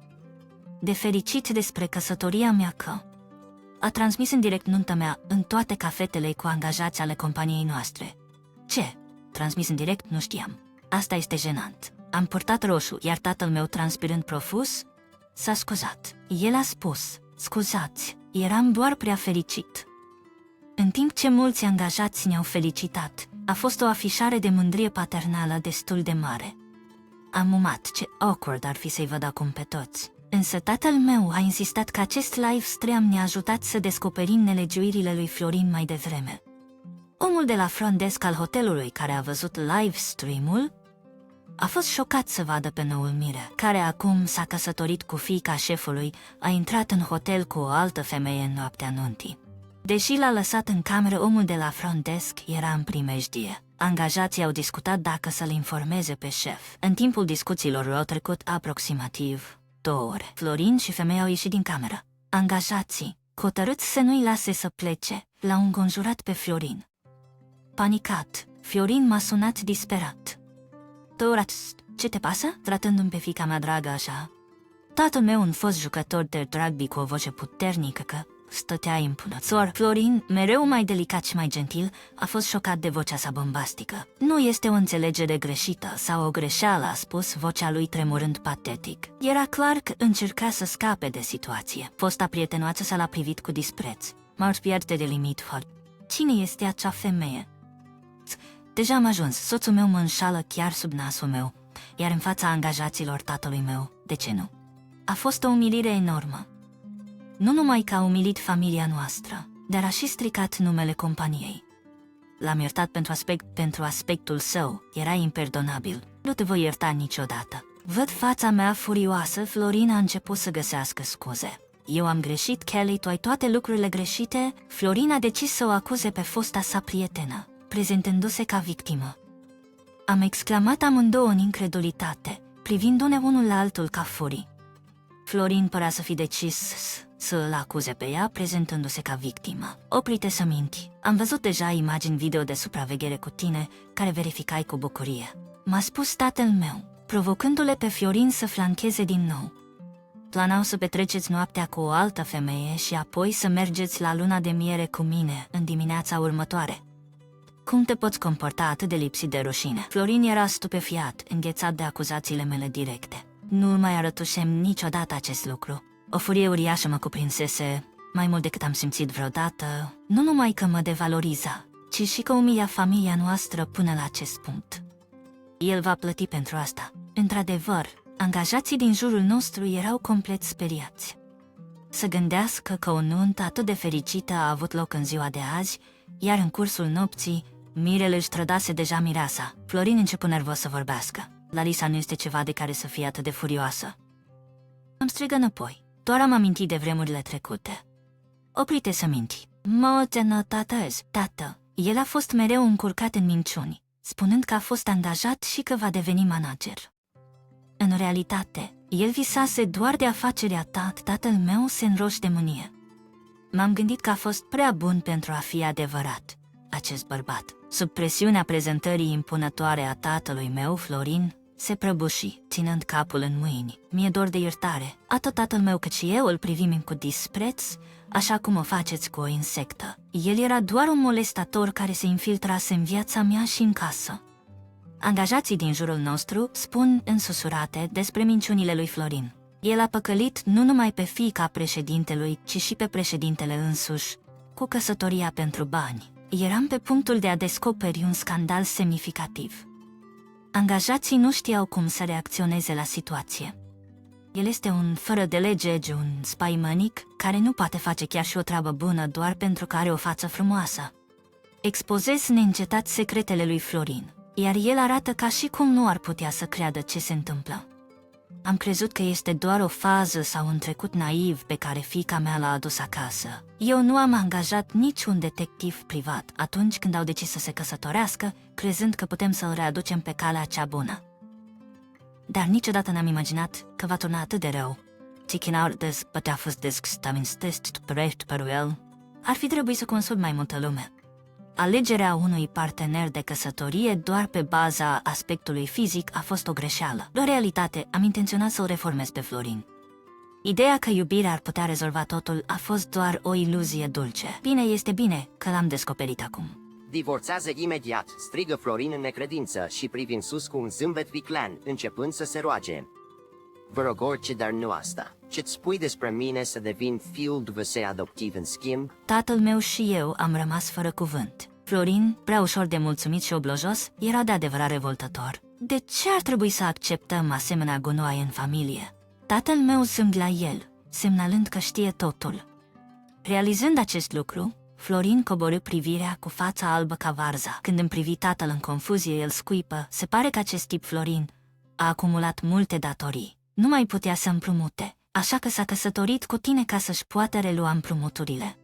de fericit despre căsătoria mea că a transmis în direct nunta mea în toate cafetele cu angajați ale companiei noastre. Ce? Transmis în direct? Nu știam. Asta este jenant. Am purtat roșu, iar tatăl meu, transpirând profuz, s-a scuzat. El a spus, scuzați, eram doar prea fericit. În timp ce mulți angajați ne-au felicitat, a fost o afișare de mândrie paternală destul de mare. Am umat, ce awkward ar fi să-i văd acum pe toți. Însă tatăl meu a insistat că acest live stream ne-a ajutat să descoperim nelegiuirile lui Florin mai devreme. Omul de la front desk al hotelului care a văzut live stream-ul a fost șocat să vadă pe noul mire, care acum s-a căsătorit cu fiica șefului, a intrat în hotel cu o altă femeie în noaptea nuntii. Deși l-a lăsat în cameră, omul de la front desk era în primejdie. Angajații au discutat dacă să-l informeze pe șef. În timpul discuțiilor au trecut aproximativ 2 ore. Florin și femeia au ieșit din cameră. Angajații, hotărâți să nu-i lase să plece, l-au înconjurat pe Florin. Panicat, Florin m-a sunat disperat. Tora, ce te pasă? Tratându-mi pe fiica mea dragă așa. Tatăl meu, un fost jucător de rugby cu o voce puternică, că stătea impunător. Florin, mereu mai delicat și mai gentil, a fost șocat de vocea sa bombastică. Nu este o înțelegere greșită sau o greșeală, a spus, vocea lui tremurând patetic. Era clar că încerca să scape de situație. Fosta prietenoață sa l-a privit cu dispreț. M-ar pierde de limit. Cine este acea femeie? Deja am ajuns, soțul meu mă înșală chiar sub nasul meu, iar în fața angajaților tatălui meu, de ce nu? A fost o umilire enormă. Nu numai că a umilit familia noastră, dar a și stricat numele companiei. L-am iertat pentru aspectul său, era imperdonabil. Nu te voi ierta niciodată. Văd fața mea furioasă, Florin a început să găsească scuze. Eu am greșit, Kelly, tu ai toate lucrurile greșite. Florin a decis să o acuze pe fosta sa prietenă, prezentându-se ca victimă. Am exclamat amândouă în incredulitate, privindu-ne unul la altul ca furii. Florin părea să fi decis să îl acuze pe ea, prezentându-se ca victimă. Oprite să minți. Am văzut deja imagini video de supraveghere cu tine, care verificai cu bucurie. M-a spus tatăl meu, provocându-le pe Florin să flancheze din nou. Planau să petreceți noaptea cu o altă femeie și apoi să mergeți la luna de miere cu mine în dimineața următoare. Cum te poți comporta atât de lipsit de rușine? Florin era stupefiat, înghețat de acuzațiile mele directe. Nu mai arătusem niciodată acest lucru. O furie uriașă mă cuprinsese, mai mult decât am simțit vreodată. Nu numai că mă devaloriza, ci și că umilia familia noastră până la acest punct. El va plăti pentru asta. Într-adevăr, angajații din jurul nostru erau complet speriați. să gândească că o nuntă atât de fericită a avut loc în ziua de azi, iar în cursul nopții, mirele își trădase deja mireasa. Florin începu nervos să vorbească. Larisa nu este ceva de care să fie atât de furioasă. Îmi strigă înapoi. Doar am amintit de vremurile trecute. Oprite să minti. Mă tatăz, tată. El a fost mereu încurcat în minciuni, spunând că a fost angajat și că va deveni manager. În realitate, el visase doar de afacerea ta, tatăl meu se înroși de mânie. M-am gândit că a fost prea bun pentru a fi adevărat, acest bărbat. Sub presiunea prezentării impunătoare a tatălui meu, Florin, se prăbuși, ținând capul în mâini. Mi-e dor de iertare. Atât tatăl meu cât și eu îl privim cu dispreț, așa cum o faceți cu o insectă. El era doar un molestator care se infiltrase în viața mea și în casă. Angajații din jurul nostru spun însusurate despre minciunile lui Florin. El a păcălit nu numai pe fiica președintelui, ci și pe președintele însuși, cu căsătoria pentru bani. Eram pe punctul de a descoperi un scandal semnificativ. Angajații nu știau cum să reacționeze la situație. El este un fără de lege, un spaimănic, care nu poate face chiar și o treabă bună doar pentru că are o față frumoasă. Expozez neîncetat secretele lui Florin, iar el arată ca și cum nu ar putea să creadă ce se întâmplă. Am crezut că este doar o fază sau un trecut naiv pe care fiica mea l-a adus acasă. Eu nu am angajat niciun detectiv privat atunci când au decis să se căsătorească, crezând că putem să-l readucem pe calea cea bună. Dar niciodată n-am imaginat că va turna atât de rău. Tichinaurdes putea fost descstaminstest prești pentru el. Ar fi trebuit să consult mai multă lume. Alegerea unui partener de căsătorie doar pe baza aspectului fizic a fost o greșeală. În realitate, am intenționat să-l reformez pe Florin. Ideea că iubirea ar putea rezolva totul a fost doar o iluzie dulce. Bine, este bine că l-am descoperit acum. Divorțează imediat, strigă Florin în necredință și privind sus cu un zâmbet viclean, începând să se roage. Vă rog orice, dar nu asta. Ce-ți spui despre mine să devin fiul dumneavoastră adoptiv în schimb? Tatăl meu și eu am rămas fără cuvânt. Florin, prea ușor de mulțumit și oblojos, era de adevărat revoltător. De ce ar trebui să acceptăm asemenea gunoaie în familie? Tatăl meu zâmbi la el, semnalând că știe totul. Realizând acest lucru, Florin coborî privirea cu fața albă ca varza. Când îmi privi tatăl în confuzie, el scuipă. Se pare că acest tip, Florin, a acumulat multe datorii. Nu mai putea să împrumute, așa că s-a căsătorit cu tine ca să-și poată relua împrumuturile.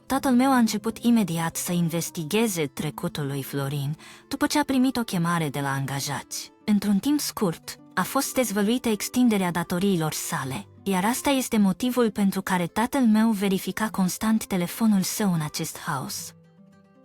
Tatăl meu a început imediat să investigheze trecutul lui Florin după ce a primit o chemare de la angajați. Într-un timp scurt, a fost dezvăluită extinderea datoriilor sale, iar asta este motivul pentru care tatăl meu verifica constant telefonul său în acest haos.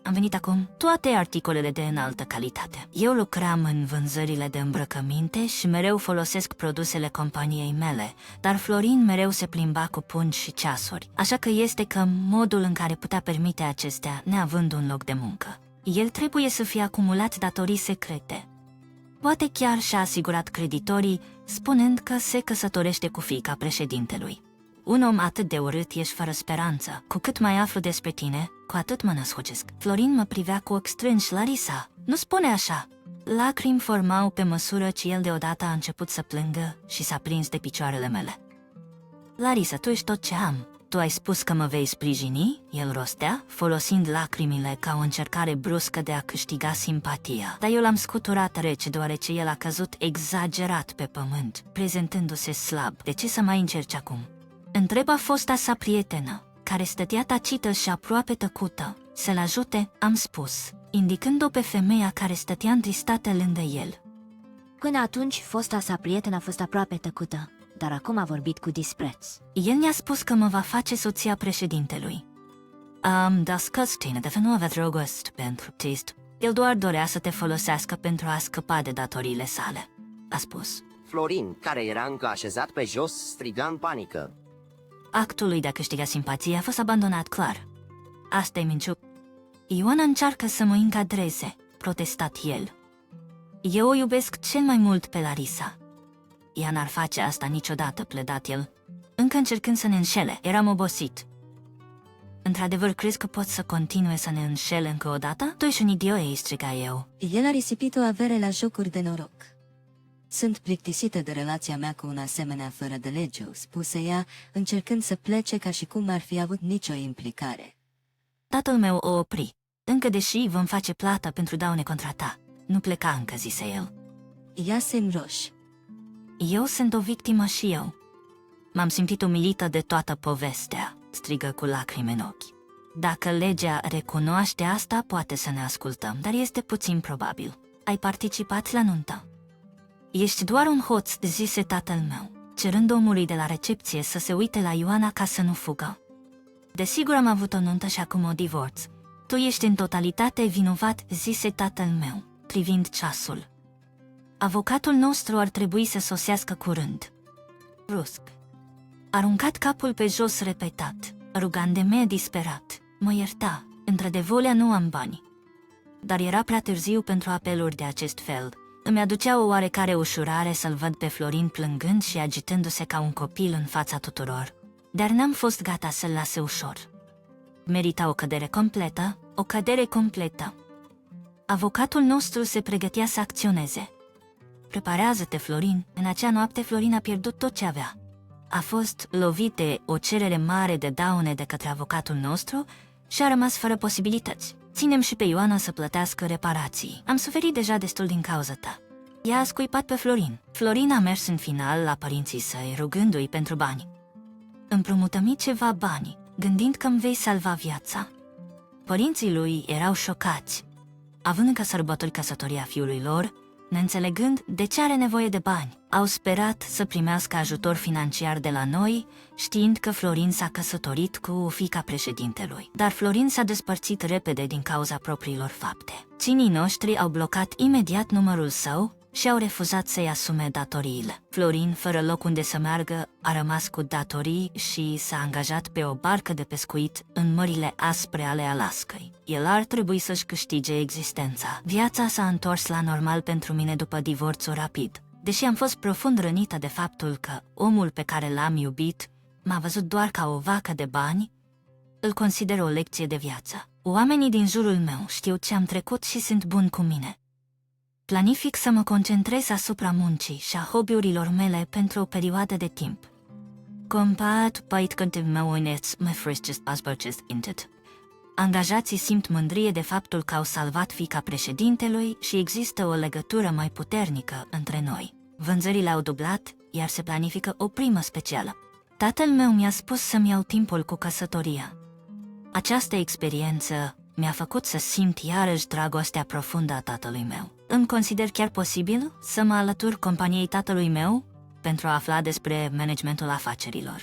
Am venit acum toate articolele de înaltă calitate. Eu lucram în vânzările de îmbrăcăminte și mereu folosesc produsele companiei mele, dar Florin mereu se plimba cu pungi și ceasuri, așa că este că modul în care putea permite acestea, neavând un loc de muncă. El trebuie să fie acumulat datorii secrete. Poate chiar și-a asigurat creditorii, spunând că se căsătorește cu fiica președintelui. Un om atât de urât ești fără speranță. Cu cât mai aflu despre tine, cu atât mă născocesc. Florin mă privea cu ochi strânși. Larisa, nu spune așa! Lacrimi formau pe măsură ce el deodată a început să plângă și s-a prins de picioarele mele. Larisa, tu ești tot ce am. Tu ai spus că mă vei sprijini? El rostea, folosind lacrimile ca o încercare bruscă de a câștiga simpatia. Dar eu l-am scuturat rece, deoarece el a căzut exagerat pe pământ, prezentându-se slab. De ce să mai încerci acum? Întreba fosta sa prietenă, care stătea tacită și aproape tăcută. Să-l ajute, am spus, indicând-o pe femeia care stătea întristată lângă el. Până atunci, fosta sa prietenă a fost aproape tăcută, dar acum a vorbit cu dispreț. El ne-a spus că mă va face soția președintelui. Am discutat tine de nu aveți rogost pentru tist. El doar dorea să te folosească pentru a scăpa de datoriile sale, a spus. Florin, care era încă așezat pe jos, striga în panică. Actul lui de a câștiga simpatie a fost abandonat clar. Asta-i minciu. Ioana încearcă să mă încadreze, protestat el. Eu o iubesc cel mai mult pe Larisa. Ea n-ar face asta niciodată, pledat el. Încă încercând să ne înșele, eram obosit. Într-adevăr, crezi că pot să continue să ne înșele încă o dată? Tu ești un idiot, îi striga eu. El a risipit o avere la jocuri de noroc. Sunt plictisită de relația mea cu un asemenea fără de lege, spuse ea, încercând să plece ca și cum n-ar fi avut nicio implicare. Tatăl meu o opri. Încă deși vom face plată pentru daune contra ta. Nu pleca încă, zise el. Ea se înroși. Eu sunt o victimă și eu. M-am simțit umilită de toată povestea, strigă cu lacrimi în ochi. Dacă legea recunoaște asta, poate să ne ascultăm, dar este puțin probabil. Ai participat la nuntă. Ești doar un hoț, zise tatăl meu, cerând omului de la recepție să se uite la Ioana ca să nu fugă. Desigur am avut o nuntă și acum o divorț. Tu ești în totalitate vinovat, zise tatăl meu, privind ceasul. Avocatul nostru ar trebui să sosească curând. Brusc. Aruncat capul pe jos repetat, rugând de mea disperat. Mă ierta, într-adevăr nu am bani. Dar era prea târziu pentru apeluri de acest fel. Îmi aducea o oarecare ușurare să-l văd pe Florin plângând și agitându-se ca un copil în fața tuturor. Dar n-am fost gata să-l lase ușor. Merita o cădere completă, o cădere completă. Avocatul nostru se pregătea să acționeze. Preparează-te, Florin. În acea noapte Florin a pierdut tot ce avea. A fost lovit de o cerere mare de daune de către avocatul nostru și a rămas fără posibilități. Ținem și pe Ioana să plătească reparații. Am suferit deja destul din cauza ta. Ea a scuipat pe Florin. Florin a mers în final la părinții săi, rugându-i pentru bani. Împrumută-mi ceva bani, gândind că îmi vei salva viața. Părinții lui erau șocați. Având încă sărbători căsătoria fiului lor, neînțelegând de ce are nevoie de bani, au sperat să primească ajutor financiar de la noi, știind că Florin s-a căsătorit cu fiica președintelui. Dar Florin s-a despărțit repede din cauza propriilor fapte. Ținii noștri au blocat imediat numărul său și au refuzat să-i asume datoriile. Florin, fără loc unde să meargă, a rămas cu datorii și s-a angajat pe o barcă de pescuit în mările aspre ale Alaskai. El ar trebui să-și câștige existența. Viața s-a întors la normal pentru mine după divorțul rapid. Deși am fost profund rănită de faptul că omul pe care l-am iubit m-a văzut doar ca o vacă de bani, îl consider o lecție de viață. Oamenii din jurul meu știu ce am trecut și sunt buni cu mine. Planific să mă concentrez asupra muncii și a hobby-urilor mele pentru o perioadă de timp. Compat paitcântul meu uneți mă fristest asbărcest intet. Angajații simt mândrie de faptul că au salvat fiica președintelui și există o legătură mai puternică între noi. Vânzările au dublat, iar se planifică o primă specială. Tatăl meu mi-a spus să-mi iau timpul cu căsătoria. Această experiență mi-a făcut să simt iarăși dragostea profundă a tatălui meu. Îmi consider chiar posibil să mă alătur companiei tatălui meu pentru a afla despre managementul afacerilor.